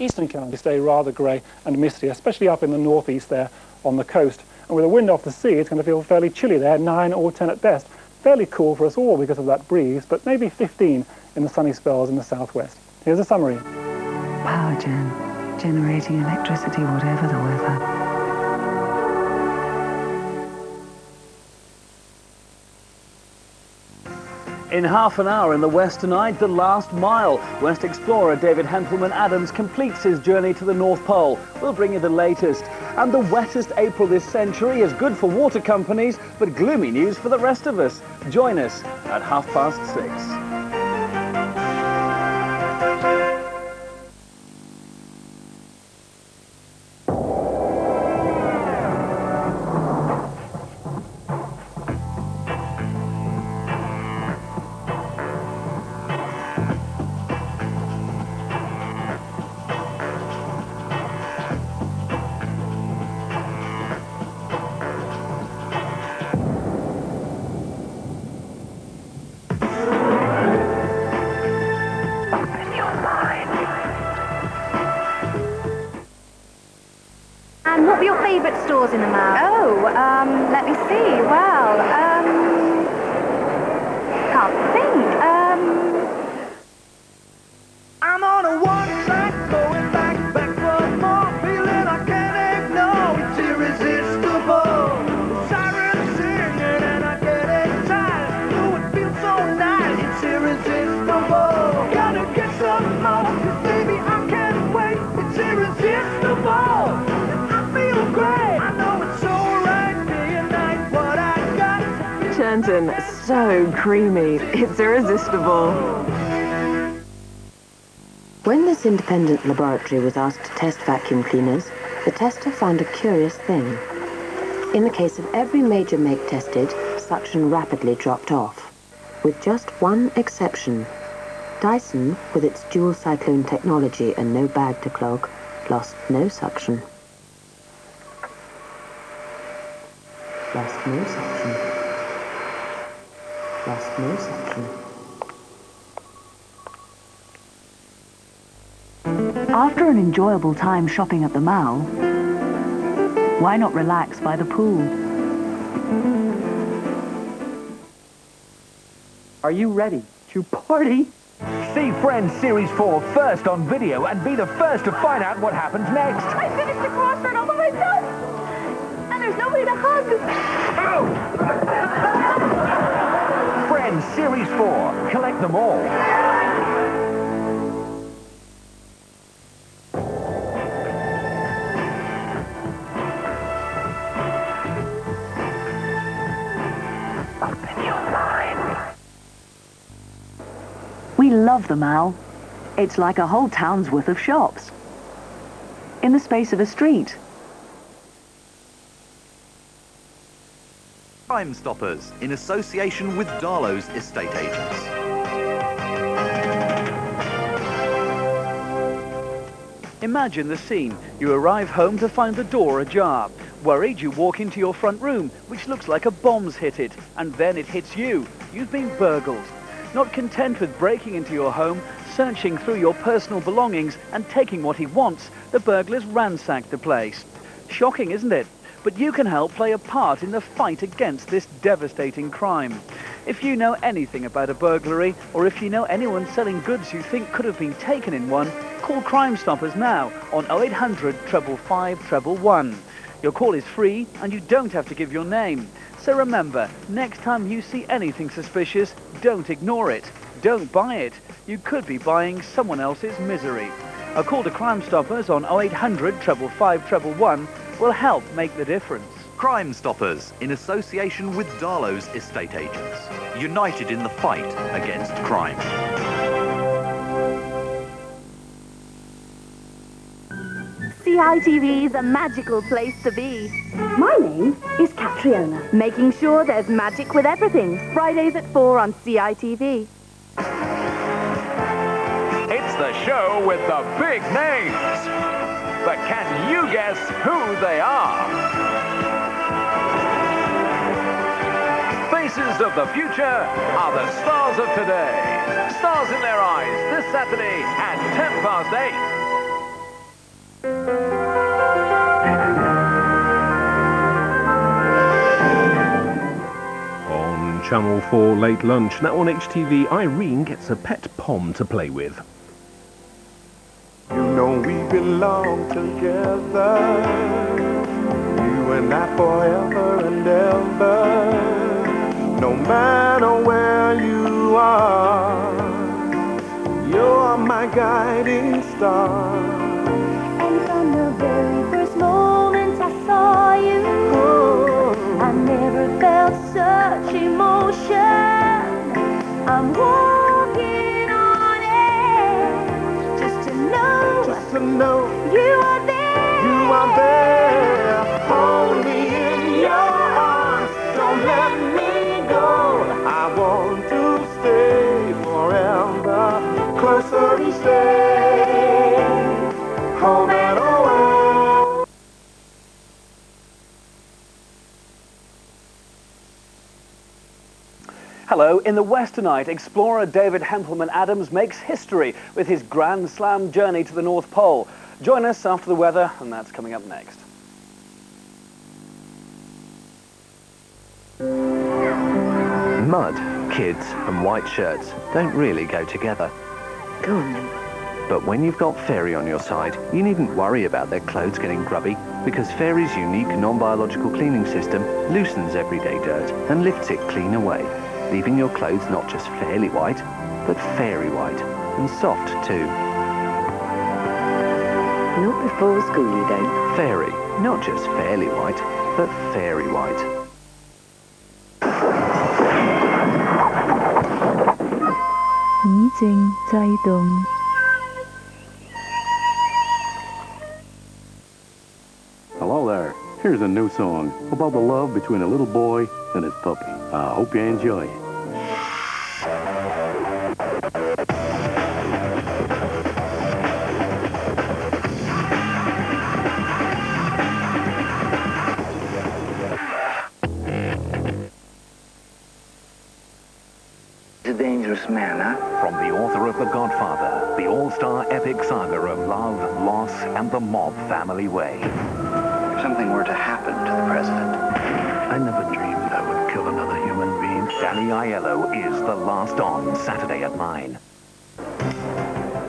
eastern counties stay rather grey and misty, especially up in the northeast there on the coast. And with the wind off the sea, it's going to feel fairly chilly there, 9 or 10 at best. Fairly cool for us all because of that breeze, but maybe 15 in the sunny spells in the southwest. Here's a summary. Power gen, generating electricity whatever the weather. In half an hour in the West tonight, the last mile. West explorer David Hentelman-Adams completes his journey to the North Pole. We'll bring you the latest. And the wettest April this century is good for water companies, but gloomy news for the rest of us. Join us at 6:30. And what were your favourite stores in the mall? Oh, let me see. Well, can't think. I'm on a one track, going back for more, feeling I can't ignore. It's irresistible. The sirens singing and I get excited. Oh, it feels so nice. It's irresistible. Gotta get some more, 'cause baby I can't wait. It's irresistible. Chanton, so creamy, it's irresistible. When this independent laboratory was asked to test vacuum cleaners, the tester found a curious thing. In the case of every major make tested, suction rapidly dropped off. With just one exception, Dyson, with its dual cyclone technology and no bag to clog, lost no suction. Lost no suction. Lost no suction. After an enjoyable time shopping at the mall, why not relax by the pool? Are you ready to party? See Friends Series 4 first on video and be the first to find out what happens next. I finished the crossword all by myself, and there's nobody to hug. Friends Series 4. Collect them all. Open your mind. We love the mall. It's like a whole town's worth of shops in the space of a street. Crime Stoppers, in association with Darlow's estate agents. Imagine the scene. You arrive home to find the door ajar. Worried, you walk into your front room, which looks like a bomb's hit it, and then it hits you. You've been burgled. Not content with breaking into your home, searching through your personal belongings and taking what he wants, the burglars ransack the place. Shocking, isn't it? But you can help play a part in the fight against this devastating crime. If you know anything about a burglary, or if you know anyone selling goods you think could have been taken in one, call Crime Stoppers now on 0800 555 111. Your call is free and you don't have to give your name. So remember, next time you see anything suspicious, don't ignore it. Don't buy it. You could be buying someone else's misery. A call to Crime Stoppers on 0800 555 111 will help make the difference. Crime Stoppers, in association with Darlow's estate agents. United in the fight against crime. CITV is a magical place to be. My name is Catriona. Making sure there's magic with everything. Fridays at 4 on CITV. It's the show with the big names. But can you guess who they are? Faces of the future are the stars of today. Stars in their eyes this Saturday at 8:10. On Channel 4 Late Lunch, now on HTV, Irene gets a pet pom to play with. You know we belong together, you and I forever and ever. No matter where you are, you're my guiding star. And from the very first moment I saw you, I never felt such emotion. I'm walking on air just to know you are there. You are there. Hold me in your arms. Don't let me go. I want to stay forever. Closer each day. Home and away. Hello, in the West tonight, explorer David Hempelman-Adams makes history with his Grand Slam journey to the North Pole. Join us after the weather, and that's coming up next. Mud, kids and white shirts don't really go together. Go on then. But when you've got Fairy on your side, you needn't worry about their clothes getting grubby, because Fairy's unique non-biological cleaning system loosens everyday dirt and lifts it clean away, leaving your clothes not just fairly white, but fairy white, and soft too. Not before school, you don't. Fairy, not just fairly white, but fairy white. Hello there. Here's a new song about the love between a little boy and his puppy. I hope you enjoy it. He's a dangerous man, huh? From the author of The Godfather, the all-star epic saga of love, loss, and the mob family way. If something were to happen to the president, I never dreamed I would kill another human being. Danny Aiello is The Last On, Saturday at 9.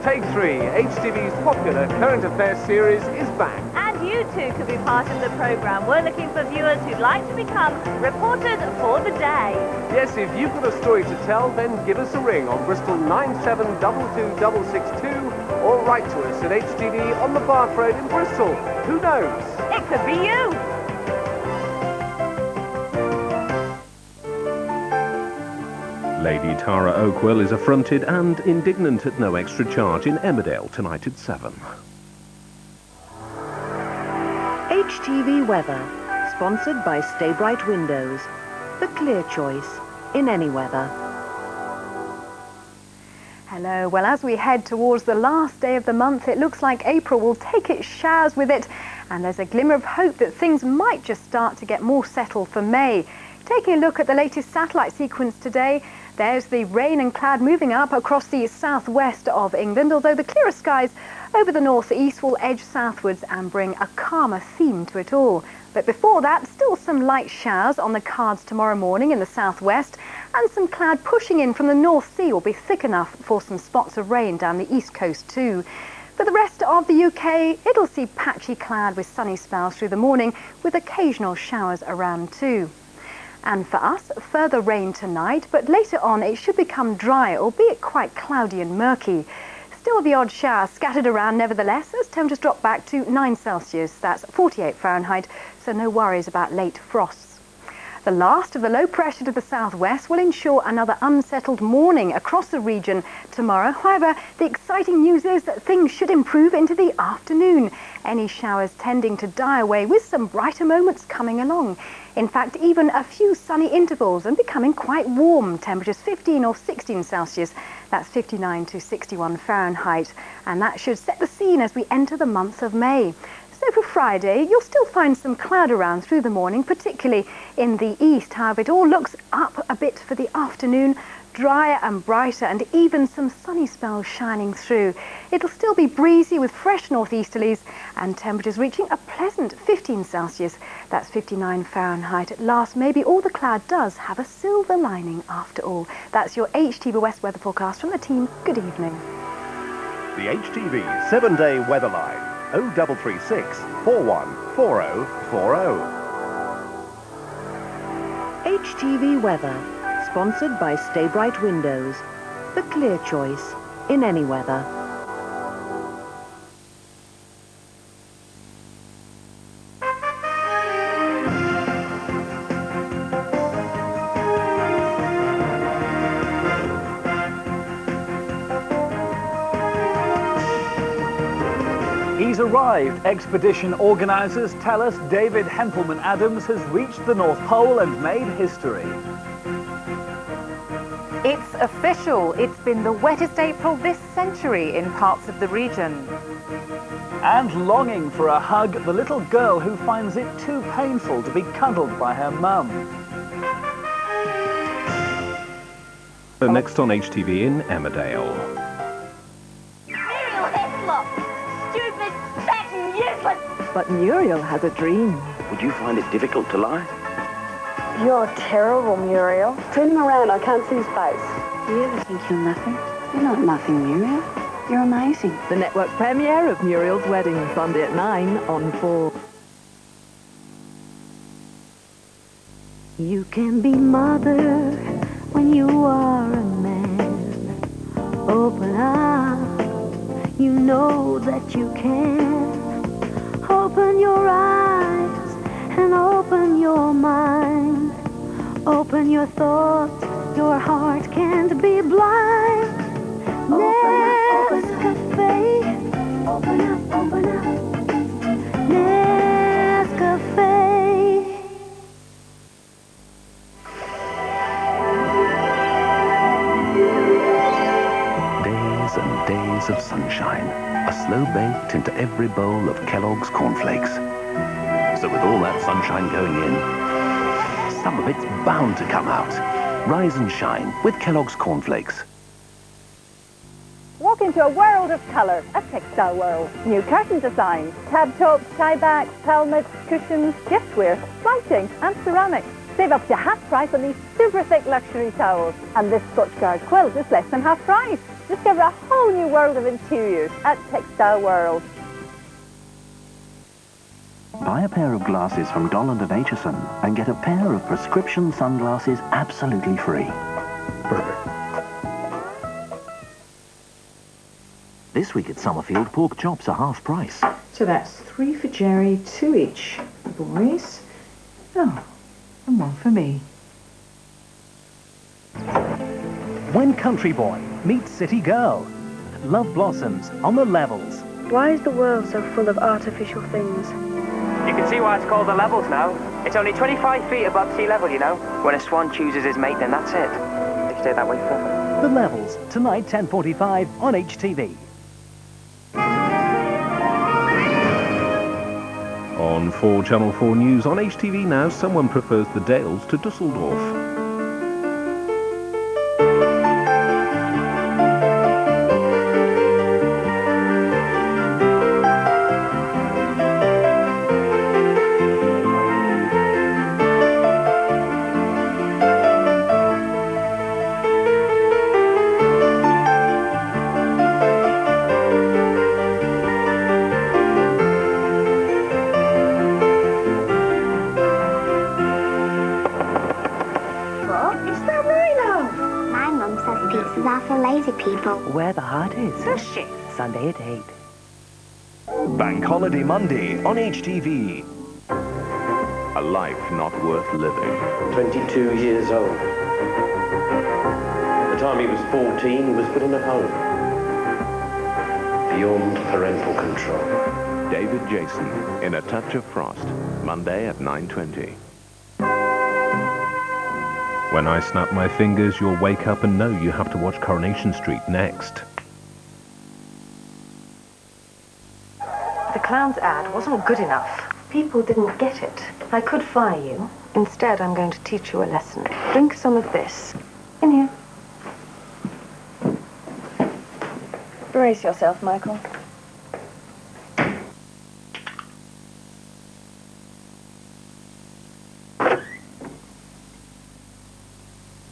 Take 3, HTV's popular current affairs series is back. And you too could be part of the programme. We're looking for viewers who'd like to become reporters for the day. Yes, if you've got a story to tell, then give us a ring on Bristol 9722662 or write to us at HTV on the Bath Road in Bristol. Who knows? It could be you. Lady Tara Oakwell is affronted and indignant at no extra charge in Emmerdale tonight at 7. HTV Weather, sponsored by Stay Bright Windows. The clear choice in any weather. Hello. Well, as we head towards the last day of the month, it looks like April will take its showers with it, and there's a glimmer of hope that things might just start to get more settled for May. Taking a look at the latest satellite sequence today, there's the rain and cloud moving up across the southwest of England, although the clearer skies over the northeast will edge southwards and bring a calmer theme to it all. But before that, still some light showers on the cards tomorrow morning in the southwest, and some cloud pushing in from the North Sea will be thick enough for some spots of rain down the east coast too. For the rest of the UK, it'll see patchy cloud with sunny spells through the morning, with occasional showers around too. And for us, further rain tonight, but later on it should become dry, albeit quite cloudy and murky. Still the odd shower scattered around nevertheless, as temperatures drop back to 9 Celsius, that's 48 Fahrenheit, so no worries about late frosts. The last of the low pressure to the southwest will ensure another unsettled morning across the region tomorrow. However, the exciting news is that things should improve into the afternoon. Any showers tending to die away with some brighter moments coming along. In fact, even a few sunny intervals and becoming quite warm. Temperatures 15 or 16 Celsius, that's 59 to 61 Fahrenheit. And that should set the scene as we enter the month of May. So for Friday, you'll still find some cloud around through the morning, particularly in the east. However, it all looks up a bit for the afternoon. drier and brighter, and even some sunny spells shining through. It'll still be breezy with fresh northeasterlies and temperatures reaching a pleasant 15 Celsius. That's 59 Fahrenheit at last. Maybe all the cloud does have a silver lining after all. That's your HTV West weather forecast from the team. Good evening. The HTV 7-day weather line, 0336 414040. HTV Weather, sponsored by Stay Bright Windows. The clear choice in any weather. He's arrived. Expedition organisers tell us David Hempelman-Adams has reached the North Pole and made history. It's official. It's been the wettest April this century in parts of the region. And longing for a hug, the little girl who finds it too painful to be cuddled by her mum. Next on HTV in Emmerdale. But Muriel has a dream. Would you find it difficult to lie? You're terrible, Muriel. Turn him around, I can't see his face. Do you ever think you're nothing? You're not nothing, Muriel. You're amazing. The network premiere of Muriel's Wedding, Sunday at 9 on 4. You can be mother when you are a man. Open up, you know that you can. Open your eyes and open your mind. Open your thoughts, your heart can't be blind. Nescafe. Open up, open up. Nescafe. Days and days of sunshine are slow baked into every bowl of Kellogg's cornflakes. So with all that sunshine going in, some of it's bound to come out. Rise and shine with Kellogg's cornflakes. Walk into a world of colour at Textile World. New curtain designs, tab tops, tie backs, pelmets, cushions, giftware, lighting and ceramics. Save up to half price on these super thick luxury towels. And this Scotchgard quilt is less than half price. Discover a whole new world of interiors at Textile World. Buy a pair of glasses from Dolland & Aitchison and get a pair of prescription sunglasses absolutely free. Perfect. This week at Summerfield, pork chops are half price. So that's 3 for Jerry, 2 each. The boys. Oh, and 1 for me. When country boy meets city girl. Love blossoms on the levels. Why is the world so full of artificial things? You can see why it's called the levels now. It's only 25 feet above sea level, you know. When a swan chooses his mate, then that's it. They stay that way forever. The levels, tonight 10:45 on HTV. On 4 Channel 4 News on HTV now, someone prefers the Dales to Dusseldorf. People. Where the heart is. Sushi. Sunday at 8. Bank Holiday Monday on HTV. A life not worth living. 22 years old. At the time he was 14, he was put in a home. Beyond parental control. David Jason in A Touch of Frost. Monday at 9:20. When I snap my fingers, you'll wake up and know you have to watch Coronation Street next. The clown's ad wasn't good enough. People didn't get it. I could fire you. Instead, I'm going to teach you a lesson. Drink some of this. In here. Brace yourself, Michael.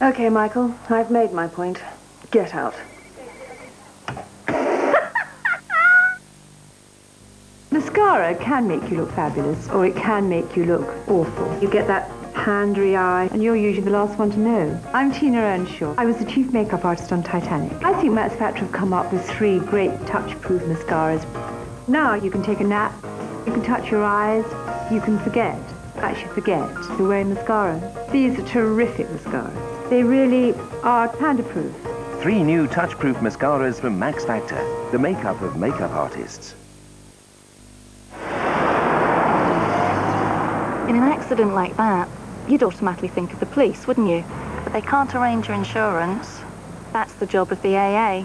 Okay, Michael, I've made my point. Get out. Mascara can make you look fabulous, or it can make you look awful. You get that pandery eye, and you're usually the last one to know. I'm Tina Earnshaw. I was the chief makeup artist on Titanic. I think Matt's Factory have come up with 3 great touch-proof mascaras. Now you can take a nap, you can touch your eyes, you can forget you're wearing mascara. These are terrific mascaras. They really are panda-proof. 3 new touch-proof mascaras from Max Factor, the makeup of makeup artists. In an accident like that, you'd automatically think of the police, wouldn't you? But they can't arrange your insurance. That's the job of the AA.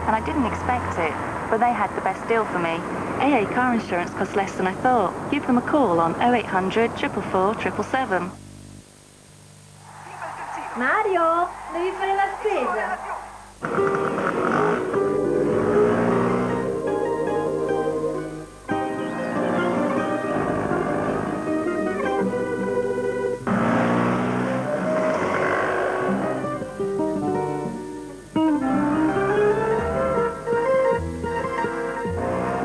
And I didn't expect it, but they had the best deal for me. AA car insurance costs less than I thought. Give them a call on 0800 444 777. Mario, devi fare la spesa.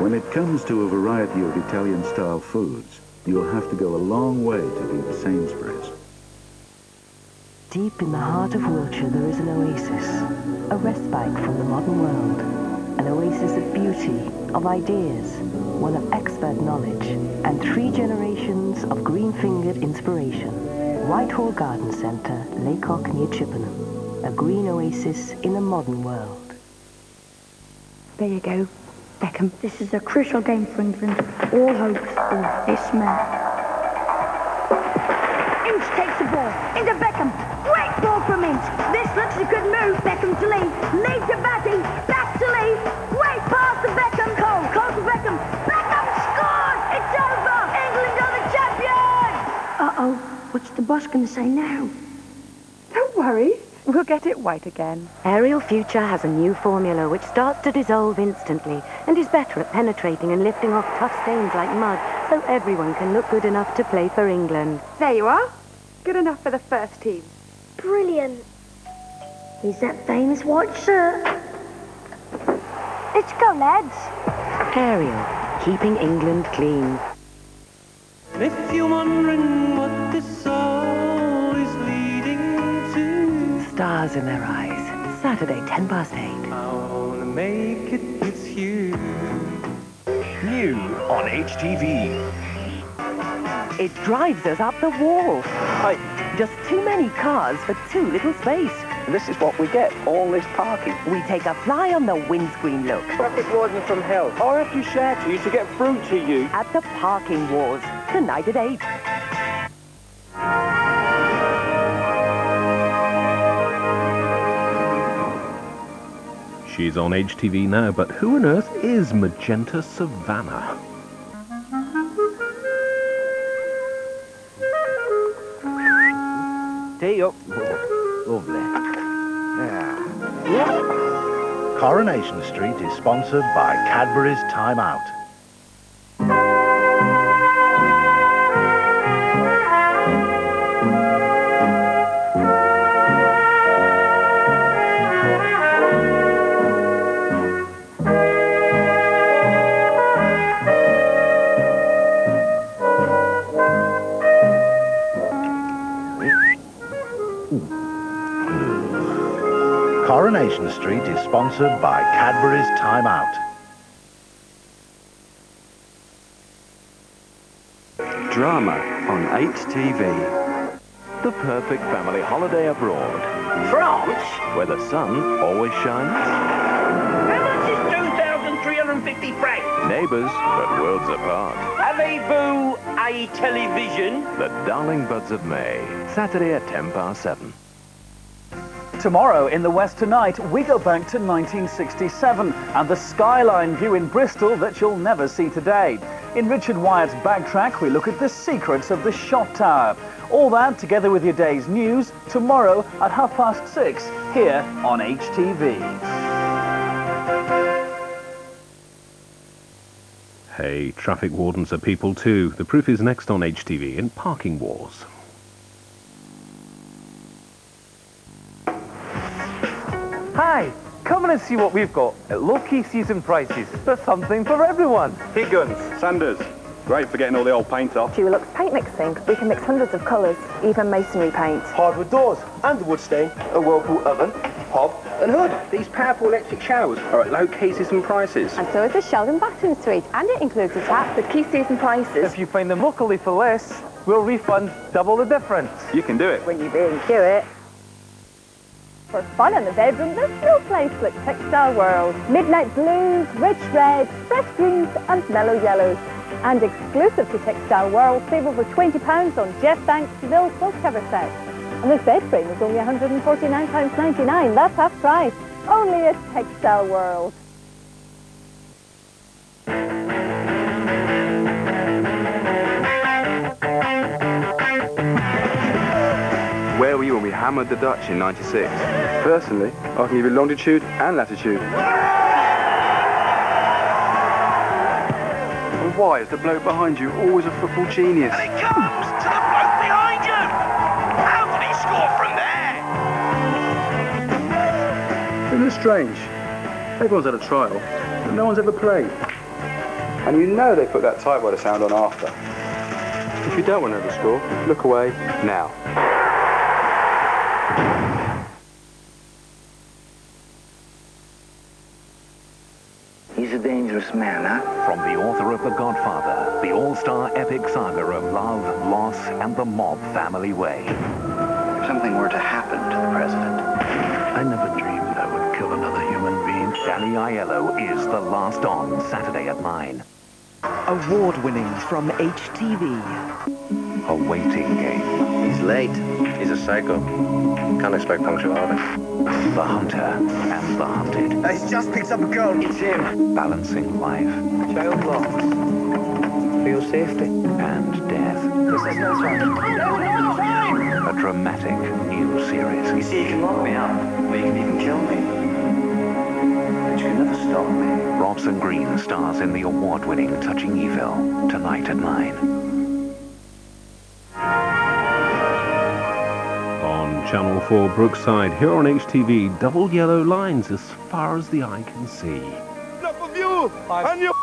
When it comes to a variety of Italian-style foods, you'll have to go a long way to beat Sainsbury's. Deep in the heart of Wiltshire, there is an oasis, a respite from the modern world, an oasis of beauty, of ideas, one of expert knowledge, and 3 generations of green-fingered inspiration. Whitehall Garden Centre, Laycock near Chippenham, a green oasis in a modern world. There you go, Beckham. This is a crucial game for England. All hopes of this man. Ince takes the ball into Beckham. Great ball from Ince. This looks a good move. Beckham to Lee. Lee to Batty. Back to Lee. Great pass to Beckham. Cole to Beckham. Beckham scored! It's over! England are the champions! Uh-oh, what's the boss going to say now? Don't worry. We'll get it white again. Ariel Future has a new formula which starts to dissolve instantly and is better at penetrating and lifting off tough stains like mud, so everyone can look good enough to play for England. There you are. Good enough for the first team. Brilliant. Is that famous white shirt? Let's go, lads. Ariel, keeping England clean. If you're wondering what this all is leading to, Stars in their eyes. Saturday, 8:10. I wanna make it with you. New on HTV. It drives us up the wall. Just too many cars for too little space. This is what we get, all this parking. We take a fly on the windscreen look. Traffic warden from hell. I have to shout to you to get through to you. At the Parking Wars, tonight at 8. She's on HTV now, but who on earth is Magenta Savannah? Tee up. Lovely. Yeah. Coronation Street is sponsored by Cadbury's Time Out. Coronation Street is sponsored by Cadbury's Time Out. Drama on HTV. The perfect family holiday abroad. France? Where the sun always shines. How much is 2,350 francs? Neighbours, but worlds apart. Avez-vous a television? The Darling Buds of May. Saturday at 7:10. Tomorrow in the West Tonight, we go back to 1967 and the skyline view in Bristol that you'll never see today. In Richard Wyatt's Backtrack, we look at the secrets of the Shot Tower. All that together with your day's news tomorrow at 6:30 here on HTV. Hey, traffic wardens are people too. The proof is next on HTV in Parking Wars. Hi, come in and see what we've got at low-key season prices. There's something for everyone. Heat guns, sanders. Great for getting all the old paint off. Dulux paint mixing. We can mix hundreds of colours, even masonry paint. Hardwood doors and wood stain. A Whirlpool oven, hob and hood. These powerful electric showers are at low key season prices. And so is the Sheldon bathroom suite, and it includes a tap with key season prices. If you find them locally for less, we'll refund double the difference. You can do it. When you B&Q it. For fun in the bedroom, there's no place like Textile World. Midnight blues, rich reds, fresh greens and mellow yellows. And exclusive to Textile World, save over £20 on Jeff Banks' Seville quilt cover set. And this bed frame is only £149.99. That's half price. Only at Textile World. Where were you when we hammered the Dutch in '96? Personally, I can give you longitude and latitude. And why is the bloke behind you always a football genius? And it comes to the bloke behind you! How can he score from there? Isn't it strange? Everyone's had a trial, but no one's ever played. And you know they put that typewriter sound on after. If you don't want to know the score, look away now. He's a dangerous man, huh? From the author of The Godfather, the all-star epic saga of love, loss, and the mob family way. If something were to happen to the president. I never dreamed I would kill another human being. Danny Aiello is The Last On, Saturday at 9. Award-winning from HTV. A waiting game. He's late. He's a psycho. Can't expect punctuality. The hunter and the hunted. He's just picked up a girl. It's him. Balancing life. Child lost. For your safety. And death. This is no time. No time! A dramatic new series. You see, you can lock me up, or you can even kill me. But you can never stop me. Robson Green stars in the award-winning Touching Evil, tonight at 9. Channel 4 Brookside, here on HTV, double yellow lines as far as the eye can see. Enough of you and your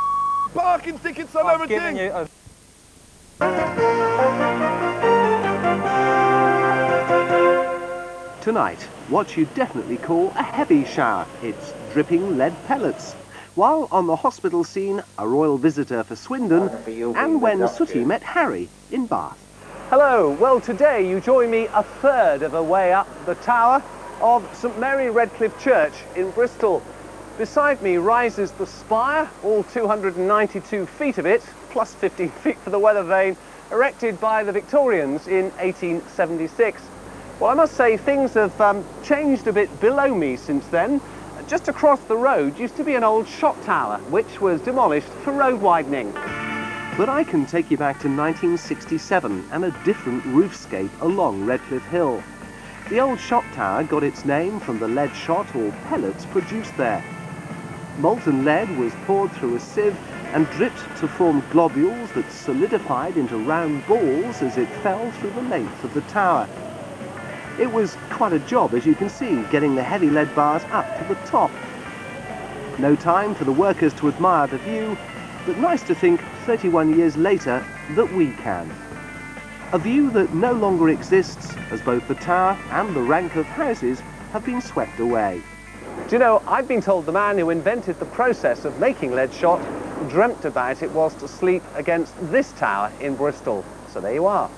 parking tickets and everything. Tonight, what you definitely call a heavy shower. It's dripping lead pellets. While on the hospital scene, a royal visitor for Swindon, and when Sooty met Harry in Bath. Hello, well today you join me a third of the way up the tower of St Mary Redcliffe Church in Bristol. Beside me rises the spire, all 292 feet of it, plus 15 feet for the weather vane, erected by the Victorians in 1876. Well, I must say things have changed a bit below me since then. Just across the road used to be an old shot tower, which was demolished for road widening. But I can take you back to 1967 and a different roofscape along Redcliffe Hill. The old shot tower got its name from the lead shot or pellets produced there. Molten lead was poured through a sieve and dripped to form globules that solidified into round balls as it fell through the length of the tower. It was quite a job, as you can see, getting the heavy lead bars up to the top. No time for the workers to admire the view, but nice to think 31 years later that we can. A view that no longer exists as both the tower and the rank of houses have been swept away. Do you know, I've been told the man who invented the process of making lead shot dreamt about it whilst asleep against this tower in Bristol. So there you are.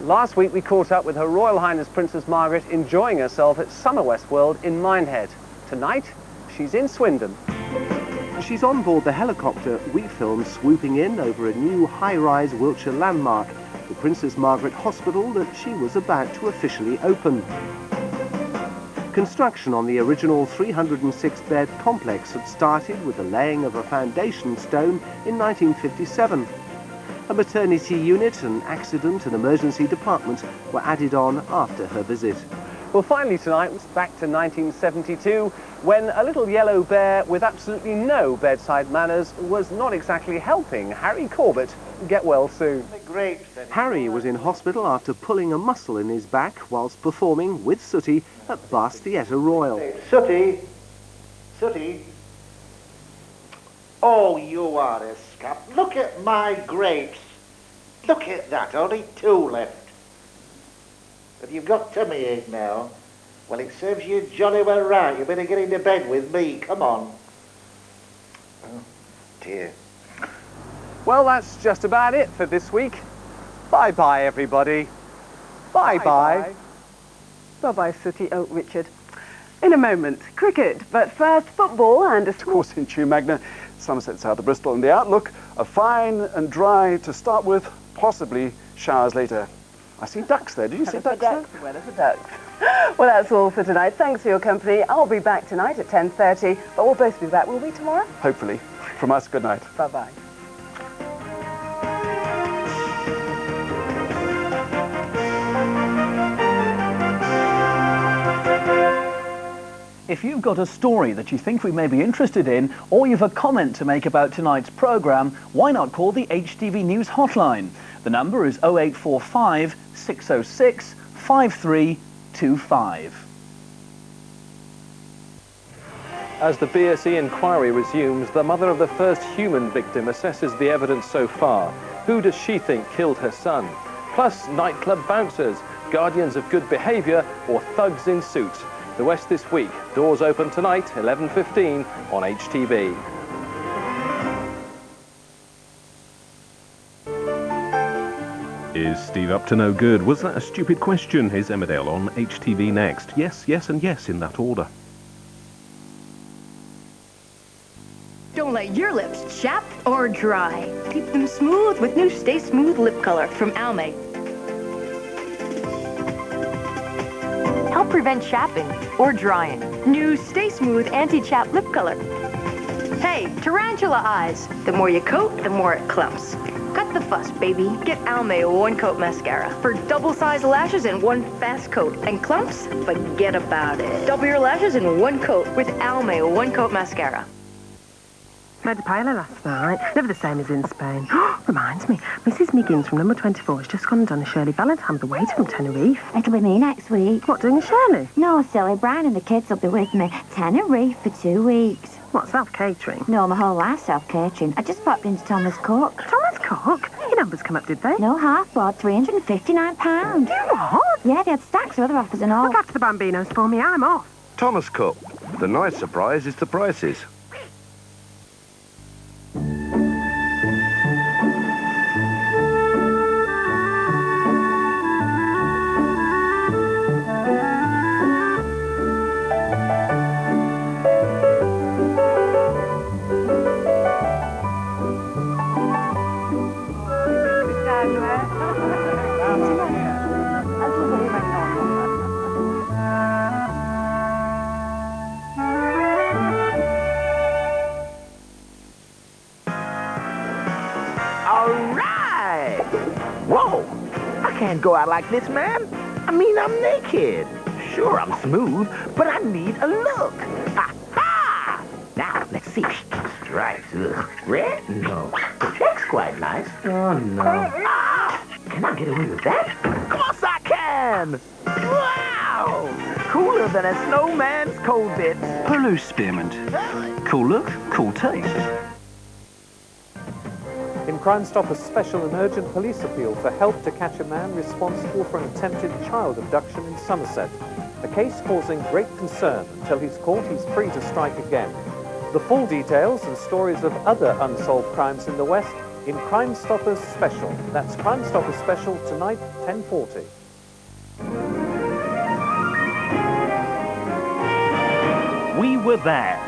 Last week we caught up with Her Royal Highness Princess Margaret enjoying herself at Summer West World in Minehead. Tonight, she's in Swindon. She's on board the helicopter we filmed swooping in over a new high-rise Wiltshire landmark, the Princess Margaret Hospital that she was about to officially open. Construction on the original 306-bed complex had started with the laying of a foundation stone in 1957. A maternity unit, an accident and emergency department were added on after her visit. Well, finally tonight, it's back to 1972, when a little yellow bear with absolutely no bedside manners was not exactly helping Harry Corbett get well soon. Harry was in hospital after pulling a muscle in his back whilst performing with Sooty at Bath Theatre Royal. Sooty! Sooty! Oh, you are a scap. Look at my grapes. Look at that, only 2 left. But you've got tummy ache now. Well, it serves you jolly well right. You better get into bed with me. Come on. Oh, dear. Well, that's just about it for this week. Bye-bye, everybody. Bye-bye. Bye-bye, Sooty. Oh, Richard. In a moment, cricket, but first football and Of course, in Chew Magna, Somerset south of Bristol, and the outlook are fine and dry to start with, possibly showers later. I see ducks there. Did you see ducks there? Where are the ducks? Well, that's all for tonight. Thanks for your company. I'll be back tonight at 10:30, but we'll both be back, will we, tomorrow? Hopefully. From us, good night. Bye-bye. If you've got a story that you think we may be interested in, or you've a comment to make about tonight's programme, why not call the HTV News hotline? The number is 0845 606 5325. As the BSE inquiry resumes, the mother of the first human victim assesses the evidence so far. Who does she think killed her son? Plus, nightclub bouncers, guardians of good behaviour, or thugs in suits. The West This Week. Doors open tonight, 11:15 on HTV. Is Steve up to no good? Was that a stupid question? Is Emmerdale on HTV next? Yes, yes and yes in that order. Don't let your lips chap or dry. Keep them smooth with new Stay Smooth lip color from Almay. Help prevent chapping or drying. New Stay Smooth anti-chap lip color. Hey, tarantula eyes. The more you coat, the more it clumps. Cut the fuss, baby. Get Almay One Coat Mascara for double-sized lashes in one fast coat. And clumps? Forget about it. Double your lashes in one coat with Almay One Coat Mascara. Made the paella last night. Never the same as in Spain. Reminds me, Mrs. Miggins from number 24 has just gone and done a Shirley Valentine away from Tenerife. It'll be me next week. What, doing a Shirley? No, silly. Brian and the kids will be with me. Tenerife for 2 weeks. What, self-catering? No, my whole life self-catering. I just popped into Thomas Cook. Thomas Cook? Your numbers come up, did they? No, half board, £359. You what? Yeah, they had stacks of other offers and all. Look after the Bambinos for me, I'm off. Thomas Cook. The nice surprise is the prices. Can't go out like this, man. I mean, I'm naked. Sure, I'm smooth, but I need a look. Ha-ha! Now, let's see. Stripes. Ugh. Red? No. The check's quite nice. Oh, no. Ah! Can I get away with that? Of course I can! Wow! Cooler than a snowman's cold bit. Hello, Spearmint. Cool look, cool taste. In Crime Stopper's special and urgent police appeal for help to catch a man responsible for an attempted child abduction in Somerset. A case causing great concern. Until he's caught, he's free to strike again. The full details and stories of other unsolved crimes in the West in Crime Stoppers Special. That's Crime Stoppers Special tonight, 10:40. We were there.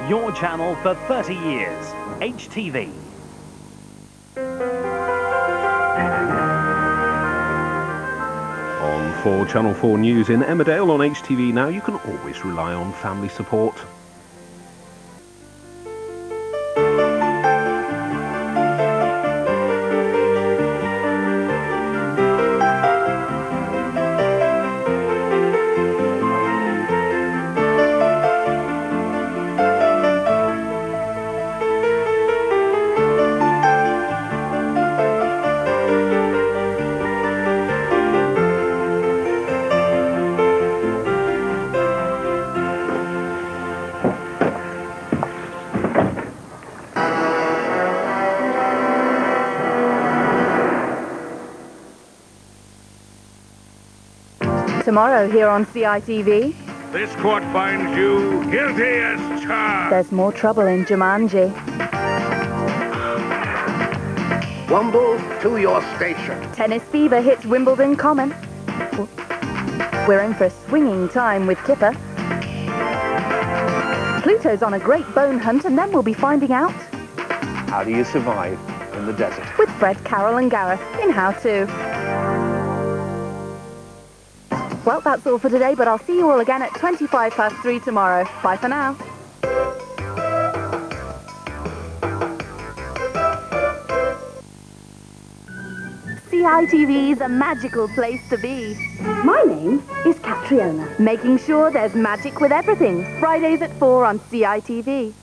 Your channel for 30 years. HTV. For Channel 4 News in Emmerdale on HTV Now, you can always rely on family support. Tomorrow here on CITV, This court finds you guilty as charged. there's more trouble in Jumanji. Wumble, to your station. Tennis fever hits Wimbledon Common. We're in for a swinging time with Kipper. Pluto's on a great bone hunt, and then we'll be finding out How do you survive in the desert? with Fred, Carol and Gareth in How To. Well, that's all for today, but I'll see you all again at 3:25 tomorrow. Bye for now. CITV is a magical place to be. My name is Catriona. Making sure there's magic with everything. Fridays at 4 on CITV.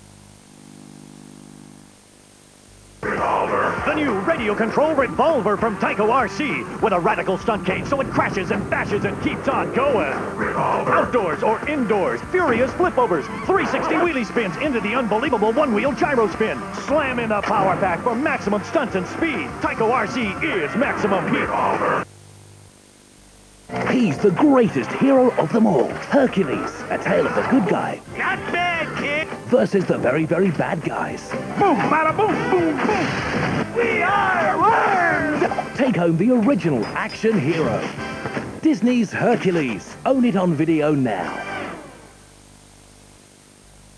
The new radio control revolver from Tyco RC with a radical stunt cage so it crashes and bashes and keeps on going. Outdoors or indoors, furious flipovers, 360 wheelie spins into the unbelievable one-wheel gyro spin. Slam in the power pack for maximum stunts and speed. Tyco RC is maximum heat. He's the greatest hero of them all. Hercules, a tale of the good guy. Not bad, kid. Versus the very, very bad guys. Boom, bada, boom, boom, boom. We are worms. Take home the original action hero. Disney's Hercules. Own it on video now.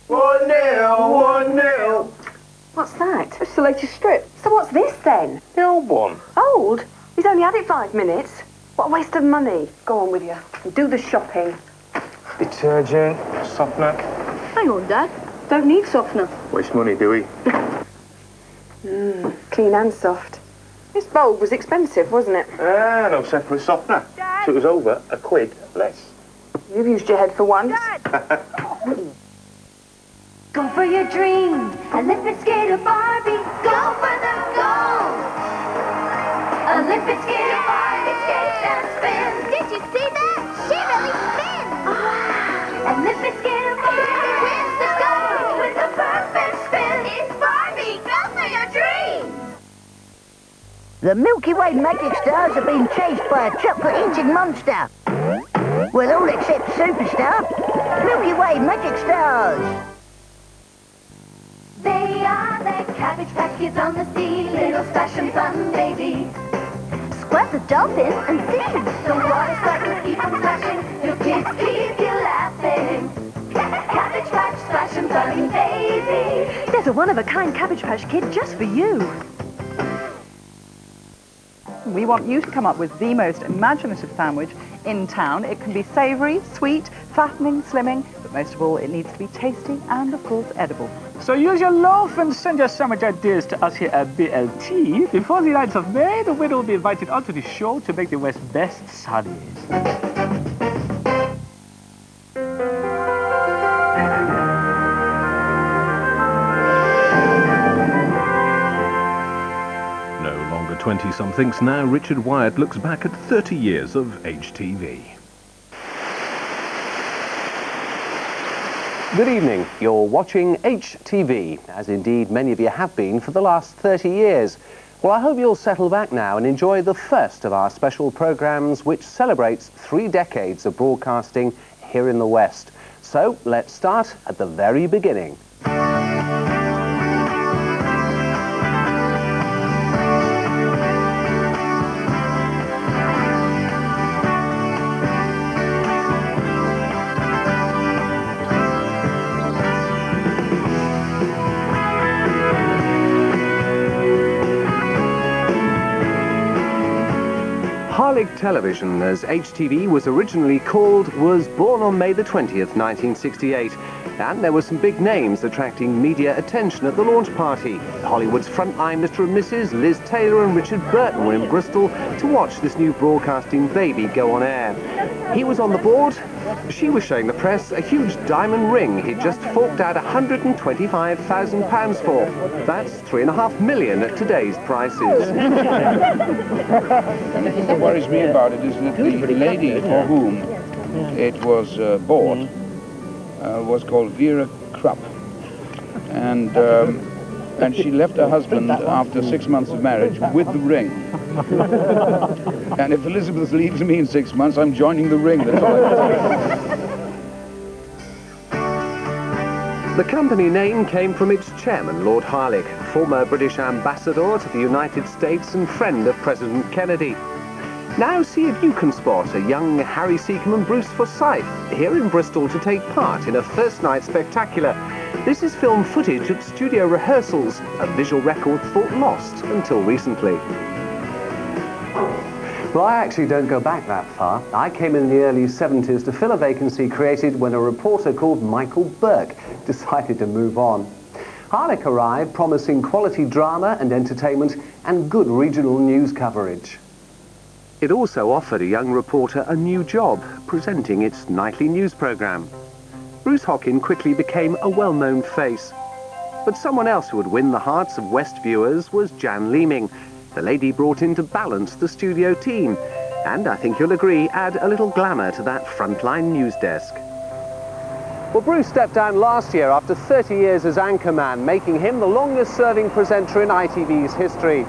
1-0, 1-0. What's that? It's the latest strip. So what's this then? The old one. Old? He's only had it 5 minutes. What a waste of money. Go on with you. Do the shopping. Detergent, softener. Hang on, Dad. Don't need softener. Waste money, do we? Clean and soft. This bulb was expensive, wasn't it? No separate softener. So it was over £1 less. You've used your head for once. Go for your dream. Olympic skater Barbie. Go for the gold. Olympic skater Barbie skates and spins. Did you see that? She really spins. Olympic skater Barbie wins the gold with a perfect spin. It's Barbie. Go for your dreams. The Milky Way magic stars have been chased by a chocolate-eating monster. Well, all except Superstar. Milky Way magic stars. They are the Cabbage Patch Kids on the sea, little splash and fun babies. Squirt the dolphin and sing. The water starts to keep on splashing. Your kids keep you laughing. Cabbage Patch, splash and fun babies. There's a one-of-a-kind Cabbage Patch Kid just for you. We want you to come up with the most imaginative sandwich in town. It can be savoury, sweet, fattening, slimming, but most of all, it needs to be tasty and, of course, edible. So use your loaf and send your sandwich ideas to us here at BLT. Before the Ides of May, the winner will be invited onto the show to make the West's best sardies. No longer 20-somethings, now Richard Wyatt looks back at 30 years of HTV. Good evening. You're watching HTV, as indeed many of you have been for the last 30 years. Well, I hope you'll settle back now and enjoy the first of our special programmes which celebrates 3 decades of broadcasting here in the West. So, let's start at the very beginning. Harlech Television, as HTV was originally called, was born on May the 20th, 1968. And there were some big names attracting media attention at the launch party. Hollywood's frontline Mr. and Mrs. Liz Taylor and Richard Burton were in Bristol to watch this new broadcasting baby go on air. He was on the board. She was showing the press a huge diamond ring he'd just forked out £125,000 for. That's $3.5 million at today's prices. The thing that worries me about it is that the lady for whom it was bought was called Vera Krupp, and she left her husband after 6 months of marriage with the ring. And if Elizabeth leaves me in 6 months, I'm joining the ring. That's all I can tell you. The company name came from its chairman, Lord Harlech, former British ambassador to the United States and friend of President Kennedy. Now see if you can spot a young Harry Seacombe and Bruce Forsyth here in Bristol to take part in a first-night spectacular. This is film footage at studio rehearsals, a visual record thought lost until recently. Well, I actually don't go back that far. I came in the early 70s to fill a vacancy created when a reporter called Michael Burke decided to move on. Harlech arrived promising quality drama and entertainment and good regional news coverage. It also offered a young reporter a new job, presenting its nightly news programme. Bruce Hockin quickly became a well-known face. But someone else who would win the hearts of West viewers was Jan Leeming, the lady brought in to balance the studio team, and I think you'll agree, add a little glamour to that frontline news desk. Well, Bruce stepped down last year after 30 years as anchorman, making him the longest-serving presenter in ITV's history.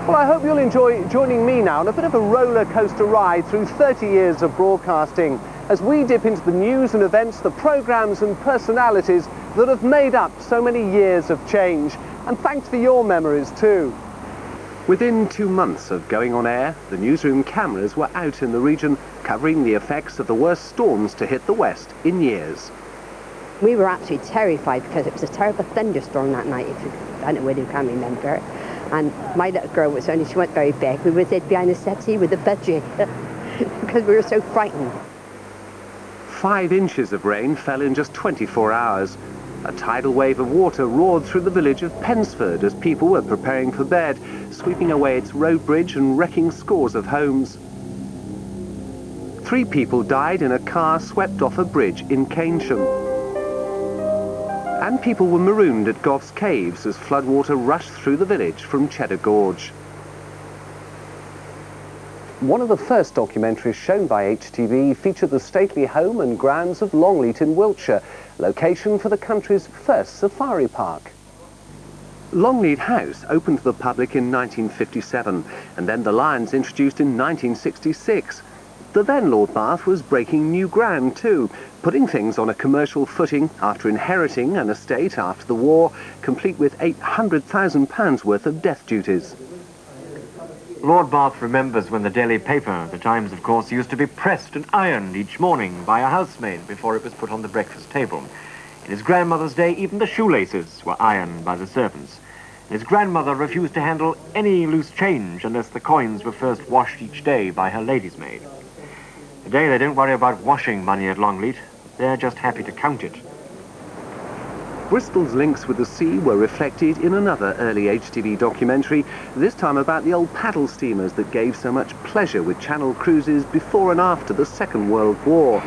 Well, I hope you'll enjoy joining me now on a bit of a roller coaster ride through 30 years of broadcasting as we dip into the news and events, the programmes and personalities that have made up so many years of change. And thanks for your memories too. Within 2 months of going on air, the newsroom cameras were out in the region covering the effects of the worst storms to hit the West in years. We were absolutely terrified because it was a terrible thunderstorm that night, if you, I don't know whether you can remember. And my little girl she wasn't very big. We were there behind the settee with a budgie because we were so frightened. 5 inches of rain fell in just 24 hours. A tidal wave of water roared through the village of Pensford as people were preparing for bed, sweeping away its road bridge and wrecking scores of homes. 3 people died in a car swept off a bridge in Keynsham. And people were marooned at Goff's Caves as floodwater rushed through the village from Cheddar Gorge. One of the first documentaries shown by HTV featured the stately home and grounds of Longleat in Wiltshire, location for the country's first safari park. Longleat House opened to the public in 1957, and then the lions introduced in 1966. The then Lord Bath was breaking new ground too, putting things on a commercial footing after inheriting an estate after the war, complete with £800,000 worth of death duties. Lord Bath remembers when the daily paper, the Times of course, used to be pressed and ironed each morning by a housemaid before it was put on the breakfast table. In his grandmother's day, even the shoelaces were ironed by the servants. His grandmother refused to handle any loose change unless the coins were first washed each day by her lady's maid. Today they don't worry about washing money at Longleat. They're just happy to count it. Bristol's links with the sea were reflected in another early HTV documentary, this time about the old paddle steamers that gave so much pleasure with Channel cruises before and after the Second World War.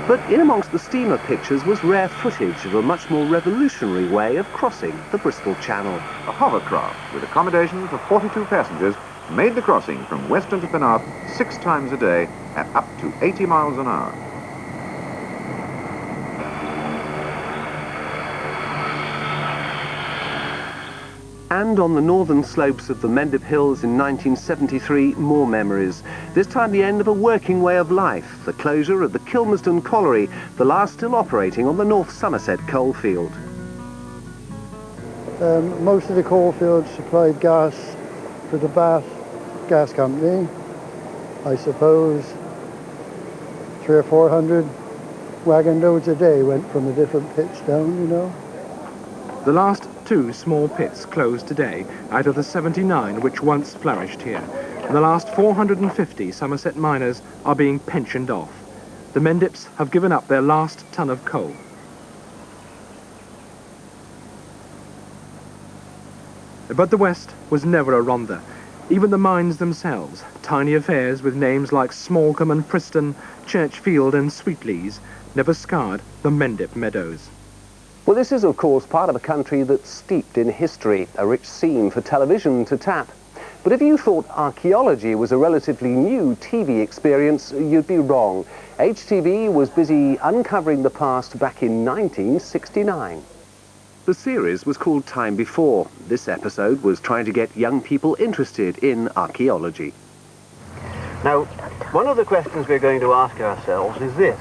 But in amongst the steamer pictures was rare footage of a much more revolutionary way of crossing the Bristol Channel. A hovercraft with accommodation for 42 passengers made the crossing from Weston to Penarth 6 times a day at up to 80 miles an hour. And on the northern slopes of the Mendip Hills in 1973, more memories. This time the end of a working way of life, the closure of the Kilmersdon Colliery, the last still operating on the North Somerset coalfield. Most of the coalfields supplied gas for the Bath Gas Company. I suppose 300 or 400 wagon loads a day went from the different pits down, you know. The last 2 small pits closed today out of the 79 which once flourished here. And the last 450 Somerset miners are being pensioned off. The Mendips have given up their last ton of coal. But the West was never a Rhondda. Even the mines themselves, tiny affairs with names like Smallcombe and Priston, Churchfield and Sweetleys, never scarred the Mendip meadows. Well, this is, of course, part of a country that's steeped in history, a rich scene for television to tap. But if you thought archaeology was a relatively new TV experience, you'd be wrong. HTV was busy uncovering the past back in 1969. The series was called Time Before. This episode was trying to get young people interested in archaeology. Now, one of the questions we're going to ask ourselves is this.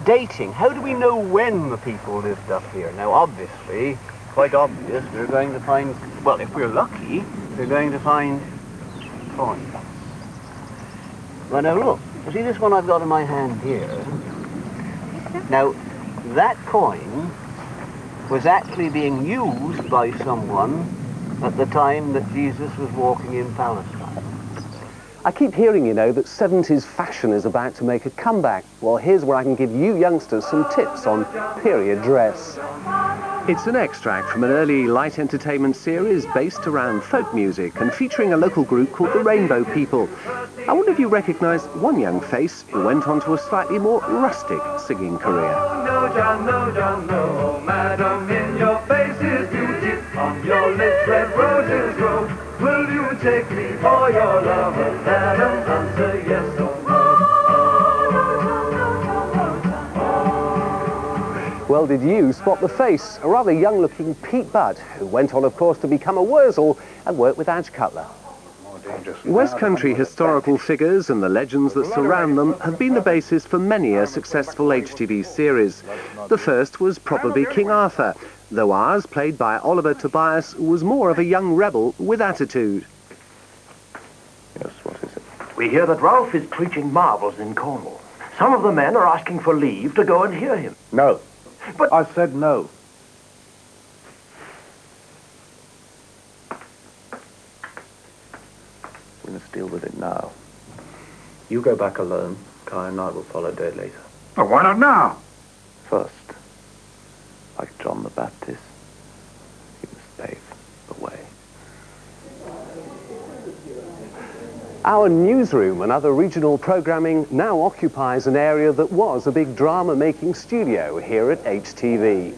Dating. How do we know when the people lived up here? Now, obviously, quite obvious, we're going to find, well, if we're lucky, we're going to find coins. Well, now look, you see this one I've got in my hand here? Now, that coin was actually being used by someone at the time that Jesus was walking in Palestine. I keep hearing, you know, that 70s fashion is about to make a comeback. Well, here's where I can give you youngsters some tips on period dress. It's an extract from an early light entertainment series based around folk music and featuring a local group called the Rainbow People. I wonder if you recognise one young face who went on to a slightly more rustic singing career. No, John, no, John, no, madam, in your face is beauty, on your lips red roses grow. Will you take me for your lover, madam, answer yes or no? Well, did you spot the face? A rather young-looking Pete Budd, who went on, of course, to become a Wurzel and work with Adge Cutler. West Country historical figures and the legends that surround them have been the basis for many a successful HTV series. The first was probably King Arthur, though ours, played by Oliver Tobias, was more of a young rebel with attitude. Yes, what is it? We hear that Ralph is preaching marvels in Cornwall. Some of the men are asking for leave to go and hear him. No. But I said no. We must deal with it now. You go back alone. Kai and I will follow day later. But why not now? First, like John the Baptist, he must pave the way. Our newsroom and other regional programming now occupies an area that was a big drama-making studio here at HTV.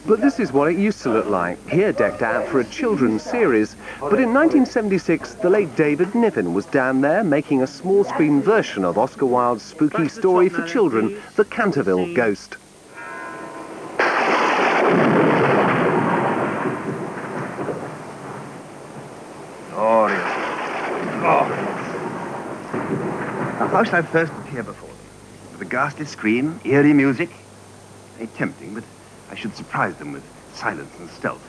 But this is what it used to look like, here decked out for a children's series. But in 1976, the late David Niven was down there making a small-screen version of Oscar Wilde's spooky story for children, The Canterville Ghost. Now, how shall I first appear before them? With a ghastly scream, eerie music? Very tempting, but I should surprise them with silence and stealth.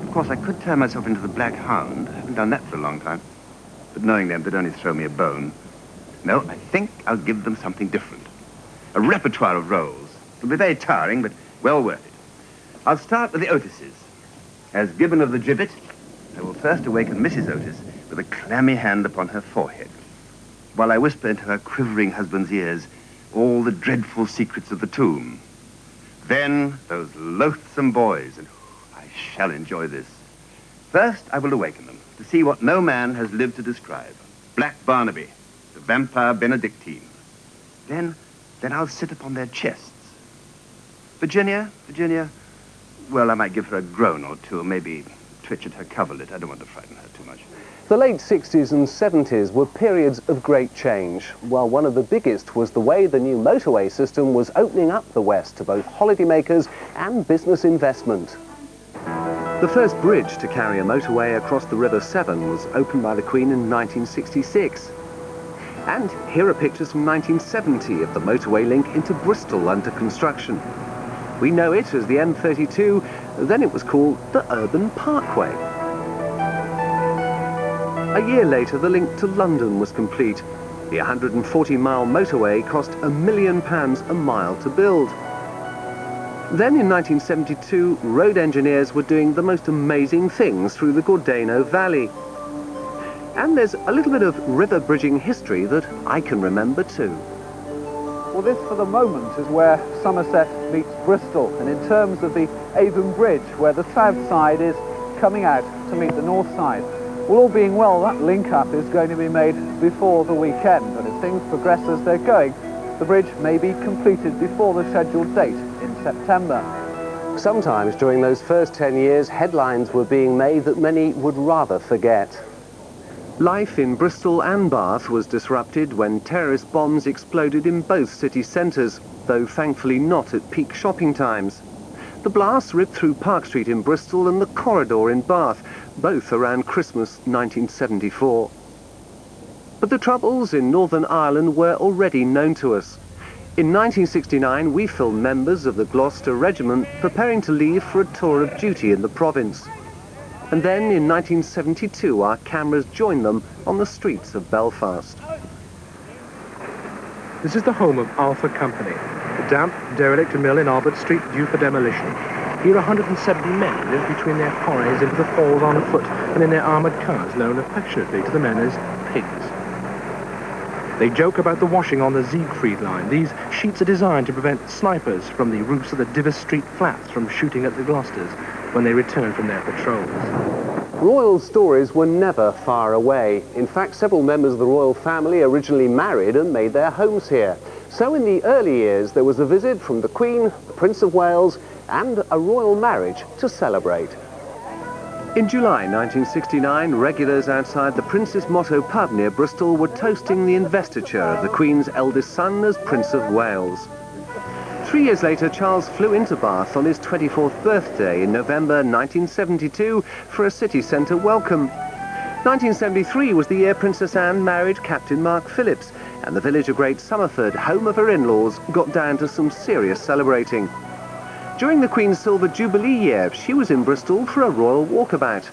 Of course, I could turn myself into the Black Hound. I haven't done that for a long time. But knowing them, they'd only throw me a bone. No, I think I'll give them something different. A repertoire of roles. It'll be very tiring, but well worth it. I'll start with the Otises. As Gibbon of the Gibbet, I will first awaken Mrs. Otis with a clammy hand upon her forehead, while I whisper into her quivering husband's ears all the dreadful secrets of the tomb. Then those loathsome boys, and I shall enjoy this. First, I will awaken them to see what no man has lived to describe. Black Barnaby, the vampire Benedictine. Then I'll sit upon their chests. Virginia, well, I might give her a groan or two, or maybe twitch at her coverlet. I don't want to frighten her too much. The late 60s and 70s were periods of great change, while one of the biggest was the way the new motorway system was opening up the West to both holidaymakers and business investment. The first bridge to carry a motorway across the River Severn was opened by the Queen in 1966. And here are pictures from 1970 of the motorway link into Bristol under construction. We know it as the M32, then it was called the Urban Parkway. A year later, the link to London was complete. The 140-mile motorway cost £1 million a mile to build. Then in 1972, road engineers were doing the most amazing things through the Gordano Valley. And there's a little bit of river bridging history that I can remember too. Well, this for the moment is where Somerset meets Bristol, and in terms of the Avon Bridge, where the south side is coming out to meet the north side. Well, all being well, that link-up is going to be made before the weekend, but as things progress as they're going, the bridge may be completed before the scheduled date in September. Sometimes during those first 10 years, headlines were being made that many would rather forget. Life in Bristol and Bath was disrupted when terrorist bombs exploded in both city centres, though thankfully not at peak shopping times. The blast ripped through Park Street in Bristol and the Corridor in Bath, both around Christmas 1974. But the troubles in Northern Ireland were already known to us. In 1969, we filmed members of the Gloucester Regiment preparing to leave for a tour of duty in the province. And then in 1972, our cameras joined them on the streets of Belfast. This is the home of Arthur Company, a damp, derelict mill in Albert Street due for demolition. Here 170 men live between their quarries into the falls on foot and in their armoured cars known affectionately to the men as pigs. They joke about the washing on the Siegfried line. These sheets are designed to prevent snipers from the roofs of the Divis Street flats from shooting at the Gloucesters when they return from their patrols. Royal stories were never far away. In fact, several members of the royal family originally married and made their homes here. So in the early years, there was a visit from the Queen, the Prince of Wales, and a royal marriage to celebrate. In July 1969, regulars outside the Prince's Motto pub near Bristol were toasting the investiture of the Queen's eldest son as Prince of Wales. 3 years later, Charles flew into Bath on his 24th birthday in November 1972 for a city centre welcome. 1973 was the year Princess Anne married Captain Mark Phillips, and the village of Great Somerford, home of her in-laws, got down to some serious celebrating. During the Queen's Silver Jubilee year, she was in Bristol for a royal walkabout.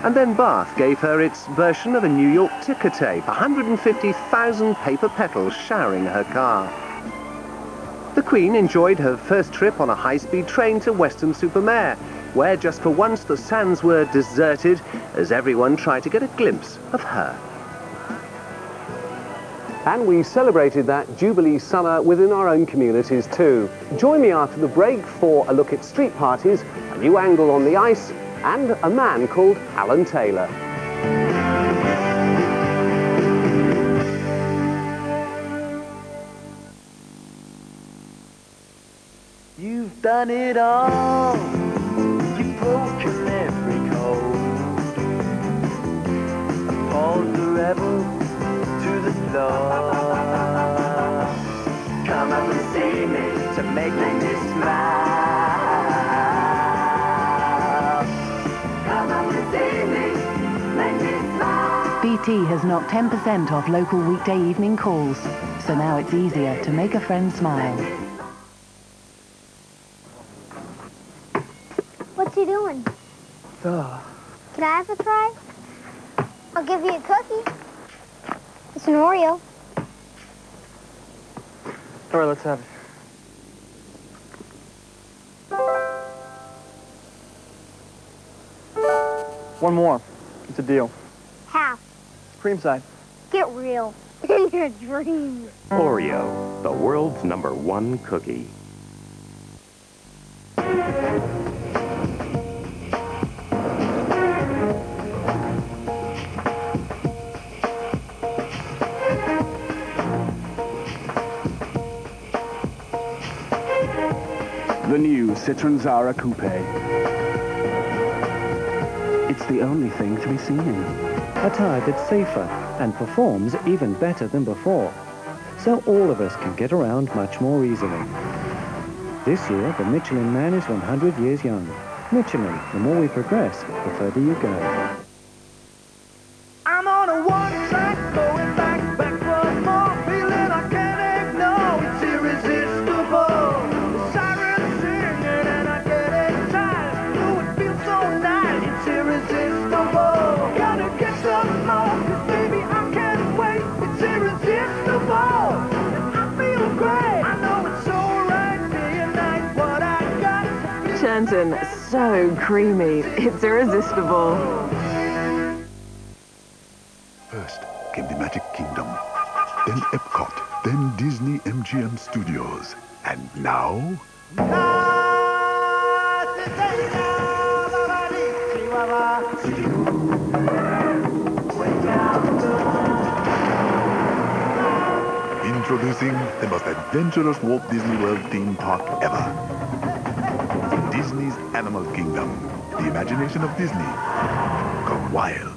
And then Bath gave her its version of a New York ticker tape, 150,000 paper petals showering her car. The Queen enjoyed her first trip on a high-speed train to Weston-super-Mare, where just for once the sands were deserted as everyone tried to get a glimpse of her. And we celebrated that Jubilee summer within our own communities too. Join me after the break for a look at street parties, a new angle on the ice, and a man called Alan Taylor. You've done it all. You've broken every code. Appalled the rebel to the floor. Come up and see me to make me smile. Come up and see me, make me smile. BT has knocked 10% off local weekday evening calls, so now it's easier to make a friend smile. What's he doing? Duh. Can I have a try? I'll give you a cookie. It's an Oreo. All right, let's have it. One more. It's a deal. Half. Cream side. Get real. In your dreams. Oreo, the world's #1 cookie. The new Citroen Zara Coupe. It's the only thing to be seen in. A tyre that's safer and performs even better than before, so all of us can get around much more easily. This year, the Michelin Man is 100 years young. Michelin, the more we progress, the further you go. I'm on a one-track going back for more. Feeling I can't ignore. It's irresistible. The sirens singing and I get excited. Oh, it feels so nice. It's irresistible. Gotta get some more. 'Cause baby, I can't wait. It's irresistible. And I feel great. I know it's so right day and night. What I got. Shenton, so creamy. It's irresistible. First came the Magic Kingdom, then Epcot, then Disney MGM Studios, and now... Introducing the most adventurous Walt Disney World theme park ever. Disney's Animal Kingdom, the imagination of Disney, gone wild.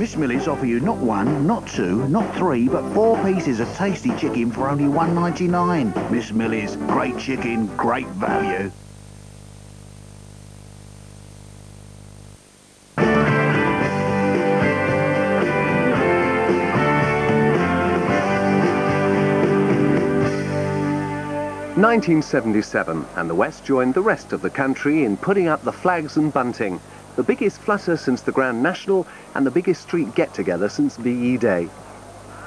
Miss Millie's offer you not one, not two, not three, but 4 pieces of tasty chicken for only $1.99. Miss Millie's, great chicken, great value. (1977), and the West joined the rest of the country in putting up the flags and bunting, the biggest flutter since the Grand National and the biggest street get-together since VE Day.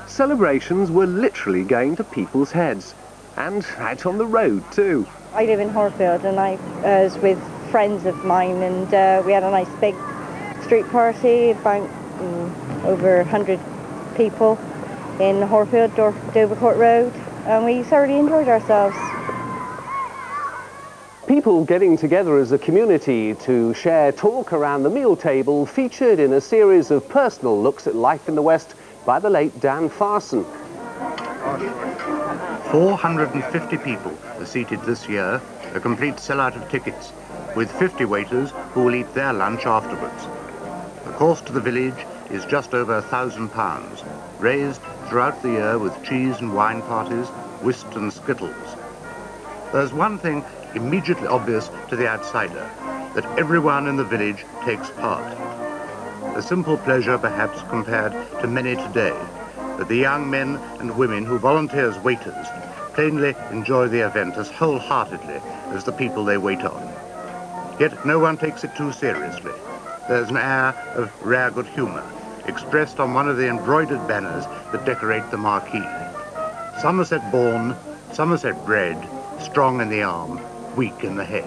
Celebrations were literally going to people's heads, and out on the road too. I live in Horfield, and I was with friends of mine, and we had a nice big street party, about over 100 people in Horfield, Dovercourt Road, and we thoroughly enjoyed ourselves. People getting together as a community to share talk around the meal table featured in a series of personal looks at life in the West by the late Dan Farson. 450 people are seated this year, a complete sellout of tickets, with 50 waiters who will eat their lunch afterwards. The cost to the village is just over £1,000, raised throughout the year with cheese and wine parties, whist and skittles. There's one thing immediately obvious to the outsider, that everyone in the village takes part. A simple pleasure perhaps compared to many today, but the young men and women who volunteer as waiters plainly enjoy the event as wholeheartedly as the people they wait on. Yet no one takes it too seriously. There's an air of rare good humour, expressed on one of the embroidered banners that decorate the marquee. Somerset born, Somerset bred, strong in the arm, weak in the head.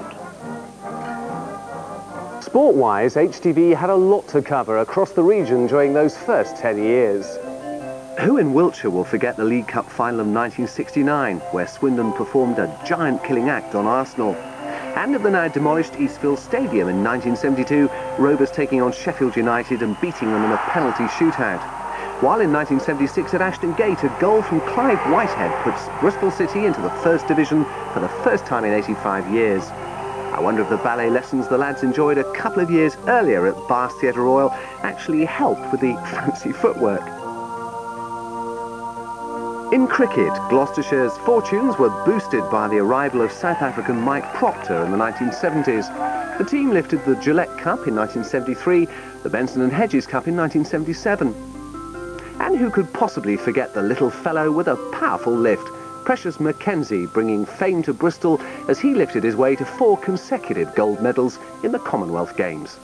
Sport-wise, HTV had a lot to cover across the region during those first 10 years. Who in Wiltshire will forget the League Cup final of 1969, where Swindon performed a giant-killing act on Arsenal? And at the now demolished Eastfield Stadium in 1972, Rovers taking on Sheffield United and beating them in a penalty shootout. While in 1976 at Ashton Gate, a goal from Clive Whitehead puts Bristol City into the First Division for the first time in 85 years. I wonder if the ballet lessons the lads enjoyed a couple of years earlier at Bath Theatre Royal actually helped with the fancy footwork. In cricket, Gloucestershire's fortunes were boosted by the arrival of South African Mike Proctor in the 1970s. The team lifted the Gillette Cup in 1973, the Benson and Hedges Cup in 1977. And who could possibly forget the little fellow with a powerful lift, Precious Mackenzie, bringing fame to Bristol as he lifted his way to 4 consecutive gold medals in the Commonwealth Games.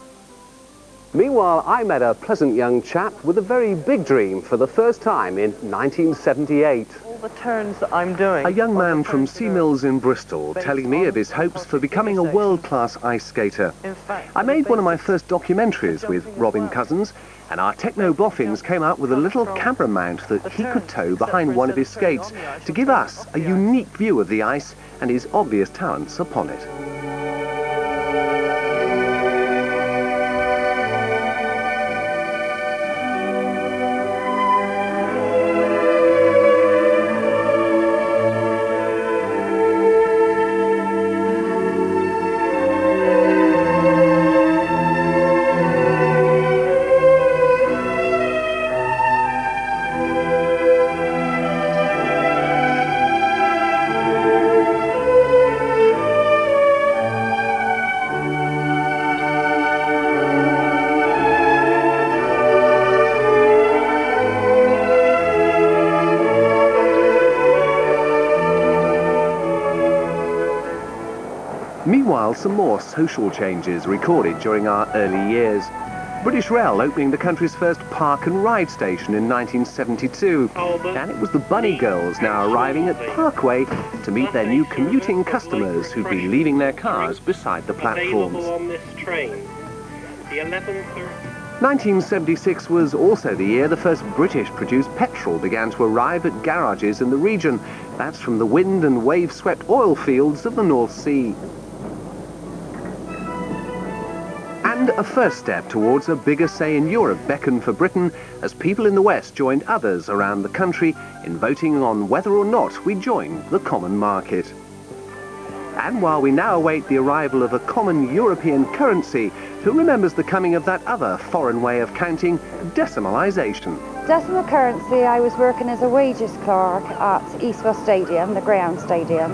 Meanwhile, I met a pleasant young chap with a very big dream for the first time in 1978. All the turns that I'm doing. A young man from Sea Mills in Bristol telling me of his hopes for becoming a world-class ice skater. I made one of my first documentaries with Robin Cousins, and our techno boffins came up with a little camera mount that he could tow behind one of his skates to give us a unique view of the ice and his obvious talents upon it. Meanwhile, some more social changes recorded during our early years. British Rail opening the country's first park and ride station in 1972. And it was the Bunny Girls now arriving at Parkway to meet their new commuting customers who'd be leaving their cars beside the platforms. On this train, the 1976 was also the year the first British-produced petrol began to arrive at garages in the region. That's from the wind and wave-swept oil fields of the North Sea. And a first step towards a bigger say in Europe beckoned for Britain as people in the West joined others around the country in voting on whether or not we join the common market. And while we now await the arrival of a common European currency, who remembers the coming of that other foreign way of counting, decimalisation? Decimal currency, I was working as a wages clerk at Eastville Stadium, the Greyhound Stadium.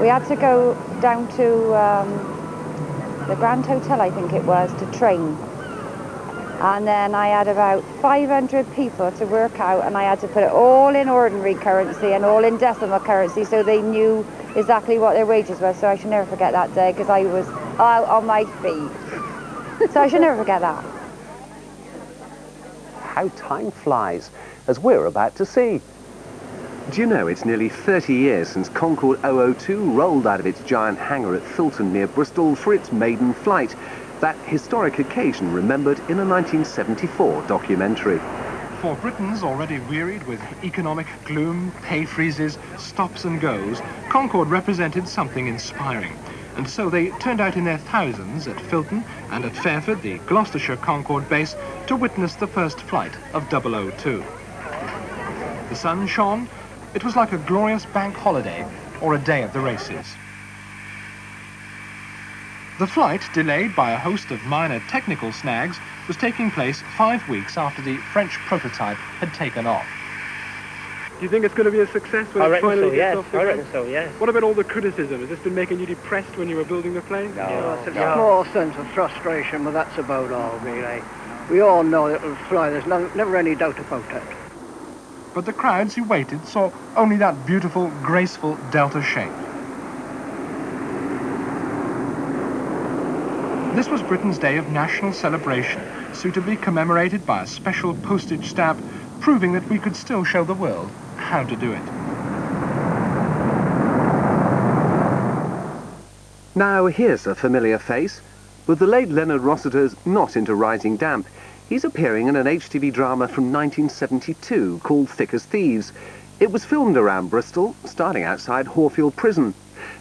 We had to go down to the Grand Hotel, I think it was, to train. And then I had about 500 people to work out, and I had to put it all in ordinary currency and all in decimal currency so they knew exactly what their wages were. So I should never forget that day because I was out on my feet. So I should never forget that. How time flies, as we're about to see. Do you know it's nearly 30 years since Concorde 002 rolled out of its giant hangar at Filton near Bristol for its maiden flight? That historic occasion remembered in a 1974 documentary. For Britons already wearied with economic gloom, pay freezes, stops and goes, Concorde represented something inspiring. And so they turned out in their thousands at Filton and at Fairford, the Gloucestershire Concorde base, to witness the first flight of 002. The sun shone. It was like a glorious bank holiday or a day at the races. The flight, delayed by a host of minor technical snags, was taking place 5 weeks after the French prototype had taken off. Do you think it's going to be a success when I it reckon finally so, gets yes. off the I ground? reckon so, yes. What about all the criticism? Has this been making you depressed when you were building the plane? No, it's a small sense of frustration, but that's about all, really. We all know that it will fly. There's never any doubt about that. But the crowds who waited saw only that beautiful, graceful delta shape. This was Britain's day of national celebration, suitably commemorated by a special postage stamp, proving that we could still show the world how to do it. Now here's a familiar face. With the late Leonard Rossiter's not into rising damp, he's appearing in an HTV drama from 1972 called Thick as Thieves. It was filmed around Bristol, starting outside Horfield Prison.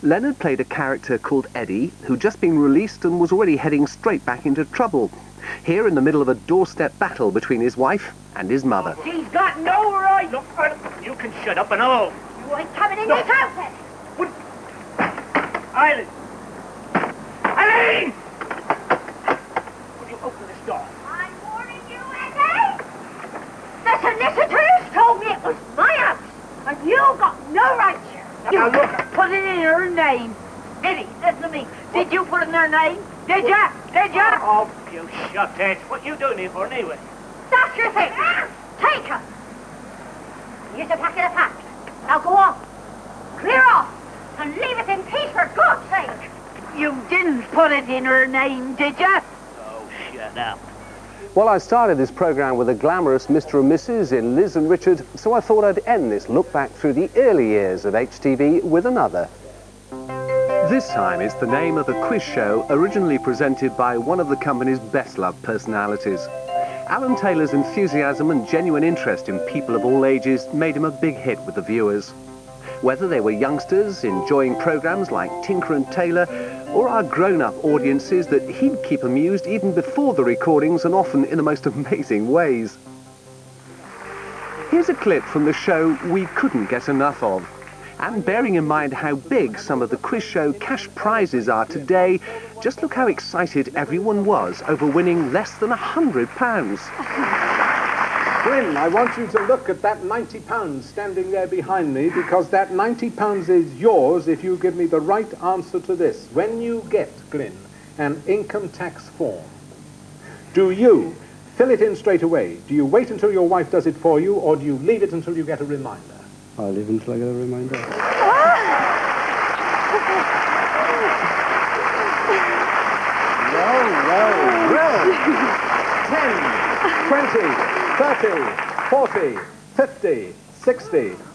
Leonard played a character called Eddie, who'd just been released and was already heading straight back into trouble. Here in the middle of a doorstep battle between his wife and his mother. She's got no right. Look, you can shut up and all. You ain't coming in this house then. Eileen! Eileen! Will you open this door? I'm warning you, Eddie. The solicitors told me it was my house, and you got no right here. Now, You look. put it in her name. Eddie, listen to me. Did you put it in her name? Did ya? Did ya? Oh, you shut it. What you doing here for anyway? That's your thing. Take her. Here's a packet of facts. Now go on. Clear off and leave us in peace for God's sake. You didn't put it in her name, did ya? Oh, shut up. Well, I started this programme with a glamorous Mr. and Mrs. in Liz and Richard, so I thought I'd end this look back through the early years of HTV with another. This time it's the name of a quiz show originally presented by one of the company's best-loved personalities. Alan Taylor's enthusiasm and genuine interest in people of all ages made him a big hit with the viewers. Whether they were youngsters enjoying programmes like Tinker and Taylor, or our grown-up audiences that he'd keep amused even before the recordings and often in the most amazing ways. Here's a clip from the show we couldn't get enough of. And bearing in mind how big some of the quiz show cash prizes are today, just look how excited everyone was over winning less than £100. Glyn, I want you to look at that £90 standing there behind me, because that £90 is yours if you give me the right answer to this. When you get, Glyn, an income tax form, do you fill it in straight away? Do you wait until your wife does it for you, or do you leave it until you get a reminder? I'll leave until I get a reminder. Well, 10, 20, 30, 40, 50,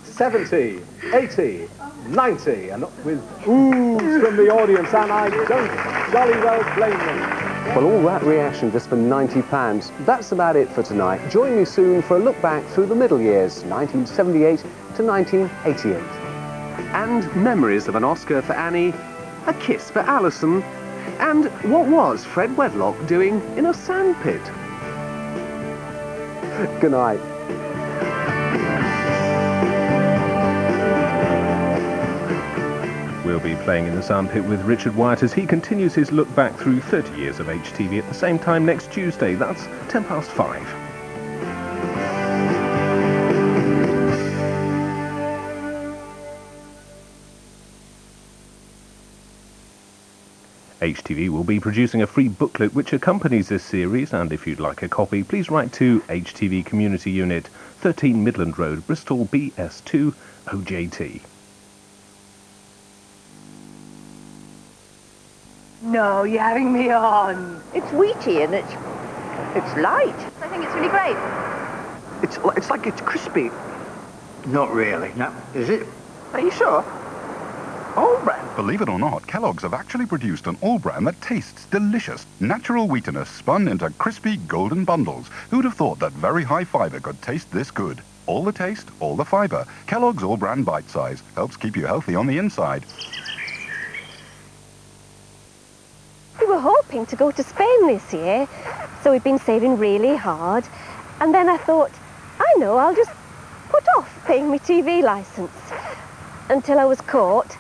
70, 80, 90, and with oohs from the audience, and I don't jolly well blame them. Well, all that reaction just for £90. That's about it for tonight. Join me soon for a look back through the middle years, 1978 to 1988. And memories of an Oscar for Annie, a kiss for Alison, and what was Fred Wedlock doing in a sandpit? Good night. We'll be playing in the Sandpit with Richard Wyatt as he continues his look back through 30 years of HTV at the same time next Tuesday. That's 5:10. HTV will be producing a free booklet which accompanies this series, and if you'd like a copy, please write to HTV Community Unit, 13 Midland Road, Bristol, BS2 OJT. No, you're having me on. It's wheaty and it's light. I think it's really great. It's like it's crispy. Not really. No, is it? Are you sure? All brand. Believe it or not, Kellogg's have actually produced an all-bran that tastes delicious. Natural wheatiness spun into crispy golden bundles. Who'd have thought that very high fibre could taste this good? All the taste, all the fibre. Kellogg's all-bran bite size helps keep you healthy on the inside. We were hoping to go to Spain this year, so we've been saving really hard. And then I thought, I know, I'll just put off paying my TV licence until I was caught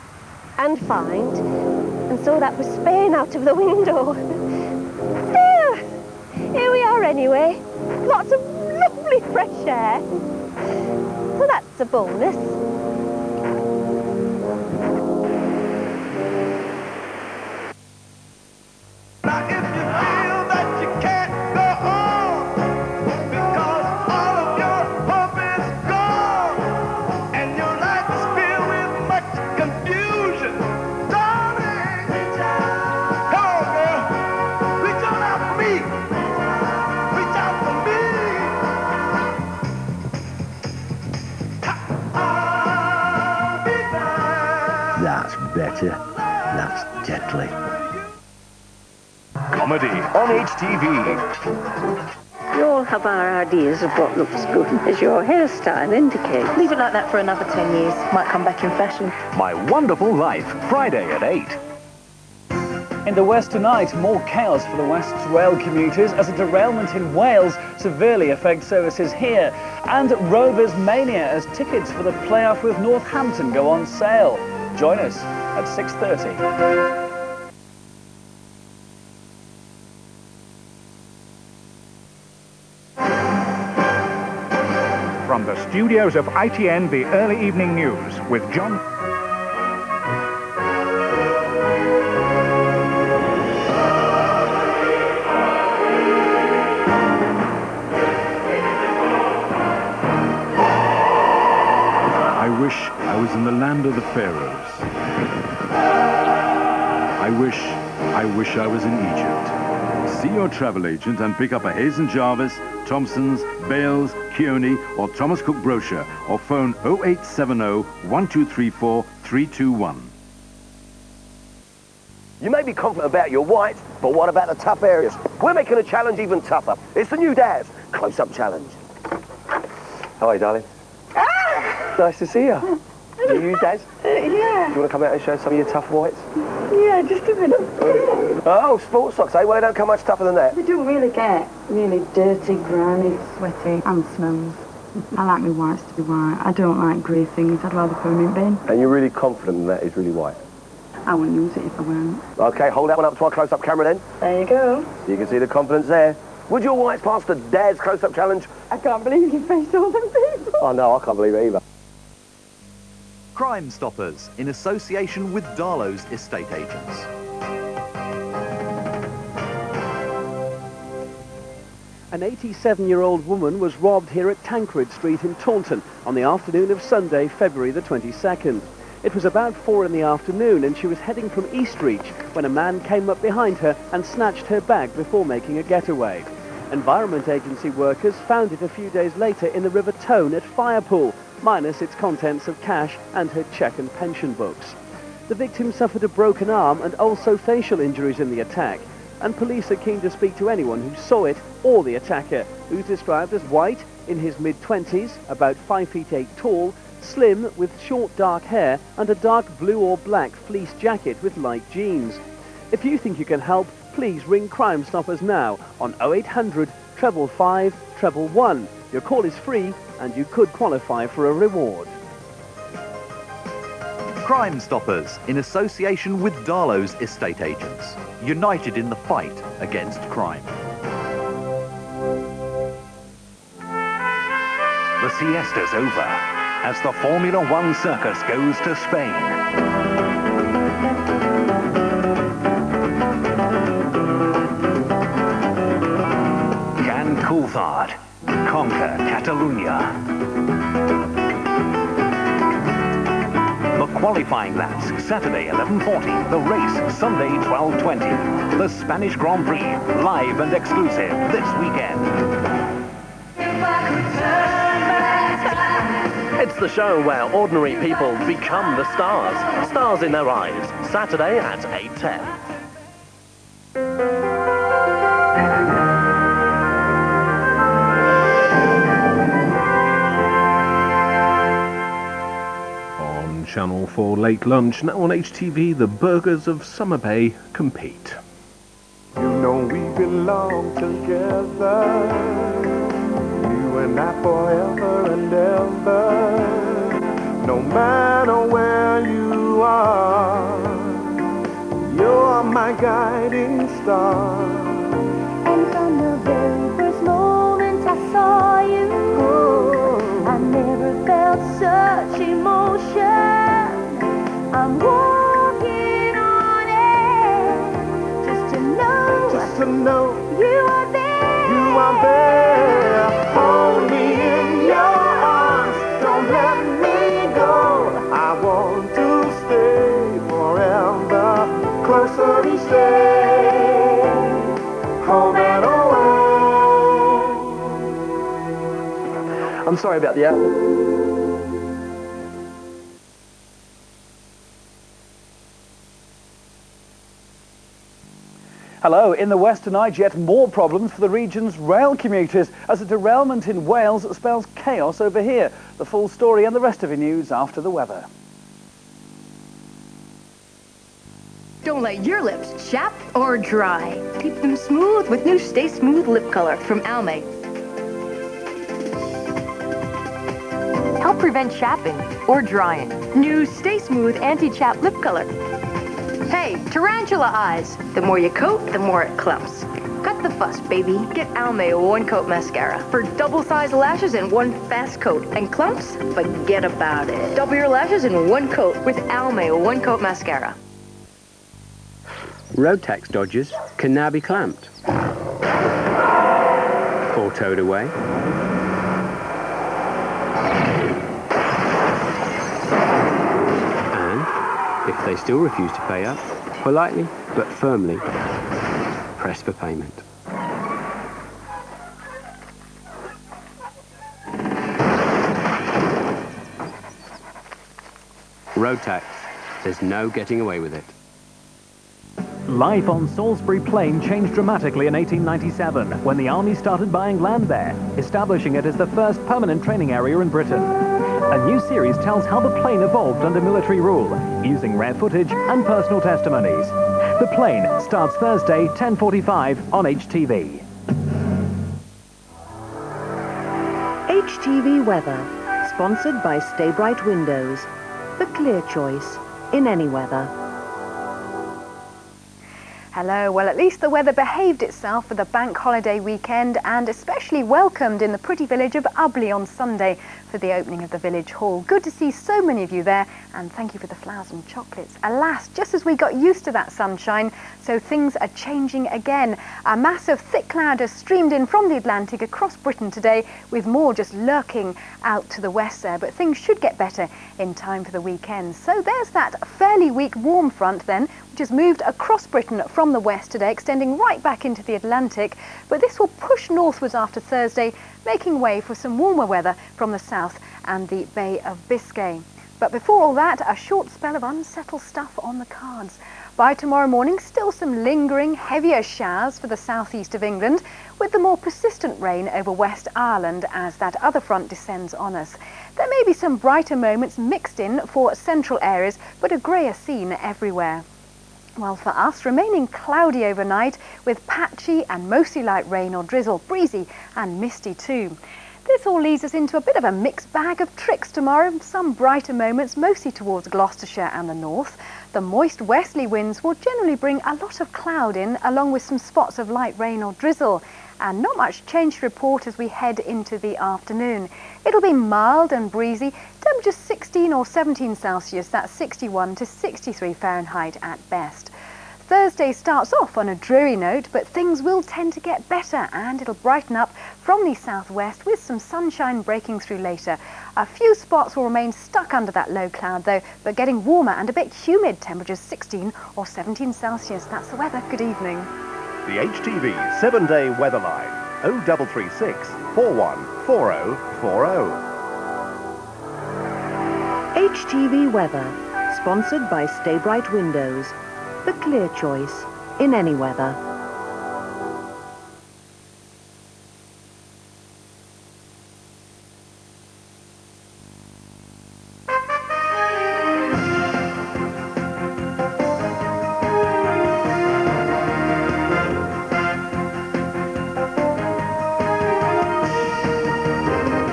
and fined, and so that was Spain out of the window. Still, here we are anyway. Lots of lovely fresh air. So that's a bonus. That's better. That's deadly. Comedy on HTV. We all have our ideas of what looks good, as your hairstyle indicates. Leave it like that for another 10 years. Might come back in fashion. My Wonderful Life, Friday at 8. In the West tonight, more chaos for the West's rail commuters as a derailment in Wales severely affects services here. And Rovers mania as tickets for the playoff with Northampton go on sale. Join us at 6:30. From the studios of ITN, the early evening news with John. I wish I was in the land of the pharaohs. I wish I was in Egypt. See your travel agent and pick up a Hayes & Jarvis, Thompson's, Bales, Keone or Thomas Cook brochure or phone 0870 1234 321. You may be confident about your white, but what about the tough areas? We're making a challenge even tougher. It's the new Daz Close-Up Challenge. Hi, darling. Nice to see you. Are you Daz? Yeah. Do you want to come out and show some of your tough whites? Yeah, just a minute. Oh, sports socks, eh? Well, they don't come much tougher than that. We don't really get really dirty, grimy, sweaty, and smells. I like my whites to be white. I don't like grey things. I'd rather put them in bin. And you're really confident that is really white? I wouldn't use it if I weren't. Okay, hold that one up to our close-up camera then. There you go. So you can see the confidence there. Would your whites pass the Daz Close-Up Challenge? I can't believe you faced all them people. Oh, no, I can't believe it either. Crime Stoppers, in association with Darlow's estate agents. An 87-year-old woman was robbed here at Tancred Street in Taunton on the afternoon of Sunday, February the 22nd. It was about 4 in the afternoon and she was heading from Eastreach when a man came up behind her and snatched her bag before making a getaway. Environment Agency workers found it a few days later in the River Tone at Firepool, minus its contents of cash and her cheque and pension books. The victim suffered a broken arm and also facial injuries in the attack, and police are keen to speak to anyone who saw it or the attacker, who's described as white, in his mid-20s, about 5'8" tall, slim with short dark hair and a dark blue or black fleece jacket with light jeans. If you think you can help, please ring Crime Stoppers now on 0800 555 111. Your call is free and you could qualify for a reward. Crime Stoppers, in association with Darlow's estate agents, united in the fight against crime. The siesta's over as the Formula One circus goes to Spain. Can Coulthard conquer Catalonia? The qualifying laps, Saturday 11:40. The race, Sunday 12:20. The Spanish Grand Prix, live and exclusive this weekend. It's the show where ordinary people become the stars. Stars in their eyes. Saturday at 8:10. On Channel 4 Late Lunch, now on HTV, the burgers of Summer Bay compete. You know we belong together, you and I forever and ever, no matter where you are, you're my guiding star. And from the very first moment I saw you, I never felt such emotion. I'm walking on air just to know you are there. You are there. Hold me in your arms, don't let me go. I want to stay forever, closer each day, home and away. I'm sorry about the apple. Hello, in the west tonight, yet more problems for the region's rail commuters as a derailment in Wales spells chaos over here. The full story and the rest of your news after the weather. Don't let your lips chap or dry. Keep them smooth with new Stay Smooth lip color from Almay. Help prevent chapping or drying. New Stay Smooth anti-chap lip color. Hey, tarantula eyes. The more you coat, the more it clumps. Cut the fuss, baby. Get Almay One Coat Mascara for double-sized lashes in one fast coat. And clumps? Forget about it. Double your lashes in one coat with Almay One Coat Mascara. Road tax dodgers can now be clamped or towed away. If they still refuse to pay up, politely but firmly press for payment. Road tax. There's no getting away with it. Life on Salisbury Plain changed dramatically in 1897 when the Army started buying land there, establishing it as the first permanent training area in Britain. A new series tells how the Plain evolved under military rule, using rare footage and personal testimonies. The Plain starts Thursday, 10:45 on HTV. HTV Weather, sponsored by Stay Bright Windows. The clear choice in any weather. Hello, well at least the weather behaved itself for the bank holiday weekend and especially welcomed in the pretty village of Ubley on Sunday for the opening of the village hall. Good to see so many of you there and thank you for the flowers and chocolates. Alas, just as we got used to that sunshine, so things are changing again. A mass of thick cloud has streamed in from the Atlantic across Britain today with more just lurking out to the west there, but things should get better in time for the weekend. So there's that fairly weak warm front then, which has moved across Britain from the west today, extending right back into the Atlantic, but this will push northwards after Thursday, making way for some warmer weather from the south and the Bay of Biscay. But before all that, a short spell of unsettled stuff on the cards. By tomorrow morning, still some lingering, heavier showers for the southeast of England, with the more persistent rain over West Ireland as that other front descends on us. There may be some brighter moments mixed in for central areas, but a greyer scene everywhere. Well, for us, remaining cloudy overnight with patchy and mostly light rain or drizzle, breezy and misty too. This all leads us into a bit of a mixed bag of tricks tomorrow. Some brighter moments, mostly towards Gloucestershire and the north. The moist westerly winds will generally bring a lot of cloud in, along with some spots of light rain or drizzle. And not much change to report as we head into the afternoon. It'll be mild and breezy, temperatures 16 or 17 Celsius, that's 61 to 63 Fahrenheit at best. Thursday starts off on a dreary note, but things will tend to get better and it'll brighten up from the southwest with some sunshine breaking through later. A few spots will remain stuck under that low cloud though, but getting warmer and a bit humid, temperatures 16 or 17 Celsius. That's the weather. Good evening. The HTV 7-day weather line, 0336 414040. HTV Weather, sponsored by Stay Bright Windows. The clear choice in any weather.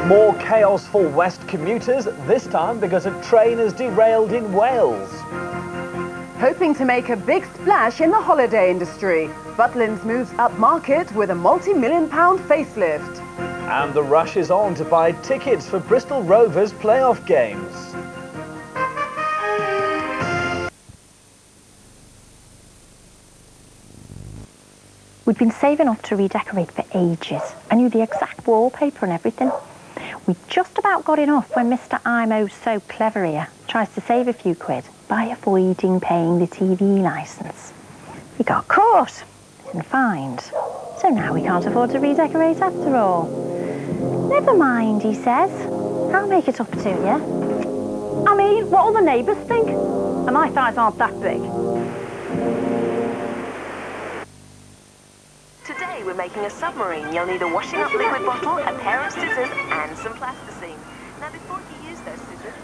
More chaos for West commuters, this time because a train is derailed in Wales. Hoping to make a big splash in the holiday industry, Butlins moves upmarket with a multi-million-pound facelift. And the rush is on to buy tickets for Bristol Rovers playoff games. We'd been saving up to redecorate for ages. I knew the exact wallpaper and everything. We just about got enough when Mr. I'm oh so clever here tries to save a few quid by avoiding paying the TV licence. He got caught and fined, so now we can't afford to redecorate after all. Never mind, he says. I'll make it up to you. I mean, what'll the neighbours think? And my thighs aren't that big. Today we're making a submarine. You'll need a washing up liquid bottle, a pair of scissors and some plasticine. Now before you use those scissors,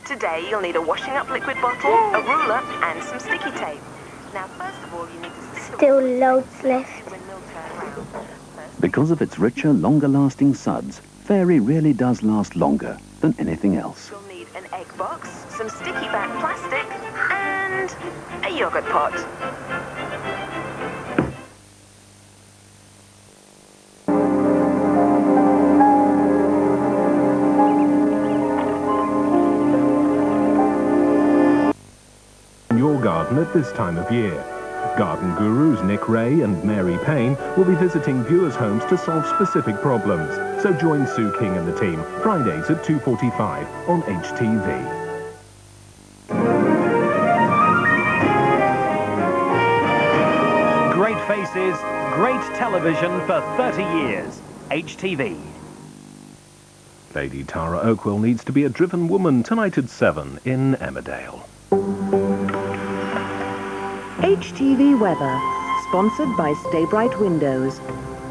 today you'll need a washing up liquid bottle, a ruler and some sticky tape. Now first of all you need to still loads left. Because of its richer, longer-lasting suds, Fairy really does last longer than anything else. You'll need an egg box, some sticky back plastic and a yogurt pot. Your garden at this time of year. Garden gurus Nick Ray and Mary Payne will be visiting viewers' homes to solve specific problems. So join Sue King and the team Fridays at 2:45 on HTV. Great faces, great television for 30 years. HTV. Lady Tara Oakwell needs to be a driven woman tonight at 7 in Emmerdale. HTV Weather, sponsored by Stay Bright Windows.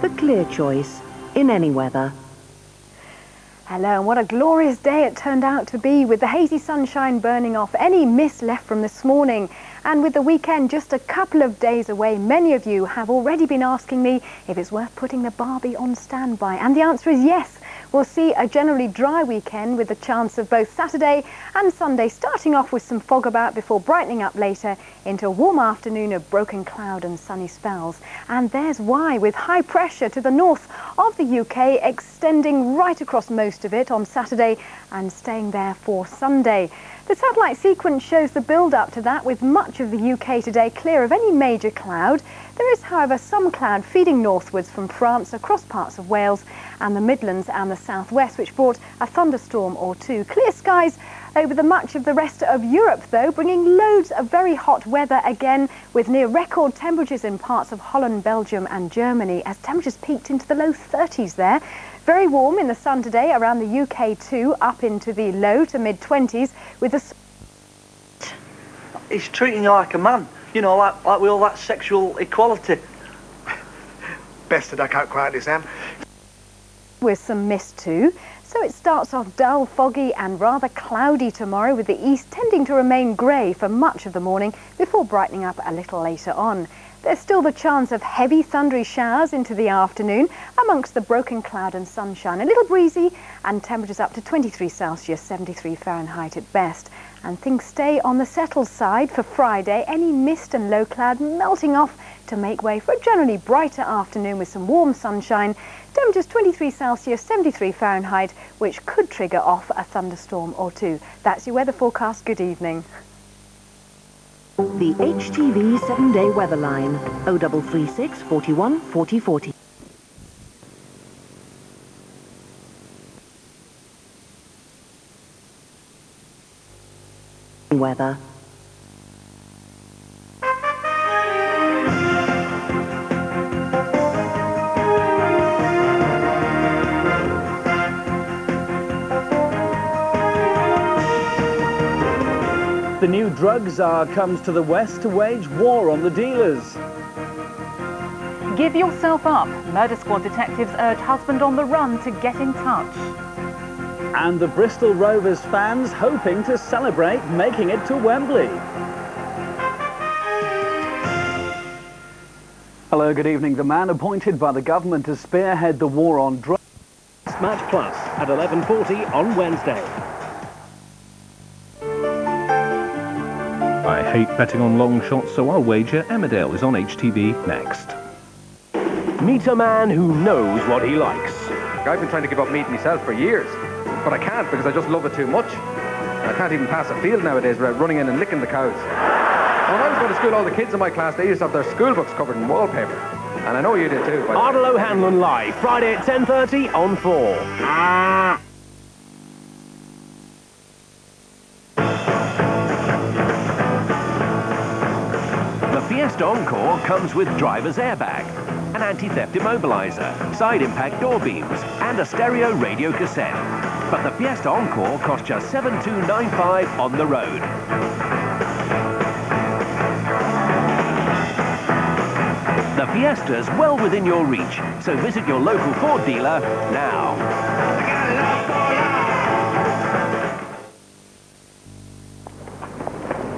The clear choice in any weather. Hello, and what a glorious day it turned out to be, with the hazy sunshine burning off any mist left from this morning. And with the weekend just a couple of days away, many of you have already been asking me if it's worth putting the Barbie on standby. And the answer is yes. We'll see a generally dry weekend with the chance of both Saturday and Sunday starting off with some fog about before brightening up later into a warm afternoon of broken cloud and sunny spells. And there's why, with high pressure to the north of the UK extending right across most of it on Saturday and staying there for Sunday. The satellite sequence shows the build-up to that, with much of the UK today clear of any major cloud. There is, however, some cloud feeding northwards from France across parts of Wales and the Midlands and the southwest, which brought a thunderstorm or two. Clear skies over the much of the rest of Europe, though, bringing loads of very hot weather again, with near record temperatures in parts of Holland, Belgium and Germany, as temperatures peaked into the low 30s there. Very warm in the sun today around the UK too, up into the low to mid-20s with the... He's treating you like a man, you know, like with all that sexual equality. Best to duck out quietly, Sam. With some mist too. So it starts off dull, foggy and rather cloudy tomorrow, with the east tending to remain grey for much of the morning before brightening up a little later on. There's still the chance of heavy thundery showers into the afternoon amongst the broken cloud and sunshine. A little breezy and temperatures up to 23 Celsius, 73 Fahrenheit at best. And things stay on the settled side for Friday. Any mist and low cloud melting off to make way for a generally brighter afternoon with some warm sunshine. Temperatures 23 Celsius, 73 Fahrenheit, which could trigger off a thunderstorm or two. That's your weather forecast. Good evening. The HTV 7-day weather line, 0336 41 40 40. Weather. The new drug czar comes to the West to wage war on the dealers. Give yourself up. Murder Squad detectives urge husband on the run to get in touch. And the Bristol Rovers fans hoping to celebrate making it to Wembley. Hello, good evening. The man appointed by the government to spearhead the war on drugs. Match Plus at 11:40 on Wednesday. I hate betting on long shots, so I'll wager Emmerdale is on HTV next. Meet a man who knows what he likes. I've been trying to give up meat myself for years, but I can't because I just love it too much. I can't even pass a field nowadays without running in and licking the cows. When I was going to school, all the kids in my class, they used to have their school books covered in wallpaper. And I know you did too. Ardal O'Hanlon live, Friday at 10:30 on 4. Fiesta Encore comes with driver's airbag, an anti-theft immobiliser, side impact door beams and a stereo radio cassette. But the Fiesta Encore costs just $7,295 on the road. The Fiesta's well within your reach, so visit your local Ford dealer now.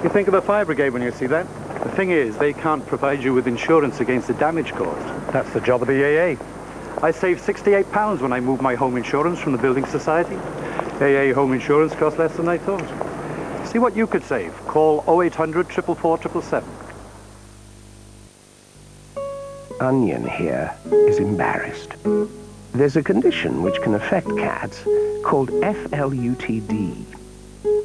You think of the fire brigade when you see that? The thing is, they can't provide you with insurance against the damage caused. That's the job of the AA. I saved £68 when I moved my home insurance from the Building Society. AA home insurance cost less than I thought. See what you could save. Call 0800 444 777. Onion here is embarrassed. There's a condition which can affect cats called FLUTD.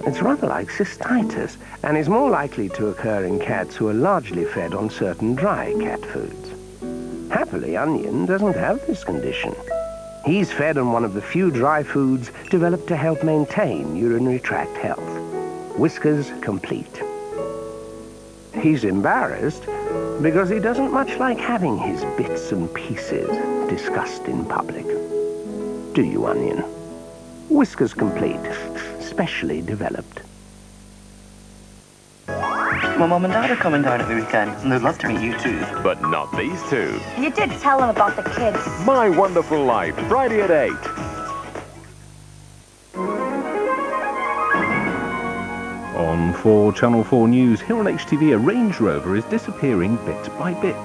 It's rather like cystitis and is more likely to occur in cats who are largely fed on certain dry cat foods. Happily, Onion doesn't have this condition. He's fed on one of the few dry foods developed to help maintain urinary tract health. Whiskers Complete. He's embarrassed because he doesn't much like having his bits and pieces discussed in public. Do you, Onion? Whiskers Complete. Specially developed. My mum and dad are coming down at the weekend, and they'd love to meet you too. But not these two. You did tell them about the kids. My Wonderful Life, Friday at 8. On 4 Channel 4 News, here on HTV, a Range Rover is disappearing bit by bit.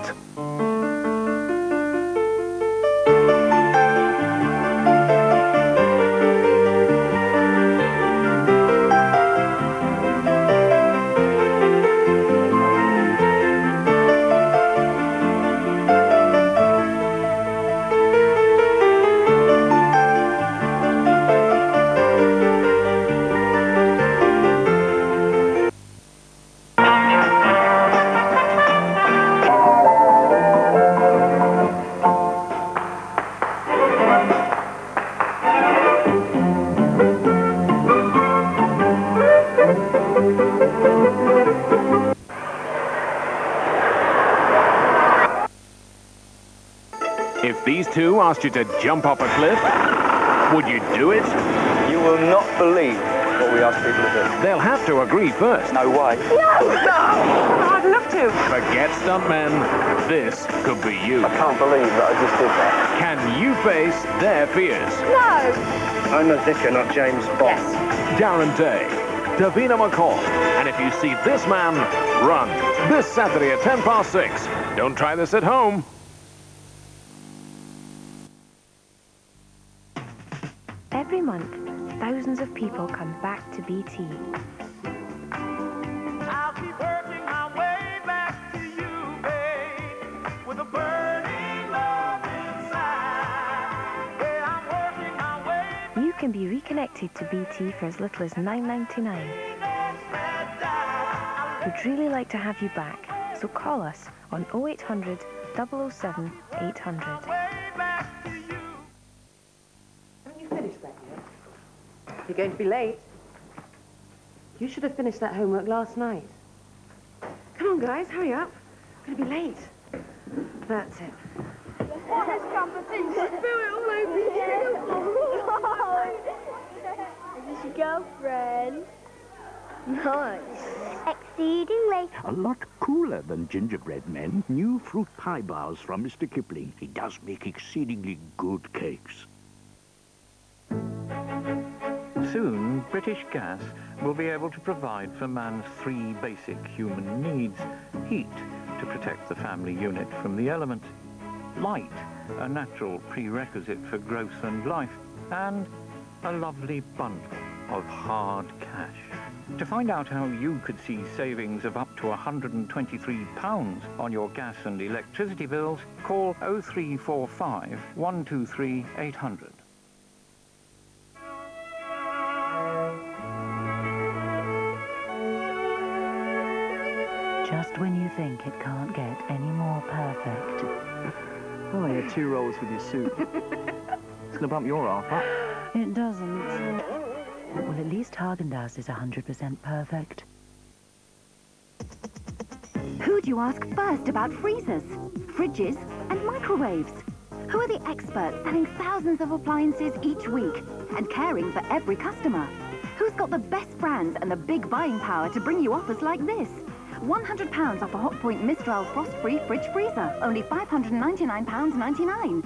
If these two asked you to jump off a cliff, would you do it? You will not believe what we ask people to do. They'll have to agree first. No way. No! I'd love to. Forget stuntmen. This could be you. I can't believe that I just did that. Can you face their fears? No! I'm a vicar, not James Bond. Darren Day, Davina McCall. And if you see this man, run. This Saturday at 6:10. Don't try this at home. Every month, thousands of people come back to BT. I'll keep working my way back to you, babe, with a burning love inside. Yeah, I'm working my way. You can be reconnected to BT for as little as $9.99. We'd really like to have you back, so call us on 0800 007 800. Haven't you finished that yet? You're going to be late. You should have finished that homework last night. Come on, guys, hurry up. I'm going to be late. That's it. What is competition? Spill it all over you. Is this your girlfriend? Nice. Exceedingly. A lot cooler than gingerbread men. New fruit pie bars from Mr. Kipling. He does make exceedingly good cakes. Soon, British Gas will be able to provide for man's 3 basic human needs. Heat, to protect the family unit from the elements. Light, a natural prerequisite for growth and life. And a lovely bundle of hard cash. To find out how you could see savings of up to £123 on your gas and electricity bills, call 0345 123 800. Just when you think it can't get any more perfect. Oh, yeah, 2 rolls with your soup. It's going to bump your half up. It doesn't. Well, at least Haagen-Dazs is 100% perfect. Who do you ask first about freezers, fridges, and microwaves? Who are the experts selling thousands of appliances each week and caring for every customer? Who's got the best brands and the big buying power to bring you offers like this? £100 off a Hotpoint Mistral frost-free fridge freezer, only £599.99.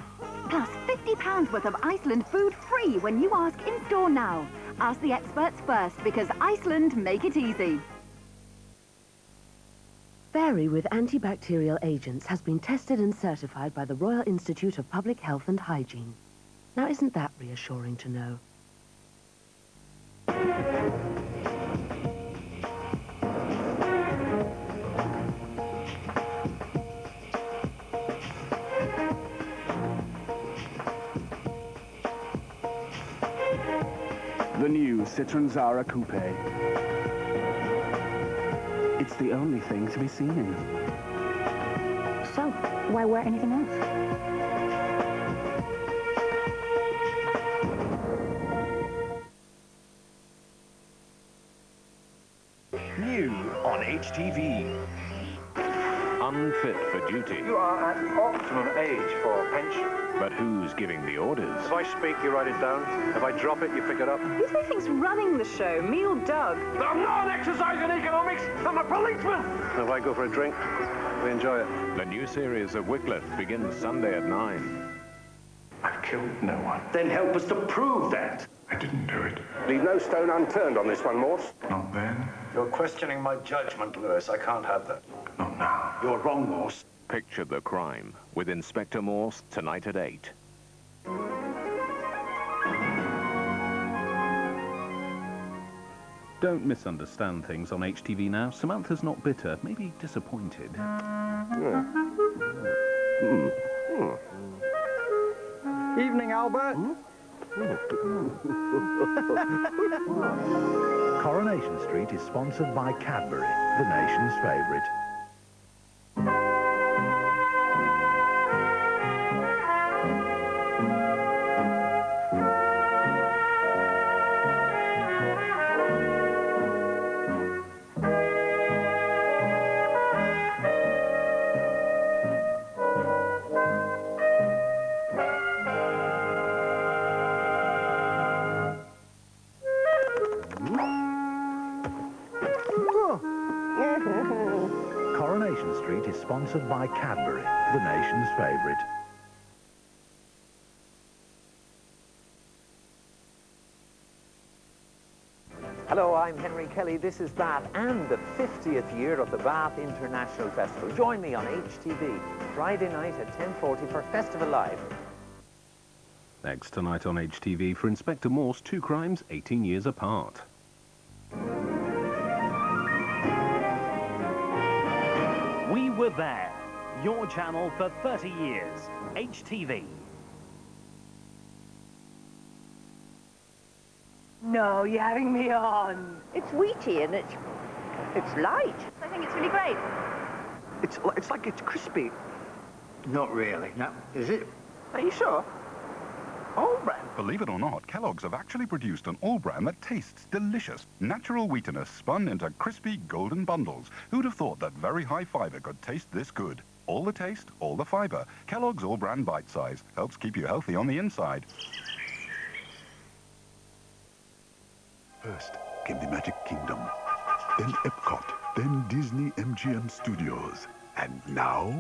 Plus £50 worth of Iceland food free when you ask in-store now. Ask the experts first, because Iceland make it easy. Berry with antibacterial agents has been tested and certified by the Royal Institute of Public Health and Hygiene. Now, isn't that reassuring to know? The new Citroën Zara Coupe. It's the only thing to be seen. So, why wear anything else? New on HTV. Unfit for duty. You are at optimum age for a pension. But who's giving the orders? If I speak, you write it down. If I drop it, you pick it up. Who do they think's running the show? Me or Doug? I'm not an exercise in economics. I'm a policeman. If I go for a drink, we enjoy it. The new series of Wycliffe begins Sunday at 9. I've killed no one. Then help us to prove that. I didn't do it. Leave no stone unturned on this one, Morse. Not then. You're questioning my judgment, Lewis. I can't have that. Not now. You're wrong, Morse. Picture the crime with Inspector Morse tonight at 8. Don't misunderstand things on HTV now. Samantha's not bitter, maybe disappointed. Evening, Albert. Coronation Street is sponsored by Cadbury, the nation's favourite. Coronation Street is sponsored by Cadbury, the nation's favourite. Hello, I'm Henry Kelly. This is Bath and the 50th year of the Bath International Festival. Join me on HTV Friday night at 10:40 for Festival Live. Next tonight on HTV for Inspector Morse, 2 crimes 18 years apart. We were there. Your channel for 30 years. HTV. No, you're having me on. It's wheaty and it's light. I think it's really great. It's like it's crispy. Not really. No, is it? Are you sure? Believe it or not, Kellogg's have actually produced an all-bran that tastes delicious. Natural wheatiness spun into crispy golden bundles. Who'd have thought that very high fiber could taste this good? All the taste, all the fiber. Kellogg's all-bran bite size helps keep you healthy on the inside. First came the Magic Kingdom, then Epcot, then Disney MGM Studios, and now...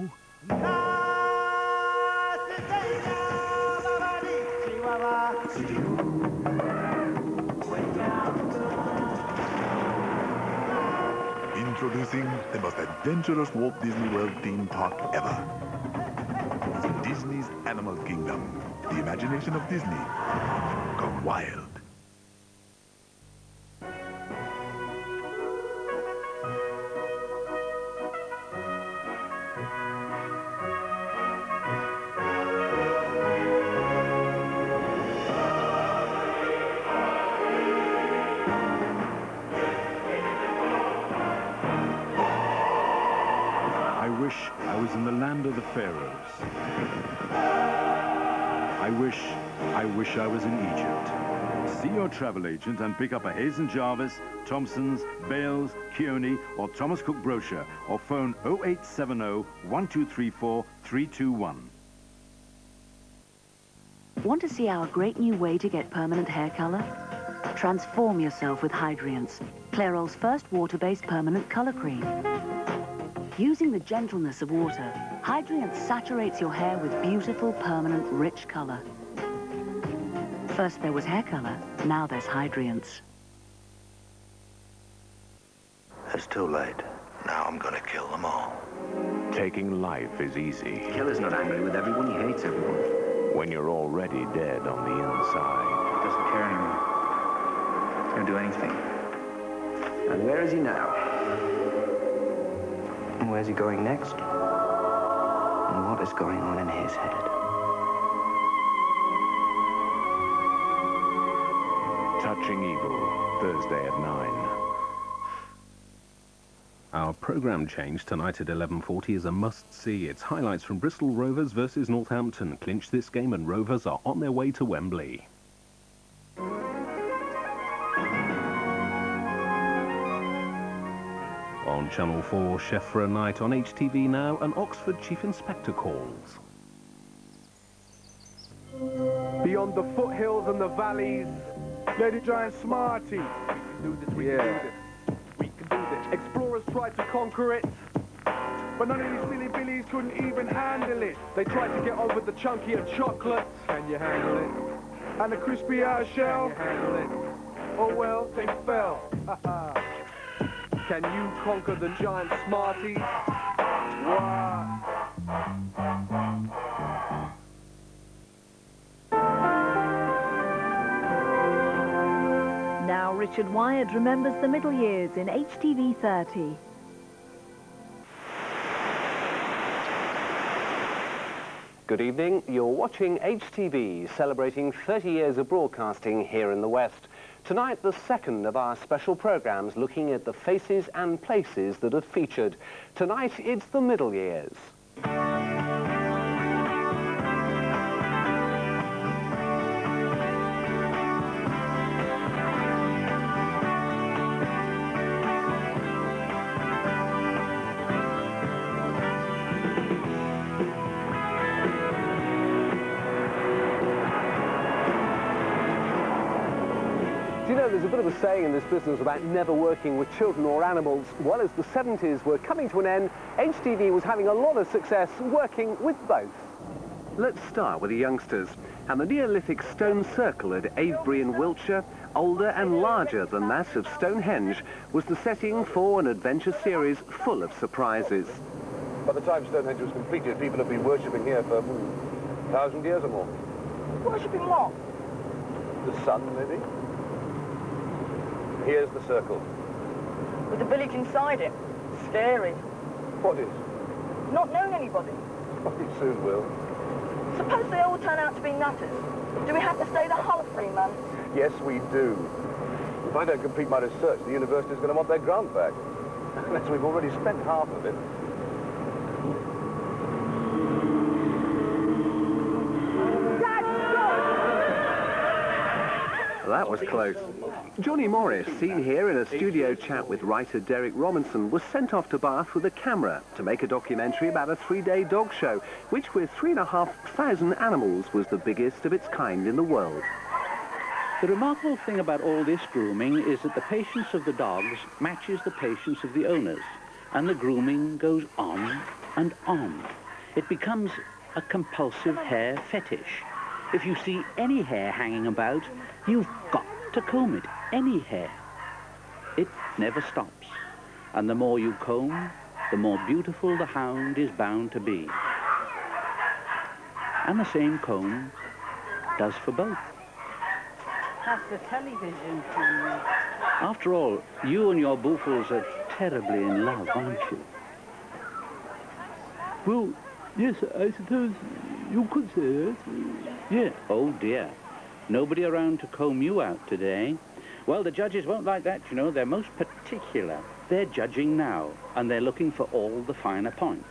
Introducing the most adventurous Walt Disney World theme park ever. Disney's Animal Kingdom. The imagination of Disney gone wild. I was in the land of the pharaohs. I wish I was in Egypt. See your travel agent and pick up a Hayes & Jarvis, Thompson's, Bales, Keone or Thomas Cook brochure or phone 0870 1234 321. Want to see our great new way to get permanent hair color? Transform yourself with Hydrience, Clairol's first water-based permanent color cream. Using the gentleness of water, Hydrience saturates your hair with beautiful, permanent, rich color. First there was hair color, now there's Hydrience. It's too late. Now I'm gonna kill them all. Taking life is easy. Killer's not angry with everyone, he hates everyone. When you're already dead on the inside. He doesn't care anymore. He's gonna do anything. And where is he now? And where's he going next? And what is going on in his head? Touching Evil, Thursday at 9. Our programme change tonight at 11:40 is a must-see. It's highlights from Bristol Rovers versus Northampton. Clinch this game and Rovers are on their way to Wembley. On Channel 4, Chef for a Night. On HTV Now, an Oxford Chief Inspector calls. Beyond the foothills and the valleys, Lady Giant Smarty. We can do this, we can do this. We can do this. Explorers tried to conquer it, but none of these silly billies couldn't even handle it. They tried to get over the chunkier chocolate. Can you handle it? And the crispy outer shell. Can you handle it? Oh well, they fell. Can you conquer the giant Smarties? What? Now Richard Wyatt remembers the middle years in HTV 30. Good evening. You're watching HTV, celebrating 30 years of broadcasting here in the West. Tonight, the second of our special programmes looking at the faces and places that have featured. Tonight, it's the middle years. Do you know, there's a bit of a saying in this business about never working with children or animals. Well, as the 70s were coming to an end, HTV was having a lot of success working with both. Let's start with the youngsters. And the Neolithic stone circle at Avebury in Wiltshire, older and larger than that of Stonehenge, was the setting for an adventure series full of surprises. By the time Stonehenge was completed, people have been worshipping here for 1,000 years or more. Worshipping what? The sun, maybe? Here's the circle. With a village inside it. Scary. What is? Not knowing anybody. You soon will. Suppose they all turn out to be nutters. Do we have to stay the whole 3 months? Yes, we do. If I don't complete my research, the university's going to want their grant back. Unless we've already spent half of it. That was close. Johnny Morris, seen here in a studio chat with writer Derek Robinson, was sent off to Bath with a camera to make a documentary about a 3-day dog show, which with 3,500 animals was the biggest of its kind in the world. The remarkable thing about all this grooming is that the patience of the dogs matches the patience of the owners, and the grooming goes on and on. It becomes a compulsive hair fetish. If you see any hair hanging about, you've got to comb it, any hair. It never stops, and the more you comb, the more beautiful the hound is bound to be. And the same comb does for both. That's the television channel. After all, you and your Buffles are terribly in love, aren't you? Well, yes, I suppose you could say that. Yeah. Oh, dear. Nobody around to comb you out today. Well, the judges won't like that, you know. They're most particular. They're judging now, and they're looking for all the finer points.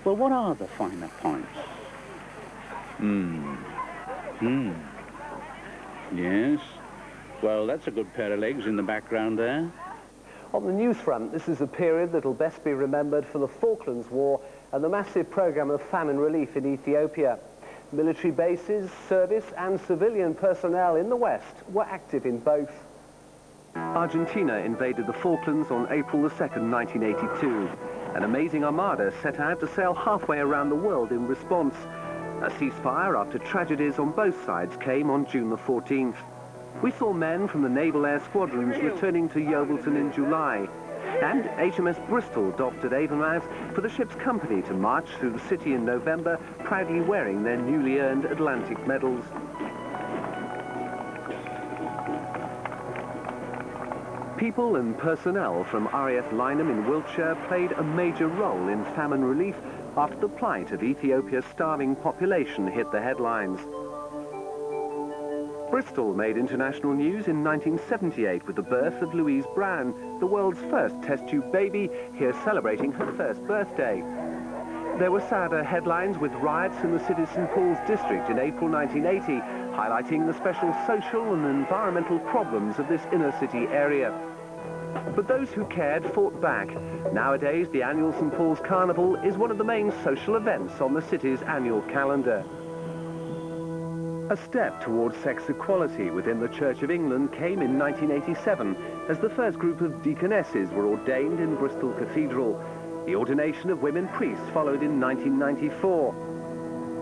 Well, what are the finer points? Yes. Well, that's a good pair of legs in the background there. On the news front, this is a period that'll best be remembered for the Falklands War and the massive programme of famine relief in Ethiopia. Military bases, service and civilian personnel in the West were active in both. Argentina invaded the Falklands on April 2nd, 1982. An amazing armada set out to sail halfway around the world in response. A ceasefire after tragedies on both sides came on June the 14th. We saw men from the Naval Air Squadrons returning to Yeovilton in July. And HMS Bristol docked at Avonmouth for the ship's company to march through the city in November, proudly wearing their newly earned Atlantic medals. People and personnel from RAF Lynham in Wiltshire played a major role in famine relief after the plight of Ethiopia's starving population hit the headlines. Bristol made international news in 1978 with the birth of Louise Brown, the world's first test tube baby, here celebrating her first birthday. There were sadder headlines with riots in the city's St Paul's district in April 1980, highlighting the special social and environmental problems of this inner city area. But those who cared fought back. Nowadays, the annual St Paul's Carnival is one of the main social events on the city's annual calendar. A step towards sex equality within the Church of England came in 1987 as the first group of deaconesses were ordained in Bristol Cathedral. The ordination of women priests followed in 1994.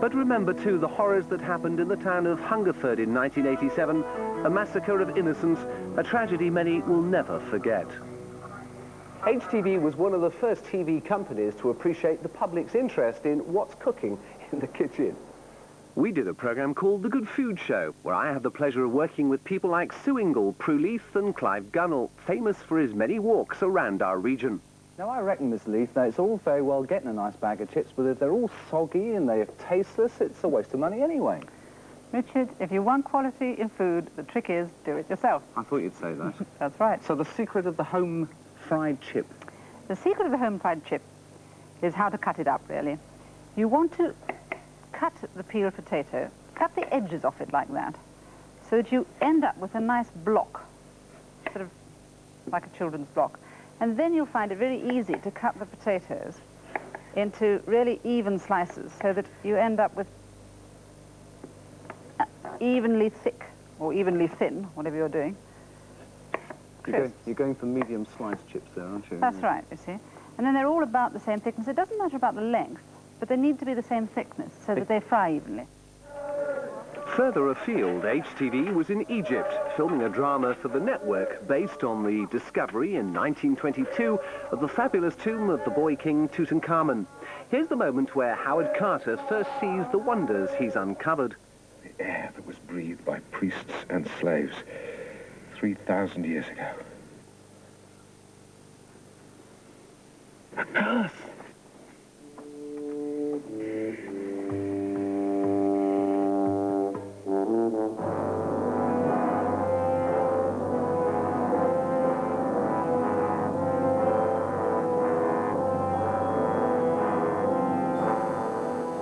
But remember too the horrors that happened in the town of Hungerford in 1987, a massacre of innocents, a tragedy many will never forget. HTV was one of the first TV companies to appreciate the public's interest in what's cooking in the kitchen. We did a programme called The Good Food Show, where I had the pleasure of working with people like Sue Ingle, Prue Leith and Clive Gunnell, famous for his many walks around our region. Now, I reckon, Miss Leith, now it's all very well getting a nice bag of chips, but if they're all soggy and they're tasteless, it's a waste of money anyway. Richard, if you want quality in food, the trick is do it yourself. I thought you'd say that. That's right. So the secret of the home fried chip? The secret of the home fried chip is how to cut it up, really. You want to cut the peeled potato, cut the edges off it like that, so that you end up with a nice block, sort of like a children's block. And then you'll find it very easy to cut the potatoes into really even slices so that you end up with evenly thick or evenly thin, whatever you're doing. You're going for medium sliced chips there, aren't you? That's right, you see. And then they're all about the same thickness. It doesn't matter about the length. but they need to be the same thickness so that they fry evenly. Further afield, HTV was in Egypt, filming a drama for the network based on the discovery in 1922 of the fabulous tomb of the boy king Tutankhamun. Here's the moment where Howard Carter first sees the wonders he's uncovered. The air that was breathed by priests and slaves 3,000 years ago. A curse!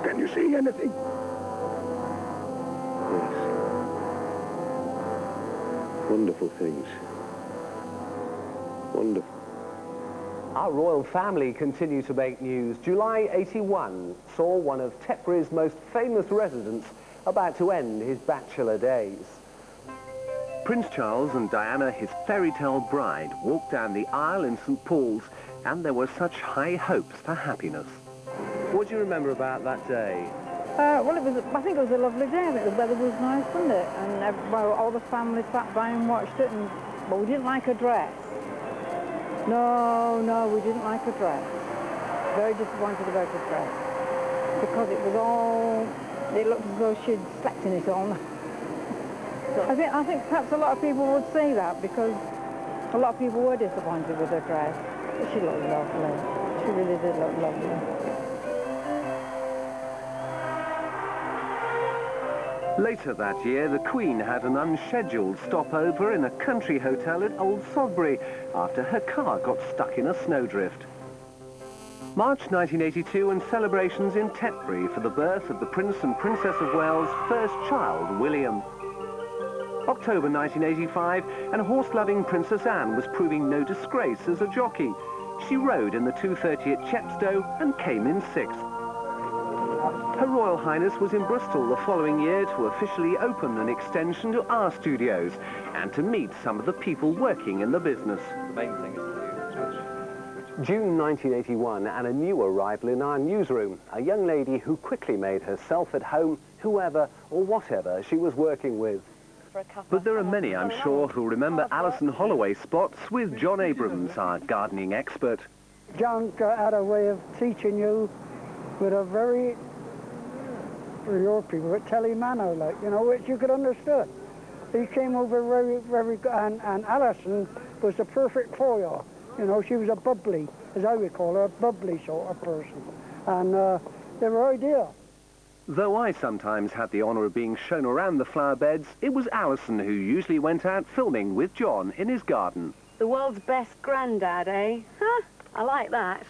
Can you see anything? Yes. Wonderful things. Wonderful. Our royal family continue to make news. July 81 saw one of Tetbury's most famous residents about to end his bachelor days. Prince Charles and Diana, his fairy tale bride, walked down the aisle in St. Paul's, and there were such high hopes for happiness. What do you remember about that day? Well, I think it was a lovely day. I think the weather was nice, wasn't it? And well, all the family sat by and watched it, but we didn't like her dress. No, we didn't like her dress. Very disappointed about her dress. Because it was all, it looked as though she'd slept in it all night. So I think perhaps a lot of people would say that, because a lot of people were disappointed with her dress. But she looked lovely. She really did look lovely. Later that year, the Queen had an unscheduled stopover in a country hotel at Old Sodbury after her car got stuck in a snowdrift. March 1982 and celebrations in Tetbury for the birth of the Prince and Princess of Wales' first child, William. October 1985, and horse-loving Princess Anne was proving no disgrace as a jockey. She rode in the 2:30 at Chepstow and came in 6th. Her Royal Highness was in Bristol the following year to officially open an extension to our studios and to meet some of the people working in the business. The main thing is June 1981, and a new arrival in our newsroom, a young lady who quickly made herself at home, whoever or whatever she was working with. But there are many, I'm sure, who remember Alison Holloway spots with John Abrams, our gardening expert. John had a way of teaching you with a very, for your people, a telly manner, like, you know, which you could understand. He came over very good, and Alison was the perfect foil. You know, she was a bubbly, as I would call her, a bubbly sort of person. And they were ideal. Though I sometimes had the honour of being shown around the flower beds, it was Alison who usually went out filming with John in his garden. The world's best granddad, eh? Huh? I like that.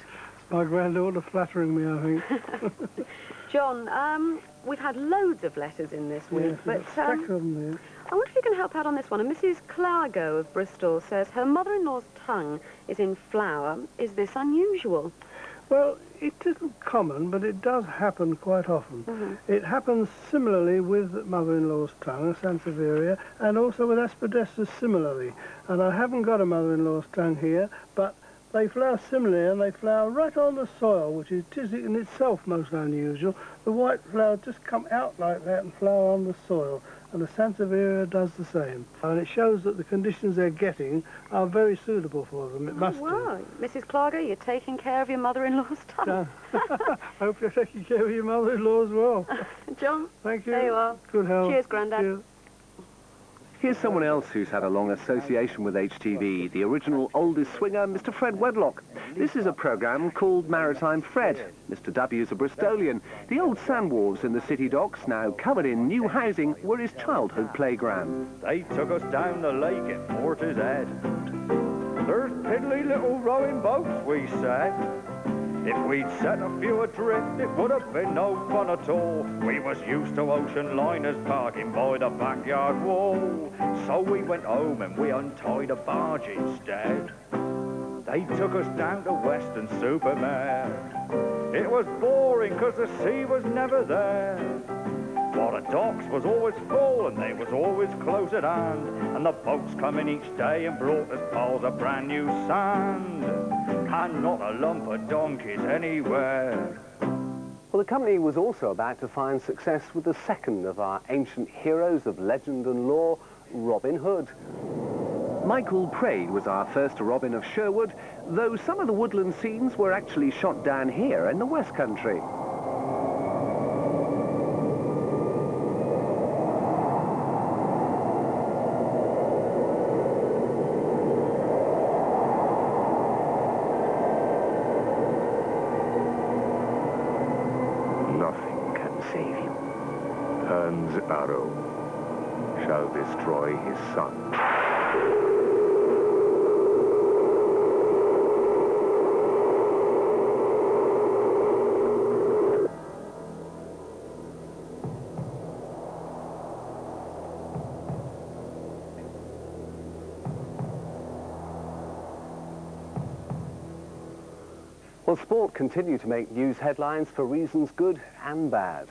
My granddaughter flattering me, I think. John, we've had loads of letters in this week, but stack of them there. I wonder if you can help out on this one. And Mrs. Clargo of Bristol says her mother-in-law's tongue is in flower. Is this unusual? Well, it isn't common, but it does happen quite often. Mm-hmm. It happens similarly with mother-in-law's tongue, Sansevieria, and also with Aspidestus similarly. And I haven't got a mother-in-law's tongue here, but they flower similarly, and they flower right on the soil, which is in itself most unusual. The white flowers just come out like that and flower on the soil, and the Sansevieria does the same. And it shows that the conditions they're getting are very suitable for them. It must wow. Mrs. Clargo, you're taking care of your mother-in-law's tongue. I hope you're taking care of your mother-in-law as well. John, thank you. There you are. Good health. Cheers, Grandad. Cheers. Here's someone else who's had a long association with HTV, the original oldest swinger, Mr. Fred Wedlock. This is a programme called Maritime Fred. Mr. W's a Bristolian. The old sand wharves in the city docks, now covered in new housing, were his childhood playground. They took us down the lake at Porter's Head. There's piddly little rowing boats, we said. If we'd set a few adrift, it would have been no fun at all. We was used to ocean liners parking by the backyard wall. So we went home and we untied a barge instead. They took us down to Weston-super-Mare. It was boring because the sea was never there. For the docks was always full and they was always close at hand. And the boats come in each day and brought us piles of brand new sand. And not a lump of donkeys anywhere. Well, the company was also about to find success with the second of our ancient heroes of legend and lore, Robin Hood. Michael Praed was our first Robin of Sherwood, though some of the woodland scenes were actually shot down here in the West Country. Nothing can save him. Hearn's arrow shall destroy his son. Well, sport continued to make news headlines for reasons good and bad.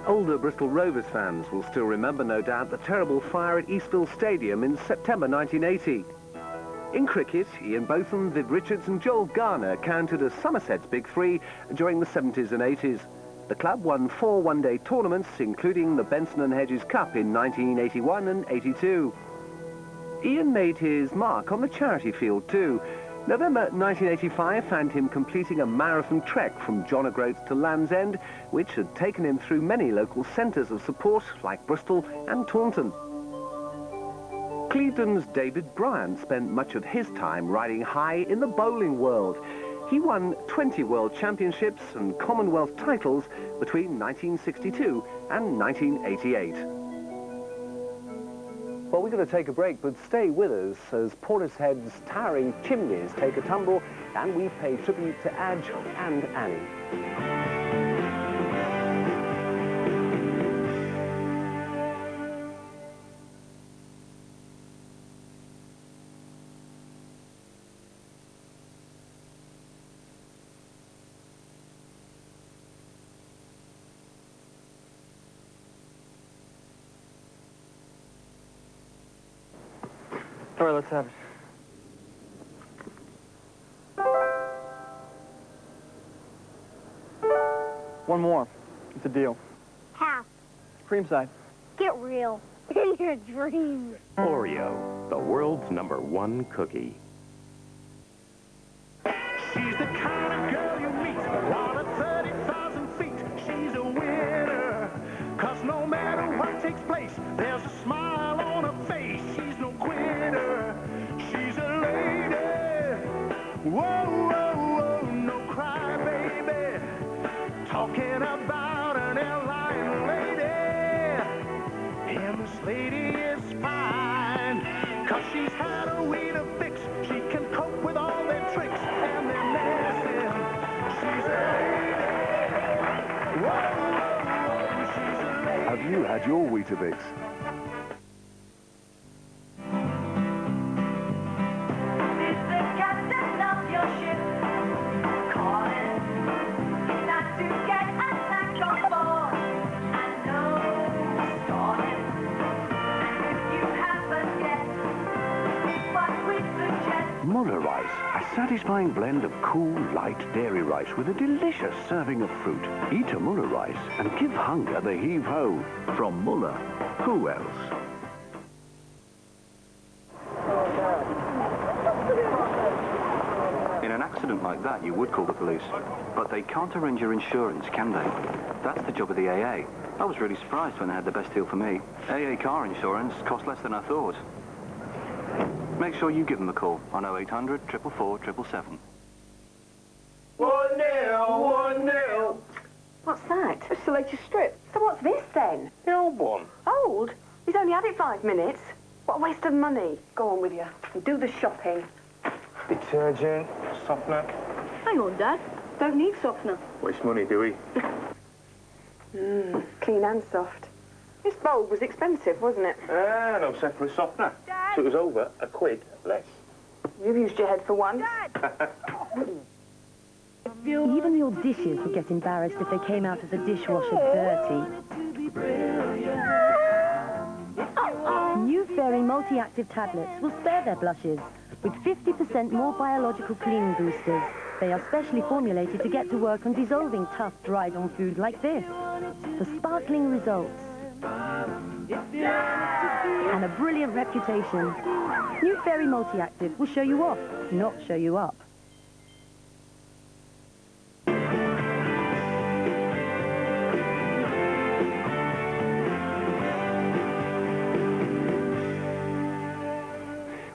Older Bristol Rovers fans will still remember, no doubt, the terrible fire at Eastville Stadium in September 1980. In cricket, Ian Botham, Viv Richards and Joel Garner counted as Somerset's big three during the 70s and 80s. The club won 4 one-day tournaments, including the Benson and Hedges Cup in 1981 and 82. Ian made his mark on the charity field too. November 1985 found him completing a marathon trek from John O'Groats to Land's End, which had taken him through many local centres of support like Bristol and Taunton. Clevedon's David Bryant spent much of his time riding high in the bowling world. He won 20 World Championships and Commonwealth titles between 1962 and 1988. Well, we're going to take a break, but stay with us as Portishead's towering chimneys take a tumble and we pay tribute to Adge and Annie. All right, let's have it. One more. It's a deal. Half. Cream side. Get real. In your dreams. Oreo, the world's #1 cookie. She's the kind of girl you meet while at 30,000 feet. She's a winner, 'cause no matter what takes place, there's a smile on her face. She's no quitter. She's a lady. Whoa, whoa, whoa, no cry, baby. Talking about an airline lady. And this lady is fine, 'cause she's had a wiener fix. She can cope with all their tricks and their messing. She's a lady. Whoa, whoa, whoa, she's a lady. Have you had your Weetabix? Muller rice, a satisfying blend of cool, light dairy rice with a delicious serving of fruit. Eat a Muller rice and give hunger the heave-ho. From Muller, who else? In an accident like that, you would call the police. But they can't arrange your insurance, can they? That's the job of the AA. I was really surprised when they had the best deal for me. AA car insurance cost less than I thought. Make sure you give them a call on 0800 444 777. 1-0, 1-0. What's that? It's the latest strip. So what's this then? The old one. Old? He's only had it 5 minutes. What a waste of money. Go on with you and do the shopping. Detergent, softener. Hang on, Dad. Don't need softener. Waste money, do we? Clean and soft. This bulb was expensive, wasn't it? No separate softener. So it was over £1 less. You've used your head for once. Even your dishes would get embarrassed if they came out of the dishwasher dirty. New Fairy multi-active tablets will spare their blushes with 50% more biological cleaning boosters. They are specially formulated to get to work on dissolving tough, dried-on food like this. For sparkling results. And a brilliant reputation. New Fairy Multi-Active will show you off, not show you up.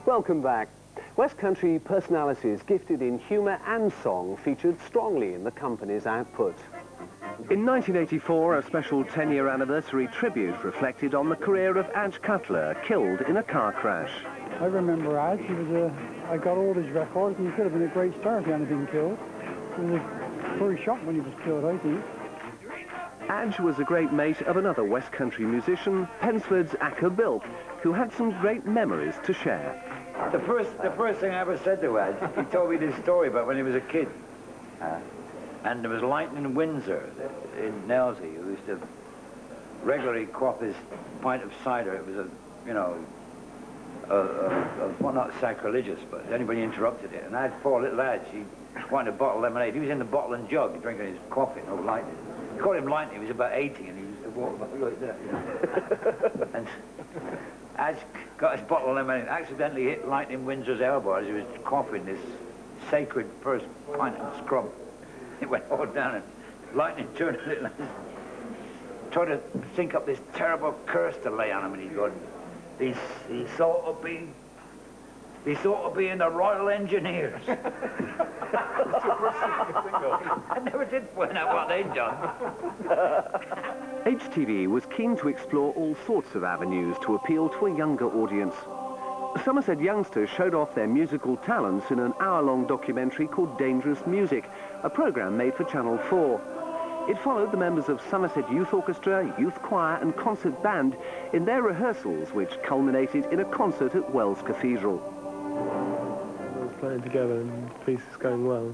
Welcome back. West Country personalities gifted in humour and song featured strongly in the company's output. In 1984, a special 10-year anniversary tribute reflected on the career of Adge Cutler, killed in a car crash. I remember Adge. I got all his records, and he could have been a great star if he hadn't been killed. It was a very shock when he was killed, I think. Adge was a great mate of another West Country musician, Pensford's Acker Bilk, who had some great memories to share. The first thing I ever said to Adge, he told me this story about when he was a kid. And there was Lightning Windsor in Nelsey, who used to regularly quaff his pint of cider. It was well, not sacrilegious, but anybody interrupted it. And I had 4 little lads. He wanted a bottle of lemonade. He was in the bottle and jug, drinking his coffee, no Lightning. They called him Lightning. He was about 80, and he used to walk about like that. You know? And Adge got his bottle of lemonade, accidentally hit Lightning Windsor's elbow as he was quaffing this sacred first pint of scrum. It went all down, and Lightning turned a little and tried to think up this terrible curse to lay on him, and he goes, he thought of being in the Royal Engineers. I never did find out what they'd done. HTV was keen to explore all sorts of avenues to appeal to a younger audience. Somerset youngsters showed off their musical talents in an hour-long documentary called Dangerous Music, a programme made for Channel 4. It followed the members of Somerset Youth Orchestra, Youth Choir and Concert Band in their rehearsals, which culminated in a concert at Wells Cathedral. Playing together and the piece is going well.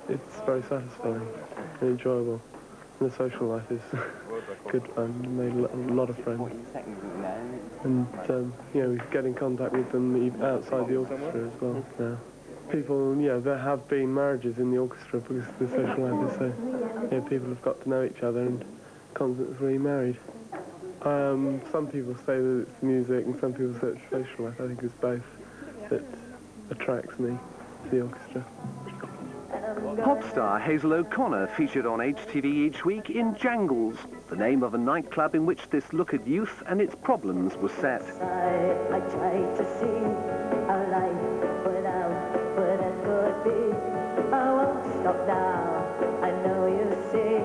It's very satisfying and enjoyable. And the social life is good fun. Made a lot of friends. And, we get in contact with them outside the orchestra as well now. People, there have been marriages in the orchestra because the social life is so... people have got to know each other and constantly remarried. Some people say that it's music and some people say it's social life. I think it's both that attracts me to the orchestra. Pop star Hazel O'Connor featured on HTV each week in Jangles, the name of a nightclub in which this look at youth and its problems was set. I try to see a life without what it could be. I won't stop now, I know you see,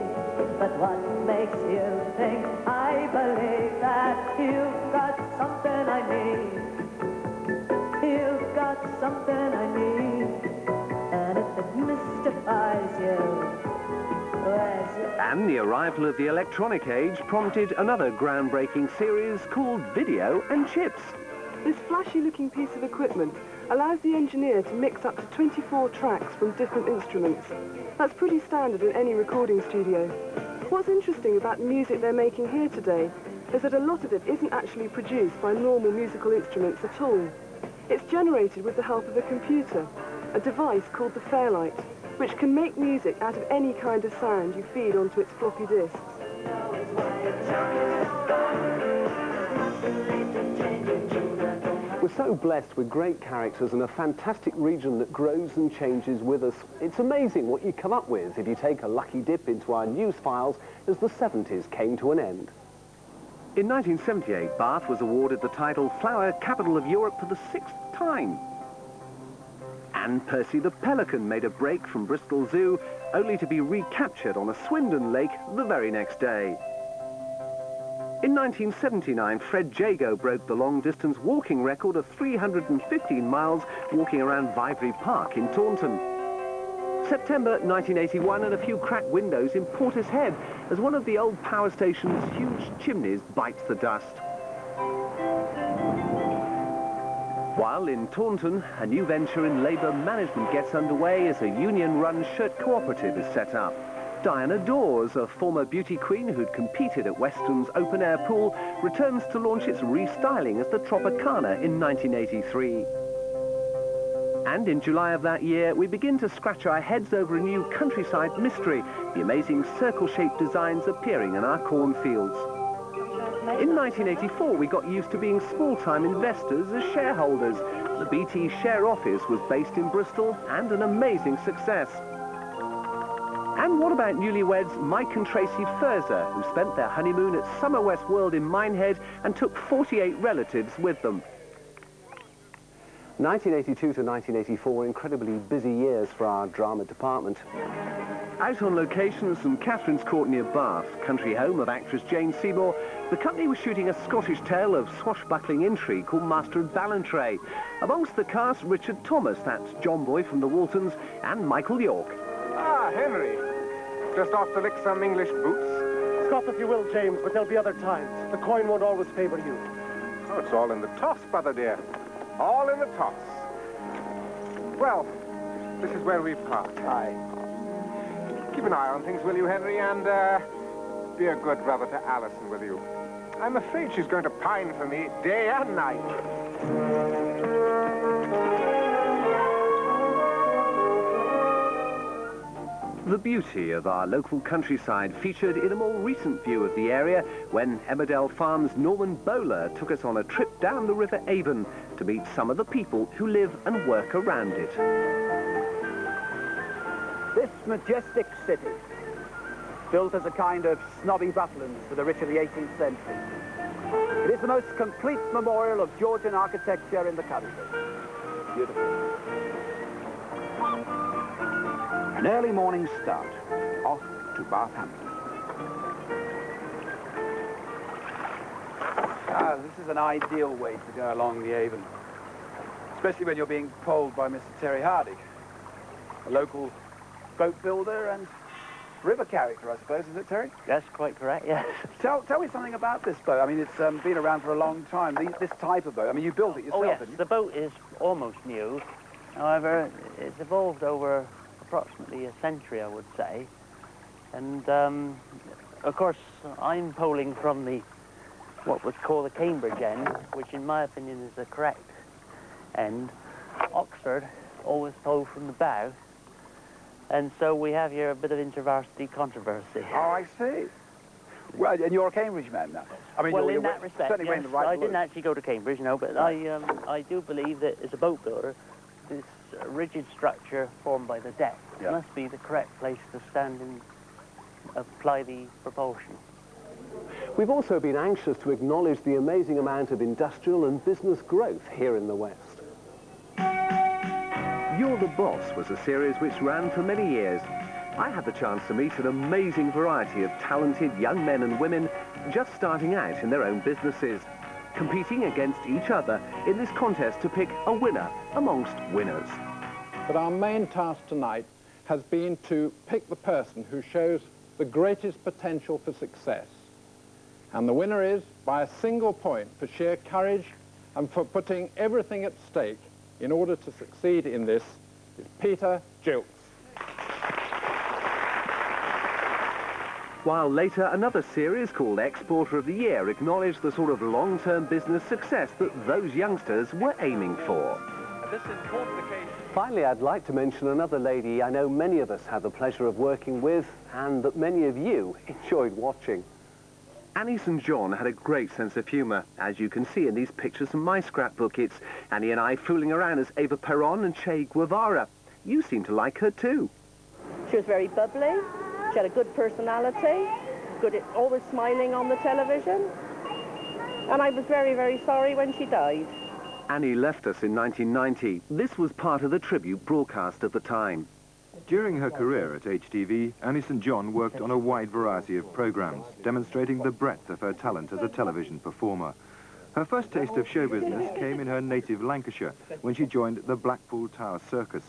but what makes you think I believe that you've got something I need? You've got something I need, and if it mystifies you, where's your... And the arrival of the electronic age prompted another groundbreaking series called Video and Chips. This flashy-looking piece of equipment allows the engineer to mix up to 24 tracks from different instruments. That's pretty standard in any recording studio. What's interesting about the music they're making here today is that a lot of it isn't actually produced by normal musical instruments at all. It's generated with the help of a computer, a device called the Fairlight, which can make music out of any kind of sound you feed onto its floppy disks. We're so blessed with great characters and a fantastic region that grows and changes with us. It's amazing what you come up with if you take a lucky dip into our news files as the 70s came to an end. In 1978, Bath was awarded the title Flower Capital of Europe for the 6th time. And Percy the Pelican made a break from Bristol Zoo, only to be recaptured on a Swindon lake the very next day. In 1979, Fred Jago broke the long-distance walking record of 315 miles walking around Vivry Park in Taunton. September 1981, and a few cracked windows in Portishead as one of the old power station's huge chimneys bites the dust. While in Taunton, a new venture in labour management gets underway as a union-run shirt cooperative is set up. Diana Dawes, a former beauty queen who'd competed at Weston's open-air pool, returns to launch its restyling as the Tropicana in 1983. And in July of that year, we begin to scratch our heads over a new countryside mystery, the amazing circle-shaped designs appearing in our cornfields. In 1984, we got used to being small-time investors as shareholders. The BT share office was based in Bristol and an amazing success. And what about newlyweds Mike and Tracy Furzer, who spent their honeymoon at Summer West World in Minehead and took 48 relatives with them? 1982 to 1984 were incredibly busy years for our drama department. Out on location at St Catherine's Court near Bath, country home of actress Jane Seymour, the company was shooting a Scottish tale of swashbuckling intrigue called Master of Ballantrae. Amongst the cast, Richard Thomas, that's John Boy from the Waltons, and Michael York. Ah, Henry. Just off to lick some English boots. Stop if you will, James, but there'll be other times. The coin won't always favour you. Oh, it's all in the toss, brother dear. All in the toss. Well, this is where we part. Aye. Keep an eye on things, will you, Henry? And, be a good brother to Alison, will you? I'm afraid she's going to pine for me day and night. The beauty of our local countryside featured in a more recent view of the area when Emmerdale Farm's Norman Bowler took us on a trip down the River Avon to meet some of the people who live and work around it. This majestic city, built as a kind of snobby Butlins for the rich of the 18th century, it is the most complete memorial of Georgian architecture in the country. Beautiful. An early morning start, off to Bathampton. Ah, this is an ideal way to go along the Avon, especially when you're being polled by Mr. Terry Hardy, a local boat builder and river character, I suppose, is it, Terry? That's quite correct, yes. Tell me something about this boat. I mean, it's been around for a long time, this type of boat. I mean, you built it yourself, Oh, yes, didn't you? the boat is almost new. However, it's evolved over approximately a century, I would say. And, of course, I'm polling from what was called the Cambridge end, which in my opinion is the correct end. Oxford always polled from the bow. And so we have here a bit of inter-varsity controversy. Oh, I see. Well, and you're a Cambridge man now. I mean, well, you're in that respect, certainly wearing yes, the right I didn't word. actually go to Cambridge, no, but I do believe that as a boat builder, this rigid structure formed by the deck must be the correct place to stand and apply the propulsion. We've also been anxious to acknowledge the amazing amount of industrial and business growth here in the West. You're the Boss was a series which ran for many years. I had the chance to meet an amazing variety of talented young men and women just starting out in their own businesses, competing against each other in this contest to pick a winner amongst winners. But our main task tonight has been to pick the person who shows the greatest potential for success. And the winner is, by a single point, for sheer courage and for putting everything at stake in order to succeed in this, is Peter Jilts. While later, another series called Exporter of the Year acknowledged the sort of long-term business success that those youngsters were aiming for. This important occasion. Finally, I'd like to mention another lady I know many of us had the pleasure of working with and that many of you enjoyed watching. Annie St. John had a great sense of humour, as you can see in these pictures from my scrapbook. It's Annie and I fooling around as Eva Peron and Che Guevara. You seem to like her too. She was very bubbly. She had a good personality, good at always smiling on the television. And I was very, very sorry when she died. Annie left us in 1990. This was part of the tribute broadcast at the time. During her career at HTV, Annie St. John worked on a wide variety of programmes, demonstrating the breadth of her talent as a television performer. Her first taste of show business came in her native Lancashire, when she joined the Blackpool Tower Circus.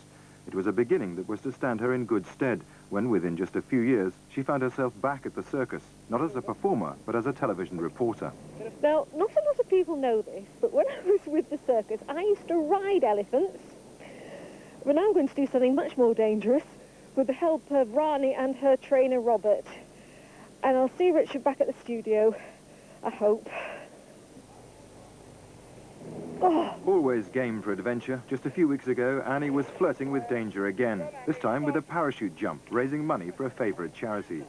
It was a beginning that was to stand her in good stead, when within just a few years, she found herself back at the circus, not as a performer, but as a television reporter. Now, not a lot of people know this, but when I was with the circus, I used to ride elephants. But now I'm going to do something much more dangerous with the help of Rani and her trainer, Robert. And I'll see Richard back at the studio, I hope. Always game for adventure, just a few weeks ago, Annie was flirting with danger again, this time with a parachute jump, raising money for a favourite charity.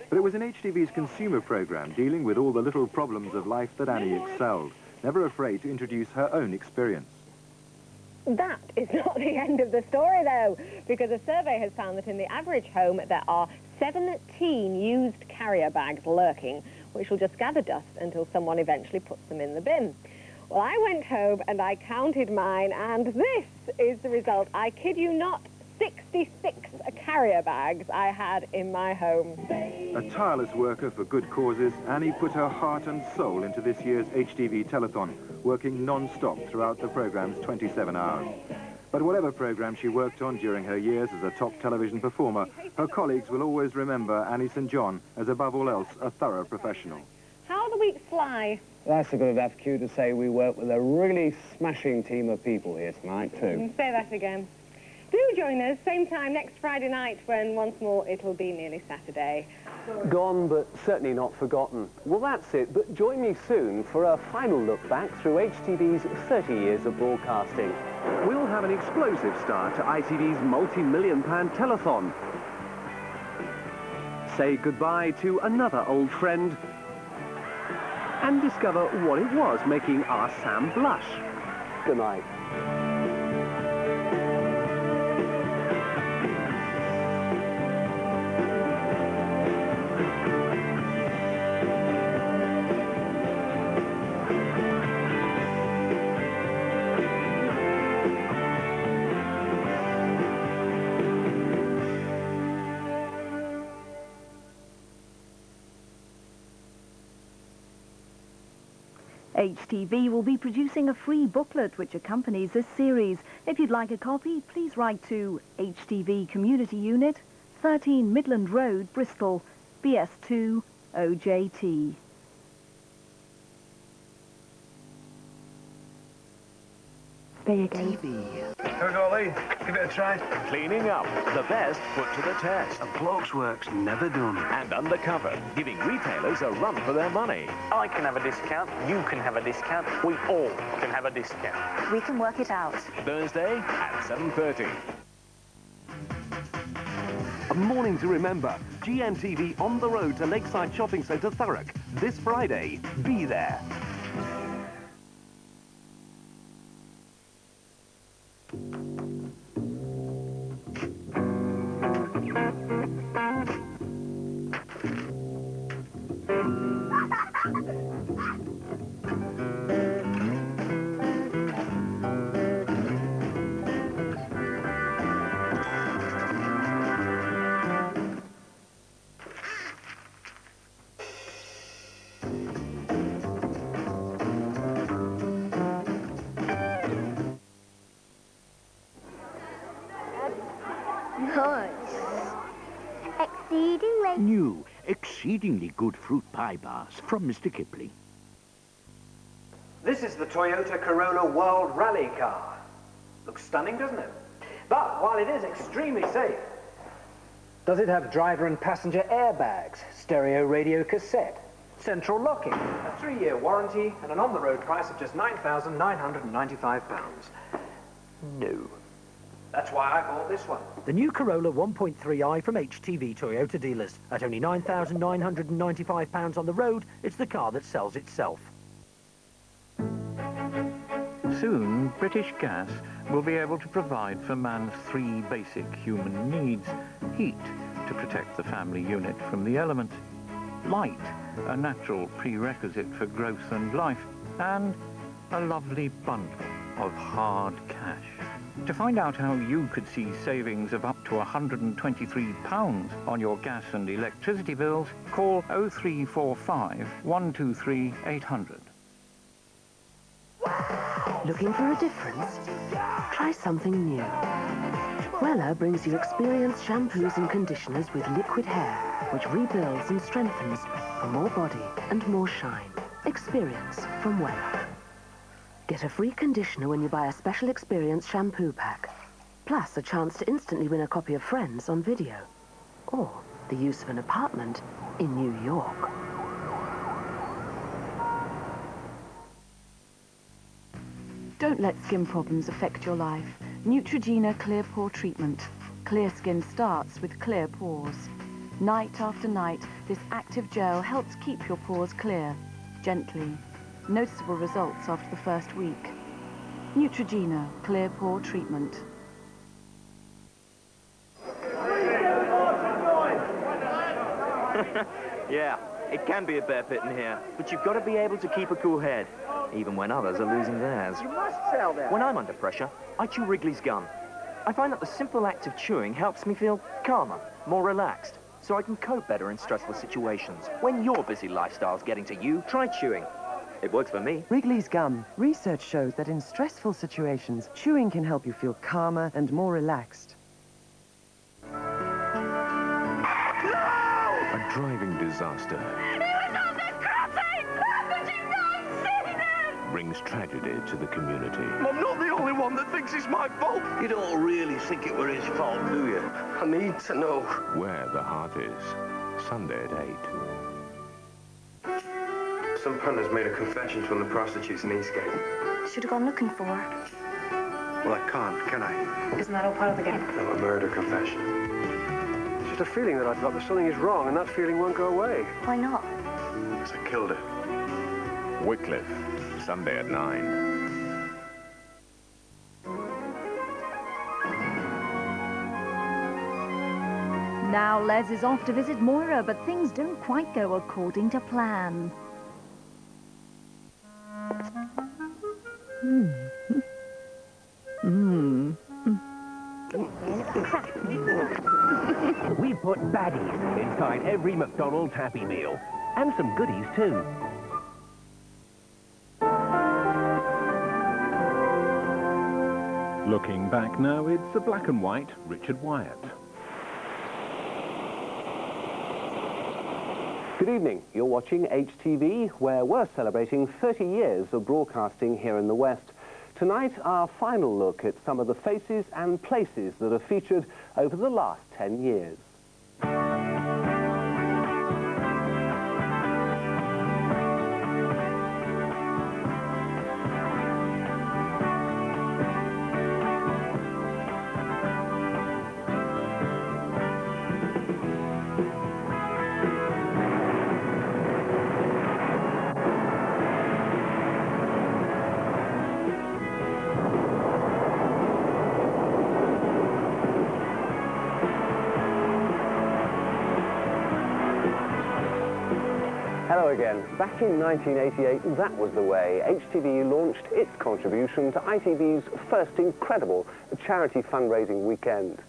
But it was in HTV's consumer programme, dealing with all the little problems of life, that Annie excelled, never afraid to introduce her own experience. That is not the end of the story, though, because a survey has found that in the average home there are 17 used carrier bags lurking, which will just gather dust until someone eventually puts them in the bin. Well, I went home and I counted mine, and this is the result. I kid you not, 66 carrier bags I had in my home. A tireless worker for good causes, Annie put her heart and soul into this year's HTV telethon, working non-stop throughout the programme's 27 hours. But whatever programme she worked on during her years as a top television performer, her colleagues will always remember Annie St John as, above all else, a thorough professional. How the weeks fly. That's a good enough cue to say we work with a really smashing team of people here tonight, too. Say that again. Do join us, same time next Friday night, when once more it'll be nearly Saturday. Gone, but certainly not forgotten. Well, that's it, but join me soon for a final look back through HTV's 30 years of broadcasting. We'll have an explosive start to ITV's multi-million-pound telethon. Say goodbye to another old friend and discover what it was making our Sam blush. Good night. HTV will be producing a free booklet which accompanies this series. If you'd like a copy, please write to HTV Community Unit, 13 Midland Road, Bristol, BS2 OJT. There you go. Here we go, Lee. Give it a try. Cleaning up, the best put to the test. A bloke's work's never done. And Undercover, giving retailers a run for their money. I can have a discount, you can have a discount, we all can have a discount. We can work it out. Thursday at 7:30. A morning to remember. GMTV on the road to Lakeside Shopping Centre, Thurrock. This Friday. Be there. New, exceedingly good fruit pie bars from Mr. Kipling. This is the Toyota Corolla World Rally car. Looks stunning, doesn't it? But while it is extremely safe, does it have driver and passenger airbags, stereo radio cassette, central locking, a 3-year warranty, and an on-the-road price of just £9,995? No. That's why I bought this one. The new Corolla 1.3i from HTV Toyota dealers. At only £9,995 on the road, it's the car that sells itself. Soon, British Gas will be able to provide for man's 3 basic human needs. Heat, to protect the family unit from the elements. Light, a natural prerequisite for growth and life. And a lovely bundle of hard cash. To find out how you could see savings of up to £123 on your gas and electricity bills, call 0345 123 800. Looking for a difference? Try something new. Wella brings you experienced shampoos and conditioners with liquid hair, which rebuilds and strengthens for more body and more shine. Experience from Wella. Get a free conditioner when you buy a special experience shampoo pack. Plus a chance to instantly win a copy of Friends on video. Or the use of an apartment in New York. Don't let skin problems affect your life. Neutrogena Clear Pore Treatment. Clear skin starts with clear pores. Night after night, this active gel helps keep your pores clear, gently. Noticeable results after the first week. Neutrogena Clear Pore Treatment. Yeah, it can be a bear pit in here, but you've got to be able to keep a cool head, even when others are losing theirs. You must sell that. When I'm under pressure, I chew Wrigley's gum. I find that the simple act of chewing helps me feel calmer, more relaxed, so I can cope better in stressful situations. When your busy lifestyle's getting to you, try chewing. It works for me. Wrigley's gum. Research shows that in stressful situations, chewing can help you feel calmer and more relaxed. A driving disaster brings tragedy to the community. I'm not the only one that thinks it's my fault. You don't really think it were his fault, do you? I need to know. Where the Heart Is. Sunday at 8. Some punters made a confession to one of the prostitutes in Eastgate. Should have gone looking for her. Well, I can't, can I? Isn't that all part of the game? No, a murder confession. It's just a feeling that I've got that something is wrong, and that feeling won't go away. Why not? Because I killed her. Wycliffe. Sunday at 9. Now Les is off to visit Moira, but things don't quite go according to plan. We put baddies inside every McDonald's Happy Meal. And some goodies, too. Looking back now, it's a black and white Richard Wyatt. Good evening. You're watching HTV, where we're celebrating 30 years of broadcasting here in the West. Tonight, our final look at some of the faces and places that have featured over the last 10 years. Hello again. Back in 1988, that was the way HTV launched its contribution to ITV's first incredible charity fundraising weekend.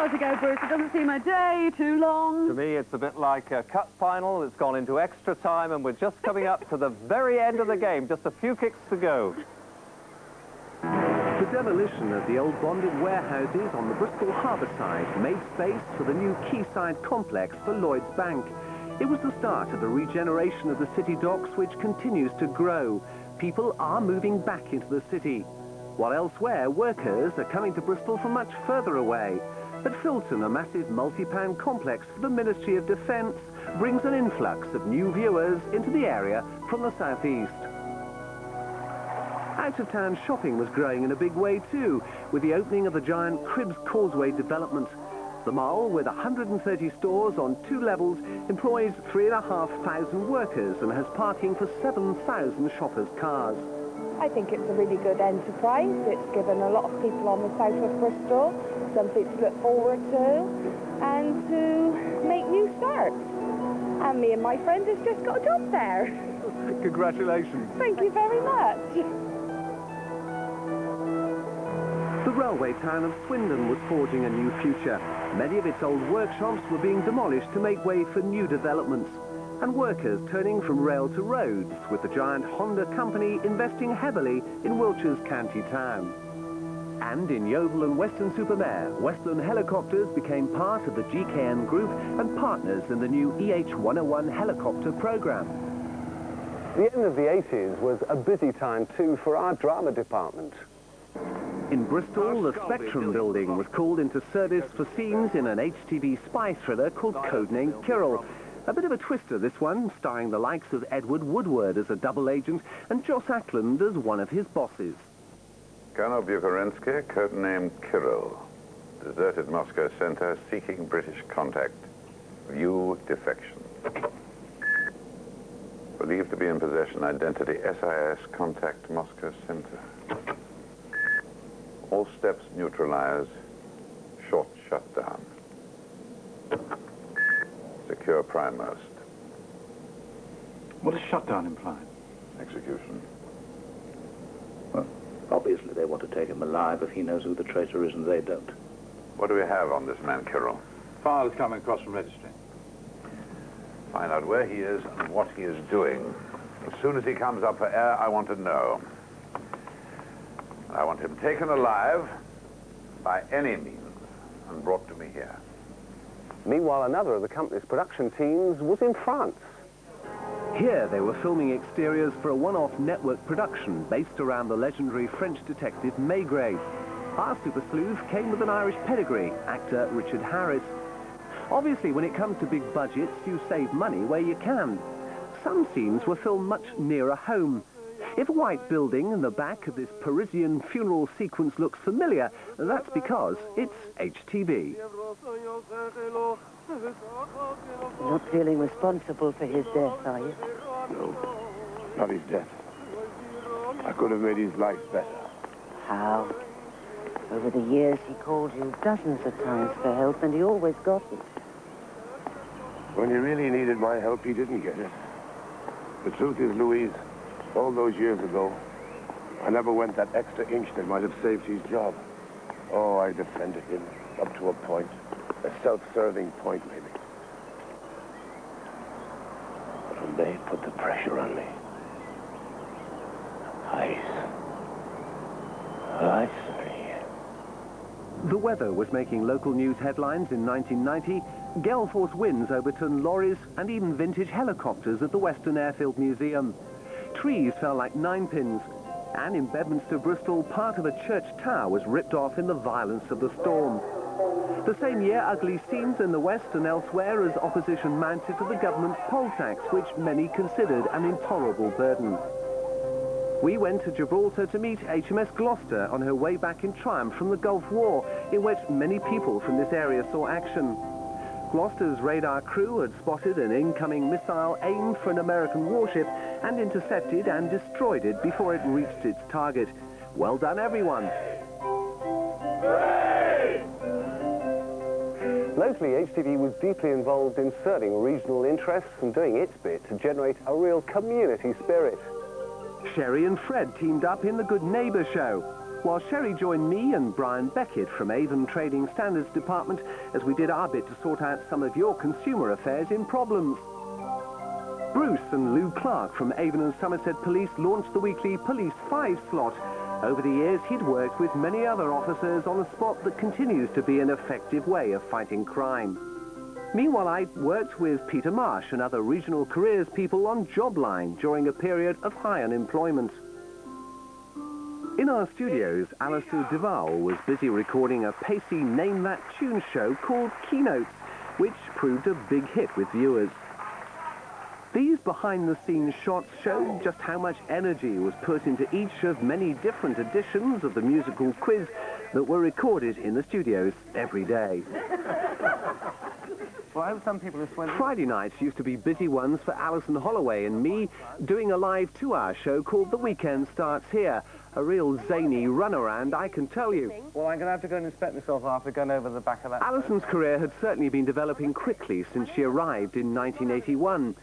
Ago, Bruce. It doesn't seem a day too long. To me, it's a bit like a cup final that's gone into extra time, and we're just coming up to the very end of the game. Just a few kicks to go. The demolition of the old bonded warehouses on the Bristol harbour side made space for the new quayside complex for Lloyd's Bank. It was the start of a regeneration of the city docks, which continues to grow. People are moving back into the city, while elsewhere, workers are coming to Bristol from much further away. At Filton, a massive multi-pound complex for the Ministry of Defence brings an influx of new viewers into the area from the southeast. Out-of-town shopping was growing in a big way too, with the opening of the giant Cribbs Causeway development. The mall, with 130 stores on 2 levels, employs 3,500 workers and has parking for 7,000 shoppers' cars. I think it's a really good enterprise. It's given a lot of people on the south of Bristol something to look forward to and to make new starts. And me and my friend has just got a job there. Congratulations. Thank you very much. The railway town of Swindon was forging a new future. Many of its old workshops were being demolished to make way for new developments, and workers turning from rail to roads, with the giant Honda company investing heavily in Wiltshire's county town. And in Yeovil and Weston-super-Mare, Western Helicopters became part of the GKN Group and partners in the new EH101 helicopter programme. The end of the 80s was a busy time too for our drama department. In Bristol, the Spectrum building was called into service for scenes in an HTV spy thriller called Codename Kirill. A bit of a twister, this one, starring the likes of Edward Woodward as a double agent and Joss Ackland as one of his bosses. Colonel Bukharinsky, codename Kirill. Deserted Moscow Center, seeking British contact. View defection. Believed to be in possession. Identity SIS, contact Moscow Center. All steps neutralized. Short shutdown. Secure primemost. What does shutdown imply? Execution. Well, obviously they want to take him alive if he knows who the traitor is and they don't. What do we have on this man, Kirill? Files coming across from registry. Find out where he is and what he is doing. As soon as he comes up for air, I want to know. I want him taken alive by any means and brought to me here. Meanwhile, another of the company's production teams was in France. Here they were filming exteriors for a one-off network production based around the legendary French detective Maigret. Our super sleuth came with an Irish pedigree, actor Richard Harris. Obviously, when it comes to big budgets, you save money where you can. Some scenes were filmed much nearer home. If a white building in the back of this Parisian funeral sequence looks familiar, that's because it's HTV. You're not feeling responsible for his death, are you? No, not his death. I could have made his life better. How? Over the years, he called you dozens of times for help, and he always got it. When he really needed my help, he didn't get it. The truth is, Louise, all those years ago, I never went that extra inch that might have saved his job. Oh, I defended him up to a point. A self-serving point, maybe. But when they put the pressure on me, I sorry. The weather was making local news headlines in 1990. Gale Force winds overturned lorries and even vintage helicopters at the Western Airfield Museum. Trees fell like ninepins, and in Bedminster, Bristol, part of a church tower was ripped off in the violence of the storm. The same year, ugly scenes in the West and elsewhere as opposition mounted to the government's poll tax, which many considered an intolerable burden. We went to Gibraltar to meet HMS Gloucester on her way back in triumph from the Gulf War, in which many people from this area saw action. Gloucester's radar crew had spotted an incoming missile aimed for an American warship and intercepted and destroyed it before it reached its target. Well done, everyone. Locally, HTV was deeply involved in serving regional interests and doing its bit to generate a real community spirit. Sherry and Fred teamed up in the Good Neighbour show, while Sherry joined me and Brian Beckett from Avon Trading Standards Department as we did our bit to sort out some of your consumer affairs in problems. Bruce and Lou Clark from Avon and Somerset Police launched the weekly Police 5 slot. Over the years, he'd worked with many other officers on a spot that continues to be an effective way of fighting crime. Meanwhile, I worked with Peter Marsh and other regional careers people on Jobline during a period of high unemployment. In our studios, Alistair Duval was busy recording a pacey Name That Tune show called Keynotes, which proved a big hit with viewers. These behind-the-scenes shots show just how much energy was put into each of many different editions of the musical quiz that were recorded in the studios every day. Well, I hope some people are sweating. Friday nights used to be busy ones for Alison Holloway and me, doing a live 2-hour show called The Weekend Starts Here. A real zany runaround, I can tell you. Well, I'm going to have to go and inspect myself after going over the back of that. Alison's career had certainly been developing quickly since she arrived in 1981.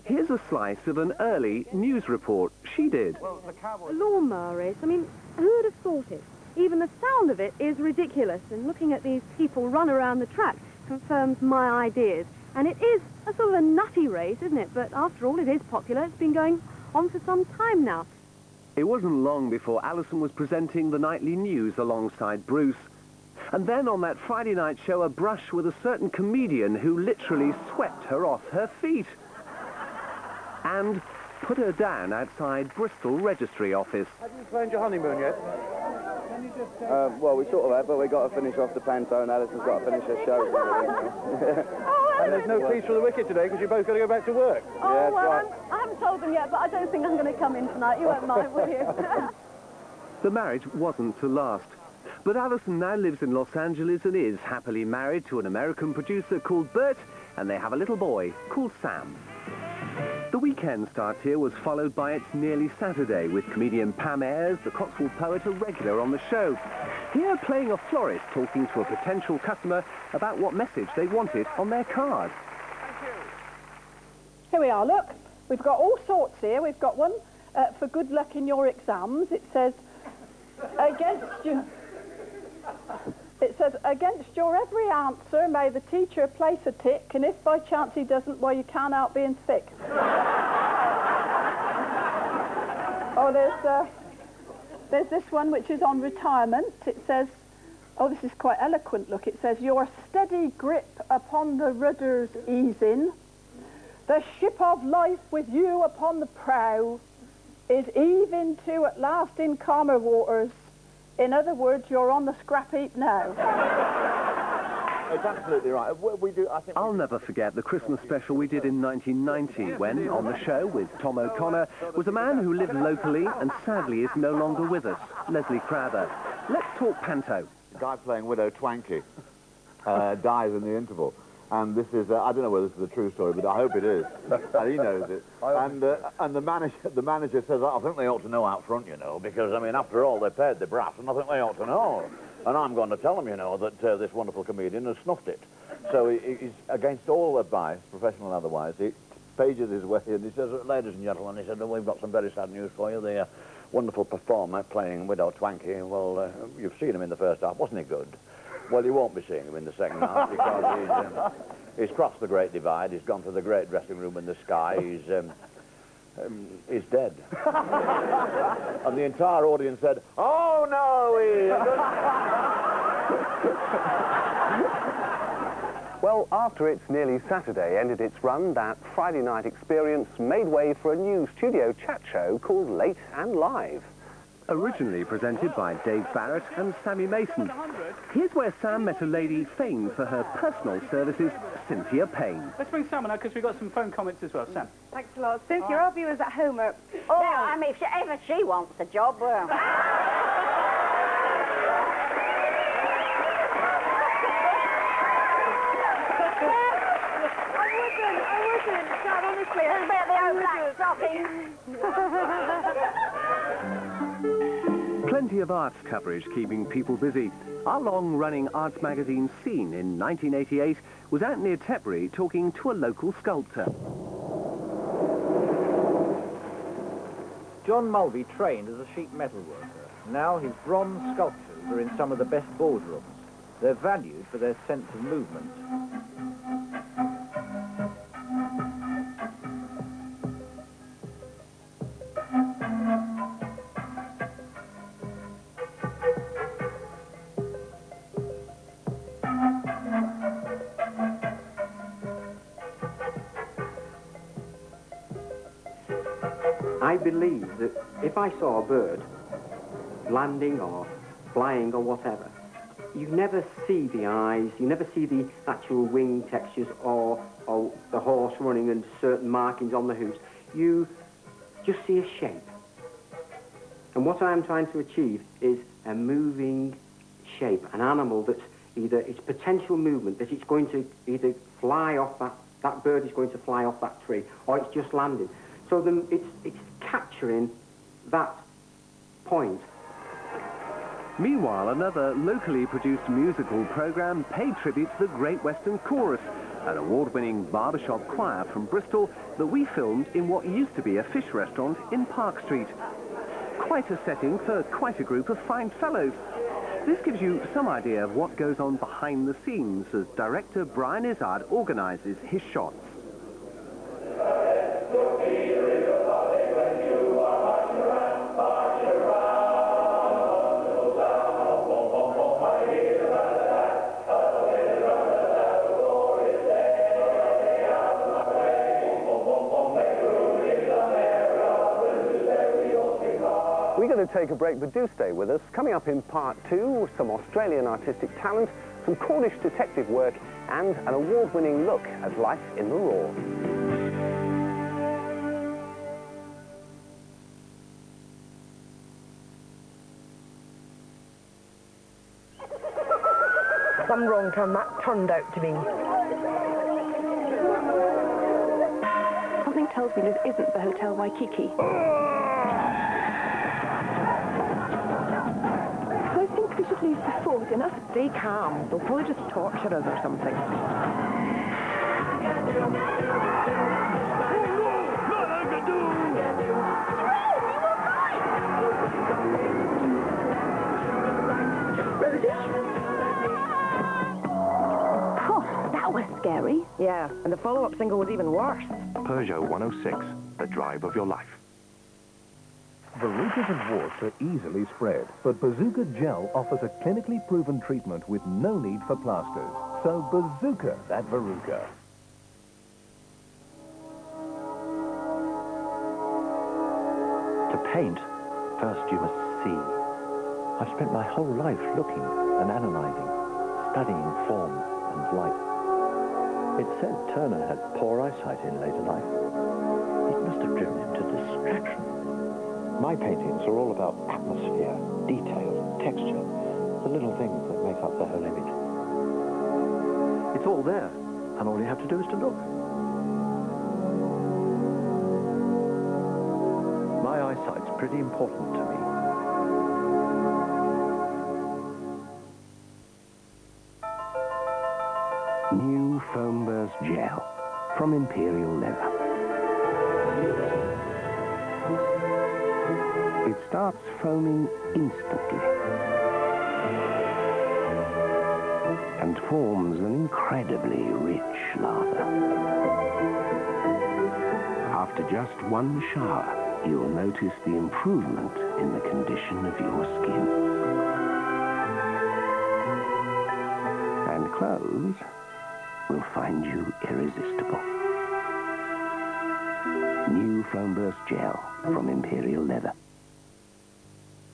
Here's a slice of an early news report she did. A lawnmower race. I mean, who would have thought it? Even the sound of it is ridiculous, and looking at these people run around the track confirms my ideas. And it is a sort of a nutty race, isn't it? But after all, it is popular. It's been going on for some time now. It wasn't long before Alison was presenting the nightly news alongside Bruce. And then on that Friday night show, a brush with a certain comedian who literally swept her off her feet. And put her down outside Bristol Registry Office. Have you planned your honeymoon yet? Well, we sort of have, but we've got to finish off the panto, and Alison's got to finish her show. And there's no peace for the wicked today because you're both got to go back to work. Oh, Yeah, well, right. I haven't told them yet, but I don't think I'm going to come in tonight. You won't mind, will you? The marriage wasn't to last. But Alison now lives in Los Angeles and is happily married to an American producer called Bert, and they have a little boy called Sam. The weekend starts here was followed by It's Nearly Saturday, with comedian Pam Ayres, the Cotswold poet, a regular on the show. Here playing a florist talking to a potential customer about what message they wanted on their card. Here we are, look. We've got all sorts here. We've got one for good luck in your exams. It says, against your every answer, may the teacher place a tick, and if by chance he doesn't, well, you can't help being sick. Oh, there's this one which is on retirement. It says, oh, this is quite eloquent, look. It says, your steady grip upon the rudder's easing, the ship of life with you upon the prow is heaving to at last in calmer waters. In other words, you're on the scrap heap now. It's absolutely right. I'll never forget the Christmas special we did in 1990 when, on the show with Tom O'Connor, was a man who lived locally and sadly is no longer with us, Leslie Crowther. Let's talk panto. The guy playing Widow Twankey dies in the interval. And this is, I don't know whether this is a true story, but I hope it is. And he knows it. And the manager says, I think they ought to know out front, you know, because, I mean, after all, they paid the brass, and I think they ought to know. And I'm going to tell them, you know, that this wonderful comedian has snuffed it. So he's against all advice, professional and otherwise. He pages his way, and he says, ladies and gentlemen, he said, well, we've got some very sad news for you. The wonderful performer playing Widow Twankey, well, you've seen him in the first half. Wasn't he good? Well, you won't be seeing him in the second half because he's crossed the great divide. He's gone to the great dressing room in the sky. He's dead. And the entire audience said, oh, no, Well, after It's Nearly Saturday ended its run, that Friday night experience made way for a new studio chat show called Late and Live. Originally presented by Dave Barrett and Sammy Mason. Here's where Sam met a lady famed for her personal services, Cynthia Payne. Let's bring Sam on now, because we've got some phone comments as well. Sam. Thanks a lot. Cynthia, our viewers at home are... Oh, now, I mean, if ever she wants a job, well... I wouldn't. God, honestly, a bit of the old black stocking. Plenty of arts coverage keeping people busy. Our long-running arts magazine Scene in 1988 was out near Tetbury talking to a local sculptor. John Mulvey trained as a sheet metal worker. Now his bronze sculptures are in some of the best boardrooms. They're valued for their sense of movement. I believe that if I saw a bird landing or flying or whatever, you never see the eyes, you never see the actual wing textures or the horse running and certain markings on the hooves. You just see a shape. And what I'm trying to achieve is a moving shape, an animal that's either its potential movement, that it's going to either fly off that bird is going to fly off that tree, or it's just landing. So it's capturing that point. Meanwhile, another locally produced musical programme paid tribute to the Great Western Chorus, an award-winning barbershop choir from Bristol that we filmed in what used to be a fish restaurant in Park Street. Quite a setting for quite a group of fine fellows. This gives you some idea of what goes on behind the scenes as director Brian Izzard organises his shots. We're going to take a break, but do stay with us. Coming up in part 2, some Australian artistic talent, some Cornish detective work, and an award-winning look at life in the raw. Some wrong turn that turned out to be. Something tells me this isn't the Hotel Waikiki. Do you think we should leave before dinner? Stay calm. They'll probably just torture us or something. That was scary. Yeah, and the follow-up single was even worse. Peugeot 106, the drive of your life. Verrucas and warts are easily spread, but Bazooka Gel offers a clinically proven treatment with no need for plasters. So Bazooka that verruca. To paint, first you must see. I've spent my whole life looking and analysing, studying form and light. It said Turner had poor eyesight in later life. It must have driven him to distraction. My paintings are all about atmosphere, detail, texture, the little things that make up the whole image. It's all there, and all you have to do is to look. My eyesight's pretty important to me. New Foam Burst Gel from Imperial Leather. It starts foaming instantly and forms an incredibly rich lather. After just one shower, you'll notice the improvement in the condition of your skin. And clothes will find you irresistible. New Foam Burst Gel from Imperial Leather.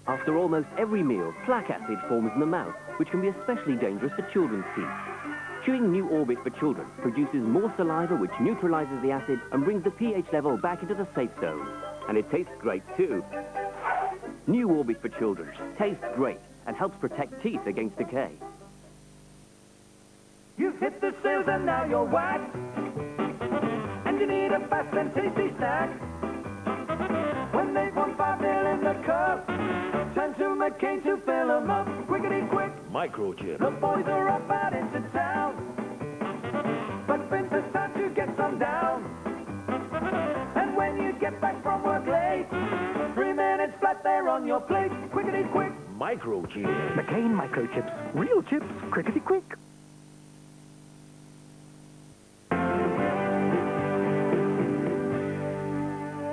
After almost every meal, plaque acid forms in the mouth, which can be especially dangerous for children's teeth. Chewing New Orbit for children produces more saliva, which neutralizes the acid and brings the pH level back into the safe zone. And it tastes great, too. New Orbit for children tastes great and helps protect teeth against decay. You've hit the sales and now you're whacked. And you need a fast and tasty snack. When they've won 5 0 in the cup, turn to McCain to fill 'em up. Quickety quick. Microchip. The boys are up out into town. But Vincent's time to get some down. And when you get back from work late, 3 minutes flat there on your plate. Quickety quick. Microchip. McCain microchips. Real chips. Crickety quick.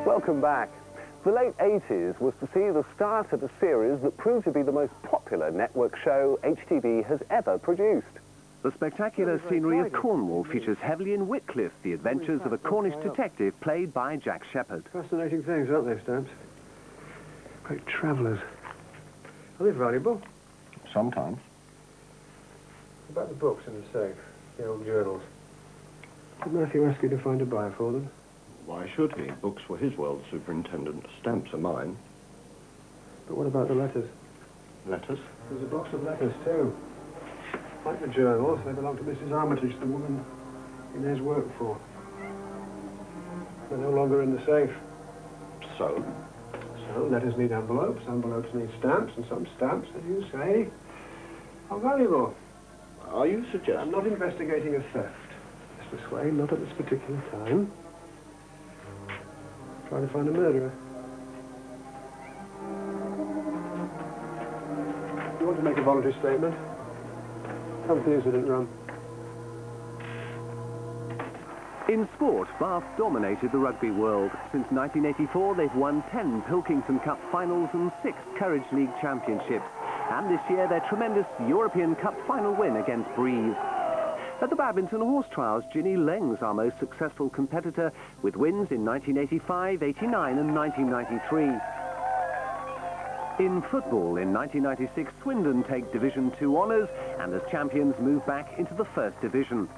Welcome back. The late 80s was to see the start of a series that proved to be the most popular network show HTV has ever produced. The spectacular scenery of Cornwall features heavily in Wycliffe, the adventures of a Cornish detective played by Jack Shepherd. Fascinating things, aren't they, Stamps? Great travellers. Are they valuable? Sometimes. What about the books in the safe? The old journals? Did Matthew ask you to find a buyer for them? Why should he? Books were his world, Superintendent. Stamps are mine. But what about the letters? Letters? There's a box of letters, too. Like the journals, they belong to Mrs. Armitage, the woman Inez worked for. They're no longer in the safe. So? So, letters need envelopes, envelopes need stamps, and some stamps, as you say, are valuable. Are you suggesting? I'm not investigating a theft, Mr. Swain, not at this particular time. Trying to find a murderer. You want to make a voluntary statement? Come to the incident room. In sport, Bath dominated the rugby world. Since 1984, they've won 10 Pilkington Cup finals and 6 Courage League championships. And this year, their tremendous European Cup final win against Breeze. At the badminton horse trials, Ginny Leng's our most successful competitor, with wins in 1985, 89 and 1993. In football, in 1996, Swindon take Division 2 honours and as champions move back into the First Division.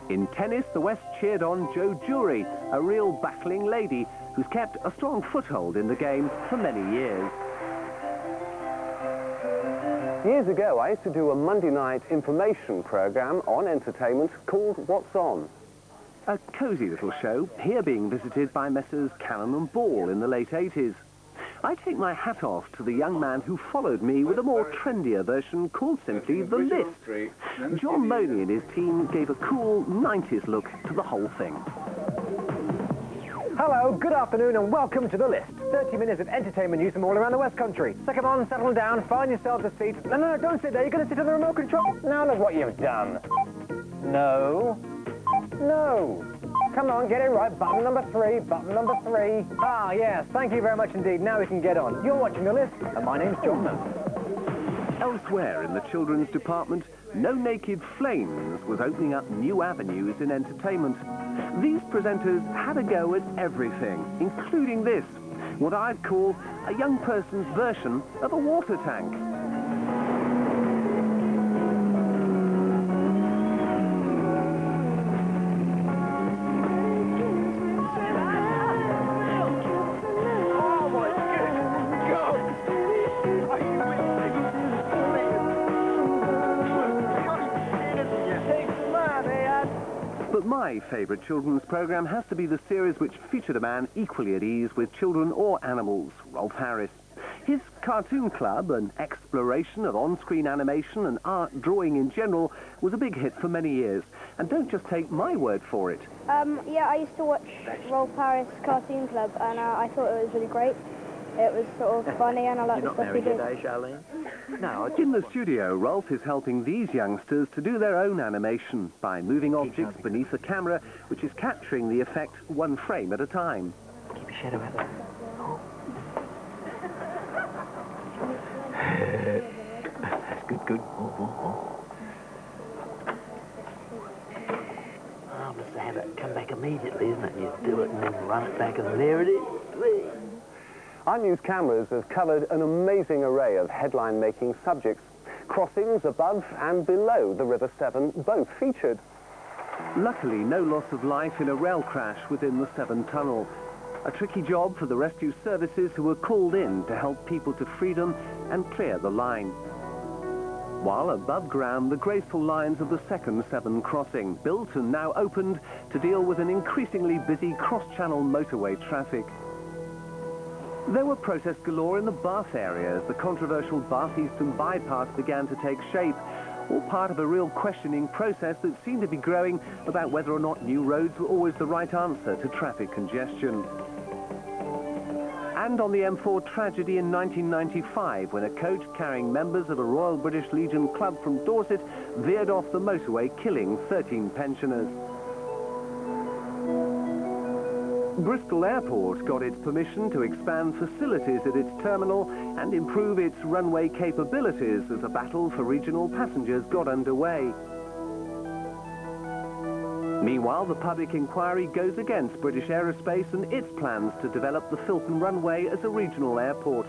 In tennis, the West cheered on Jo Jury, a real battling lady who's kept a strong foothold in the game for many years. Years ago, I used to do a Monday night information programme on entertainment called What's On. A cosy little show, here being visited by Messrs Cannon and Ball in the late 80s. I take my hat off to the young man who followed me with a more trendier version called simply The List. John Money and his team gave a cool 90s look to the whole thing. Hello, good afternoon and welcome to The List. 30 minutes of entertainment news from all around the West Country. So come on, settle down, find yourselves a seat. No, don't sit there, you're going to sit on the remote control. Now look what you've done. No. Come on, get it right. Button number 3, button number 3. Ah, yes, thank you very much indeed. Now we can get on. You're watching The List, and my name's John Money. Elsewhere in the children's department, No Naked Flames was opening up new avenues in entertainment. These presenters had a go at everything, including this, what I'd call a young person's version of a water tank. But my favourite children's programme has to be the series which featured a man equally at ease with children or animals, Rolf Harris. His Cartoon Club, an exploration of on-screen animation and art drawing in general, was a big hit for many years. And don't just take my word for it. Yeah, I used to watch Rolf Harris Cartoon Club, and I thought it was really great. It was sort of funny, and I liked the stuff he did. Charlene? No. In the studio, Rolf is helping these youngsters to do their own animation by moving objects beneath a camera, which is capturing the effect one frame at a time. Keep your shadow out there. That's good. Oh, Mr. Abbott, come back immediately, isn't it? You do it and then run it back, and there it is. Unused cameras have covered an amazing array of headline-making subjects. Crossings above and below the River Severn, both featured. Luckily, no loss of life in a rail crash within the Severn Tunnel. A tricky job for the rescue services who were called in to help people to freedom and clear the line. While above ground, the graceful lines of the second Severn crossing, built and now opened to deal with an increasingly busy cross-channel motorway traffic. There were protests galore in the Bath area as the controversial Bath Eastern bypass began to take shape, all part of a real questioning process that seemed to be growing about whether or not new roads were always the right answer to traffic congestion. And on the M4 tragedy in 1995, when a coach carrying members of a Royal British Legion club from Dorset veered off the motorway, killing 13 pensioners. Bristol Airport got its permission to expand facilities at its terminal and improve its runway capabilities as a battle for regional passengers got underway. Meanwhile, the public inquiry goes against British Aerospace and its plans to develop the Filton runway as a regional airport.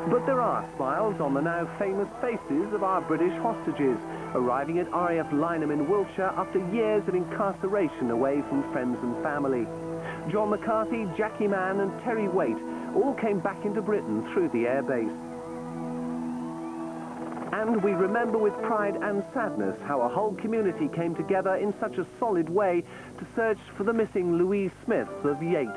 But there are smiles on the now famous faces of our British hostages, arriving at RAF Lynham in Wiltshire after years of incarceration away from friends and family. John McCarthy, Jackie Mann and Terry Waite all came back into Britain through the airbase. And we remember with pride and sadness how a whole community came together in such a solid way to search for the missing Louise Smith of Yate.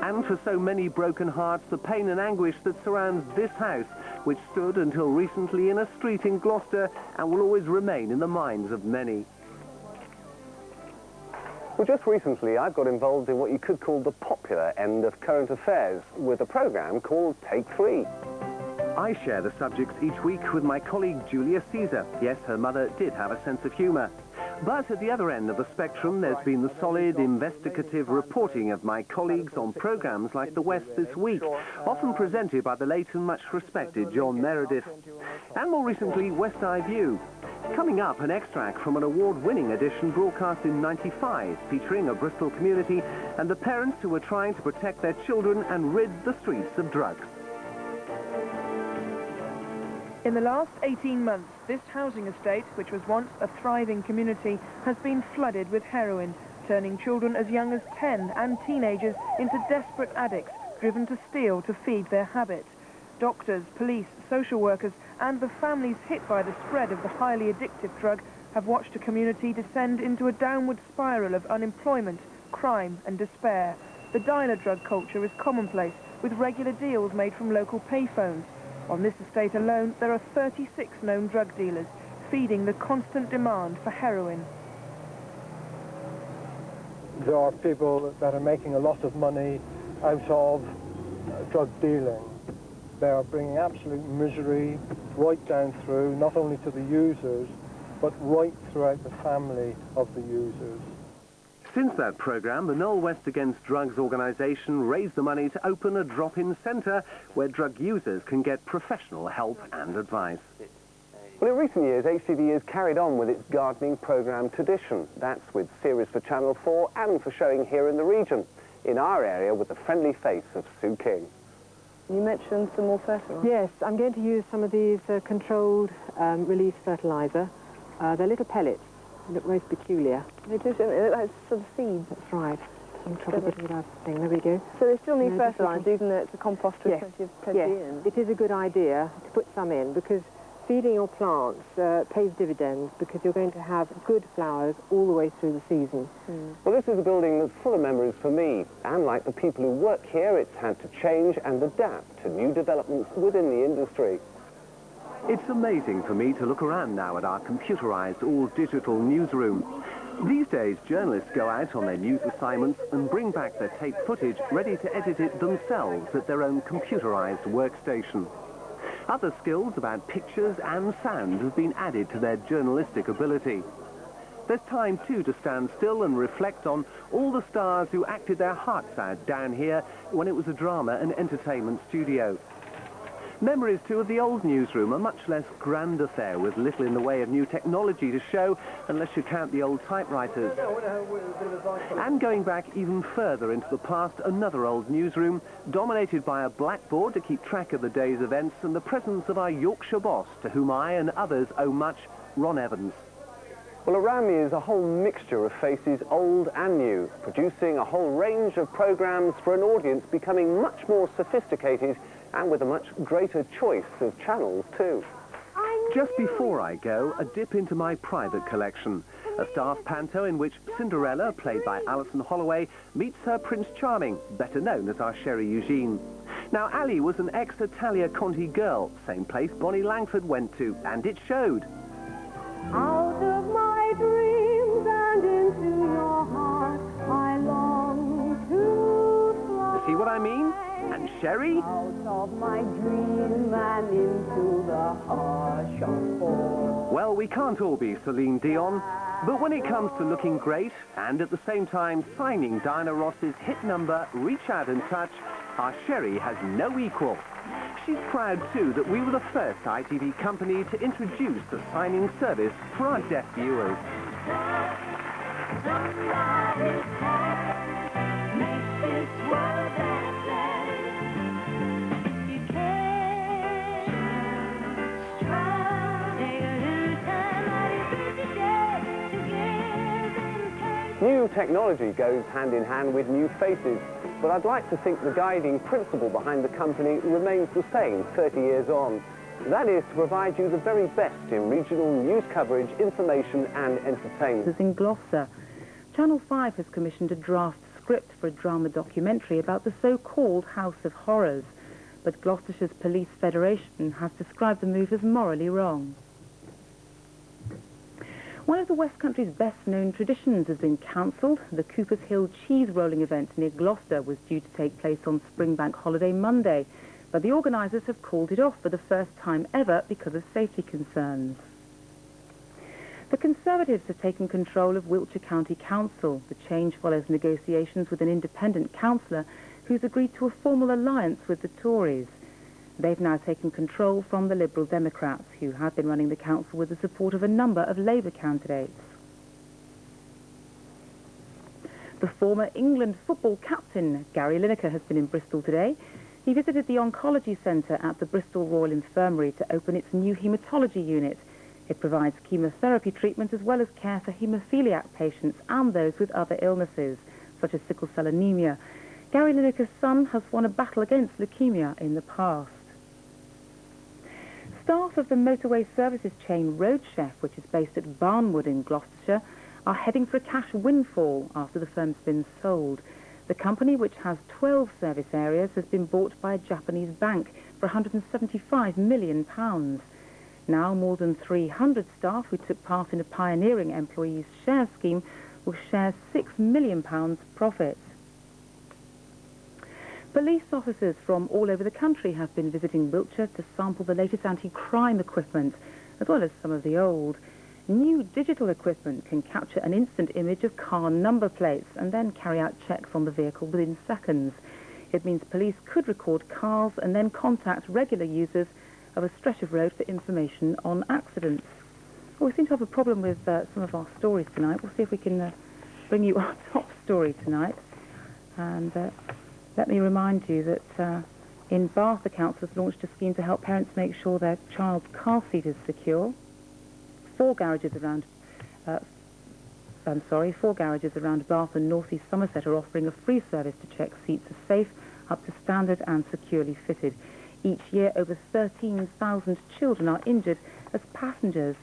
And for so many broken hearts, the pain and anguish that surrounds this house, which stood until recently in a street in Gloucester and will always remain in the minds of many. Well, just recently, I've got involved in what you could call the popular end of current affairs with a programme called Take 3. I share the subjects each week with my colleague Julia Caesar. Yes, her mother did have a sense of humour. But at the other end of the spectrum, there's been the solid, investigative reporting of my colleagues on programmes like The West This Week, often presented by the late and much respected John Meredith. And more recently, West Eye View. Coming up, an extract from an award-winning edition broadcast in '95, featuring a Bristol community and the parents who were trying to protect their children and rid the streets of drugs. In the last 18 months, this housing estate, which was once a thriving community, has been flooded with heroin, turning children as young as 10 and teenagers into desperate addicts, driven to steal to feed their habit. Doctors, police, social workers, and the families hit by the spread of the highly addictive drug have watched a community descend into a downward spiral of unemployment, crime and despair. The dealer drug culture is commonplace, with regular deals made from local payphones. On this estate alone, there are 36 known drug dealers, feeding the constant demand for heroin. There are people that are making a lot of money out of drug dealing. They are bringing absolute misery right down through, not only to the users, but right throughout the family of the users. Since that programme, the Knoll West Against Drugs organisation raised the money to open a drop-in centre where drug users can get professional help and advice. Well, in recent years, HTV has carried on with its gardening programme tradition. That's with series for Channel 4 and for showing here in the region, in our area with the friendly face of Sue King. You mentioned some more fertiliser. Yes, I'm going to use some of these controlled release fertiliser. They're little pellets. They look most peculiar. They do, they look like sort of seeds. That's right. I'm trying to get it out of the thing. There we go. So they still need fertiliser, even though it's a compost with plenty in? It is a good idea to put some in, because feeding your plants pays dividends, because you're going to have good flowers all the way through the season. Well, this is a building that's full of memories for me, and like the people who work here, it's had to change and adapt to new developments within the industry. It's amazing for me to look around now at our computerised, all-digital newsroom. These days, journalists go out on their news assignments and bring back their tape footage ready to edit it themselves at their own computerised workstation. Other skills about pictures and sound have been added to their journalistic ability. There's time, too, to stand still and reflect on all the stars who acted their hearts out down here when it was a drama and entertainment studio. Memories, too, of the old newsroom, a much less grand affair with little in the way of new technology to show, unless you count the old typewriters. And going back even further into the past, another old newsroom, dominated by a blackboard to keep track of the day's events and the presence of our Yorkshire boss, to whom I and others owe much, Ron Evans. Well, around me is a whole mixture of faces, old and new, producing a whole range of programmes for an audience becoming much more sophisticated and with a much greater choice of channels, too. Just before I go, a dip into my private collection. A staff panto in which Cinderella, played by Alison Holloway, meets her Prince Charming, better known as our Sherry Eugene. Now, Ali was an ex-Italia Conti girl, same place Bonnie Langford went to, and it showed. Out of my dreams and into your heart, I long to fly. See what I mean? And Sherry? Out of my dream and into the hush of fall. Well, we can't all be Celine Dion, but when it comes to looking great and at the same time signing Diana Ross's hit number, Reach Out and Touch, our Sherry has no equal. She's proud, too, that we were the first ITV company to introduce a signing service for our deaf viewers. New technology goes hand in hand with new faces, but I'd like to think the guiding principle behind the company remains the same 30 years on. That is to provide you the very best in regional news coverage, information and entertainment. In Gloucester, Channel 5 has commissioned a draft script for a drama documentary about the so-called House of Horrors, but Gloucestershire's Police Federation has described the move as morally wrong. One of the West Country's best-known traditions has been cancelled. The Coopers Hill cheese rolling event near Gloucester was due to take place on Springbank holiday Monday, but the organisers have called it off for the first time ever because of safety concerns. The Conservatives have taken control of Wiltshire County Council. The change follows negotiations with an independent councillor who's agreed to a formal alliance with the Tories. They've now taken control from the Liberal Democrats, who had been running the council with the support of a number of Labour candidates. The former England football captain, Gary Lineker, has been in Bristol today. He visited the Oncology Centre at the Bristol Royal Infirmary to open its new haematology unit. It provides chemotherapy treatment as well as care for haemophiliac patients and those with other illnesses, such as sickle cell anemia. Gary Lineker's son has won a battle against leukemia in the past. Staff of the motorway services chain Roadchef, which is based at Barnwood in Gloucestershire, are heading for a cash windfall after the firm's been sold. The company, which has 12 service areas, has been bought by a Japanese bank for £175 million. Now more than 300 staff who took part in a pioneering employees' share scheme will share £6 million profits. Police officers from all over the country have been visiting Wiltshire to sample the latest anti-crime equipment, as well as some of the old. New digital equipment can capture an instant image of car number plates and then carry out checks on the vehicle within seconds. It means police could record cars and then contact regular users of a stretch of road for information on accidents. Well, we seem to have a problem with some of our stories tonight. We'll see if we can bring you our top story tonight. And let me remind you that in Bath, the council has launched a scheme to help parents make sure their child's car seat is secure. Four garages around Bath and North East Somerset are offering a free service to check seats are safe, up to standard and securely fitted. Each year, over 13,000 children are injured as passengers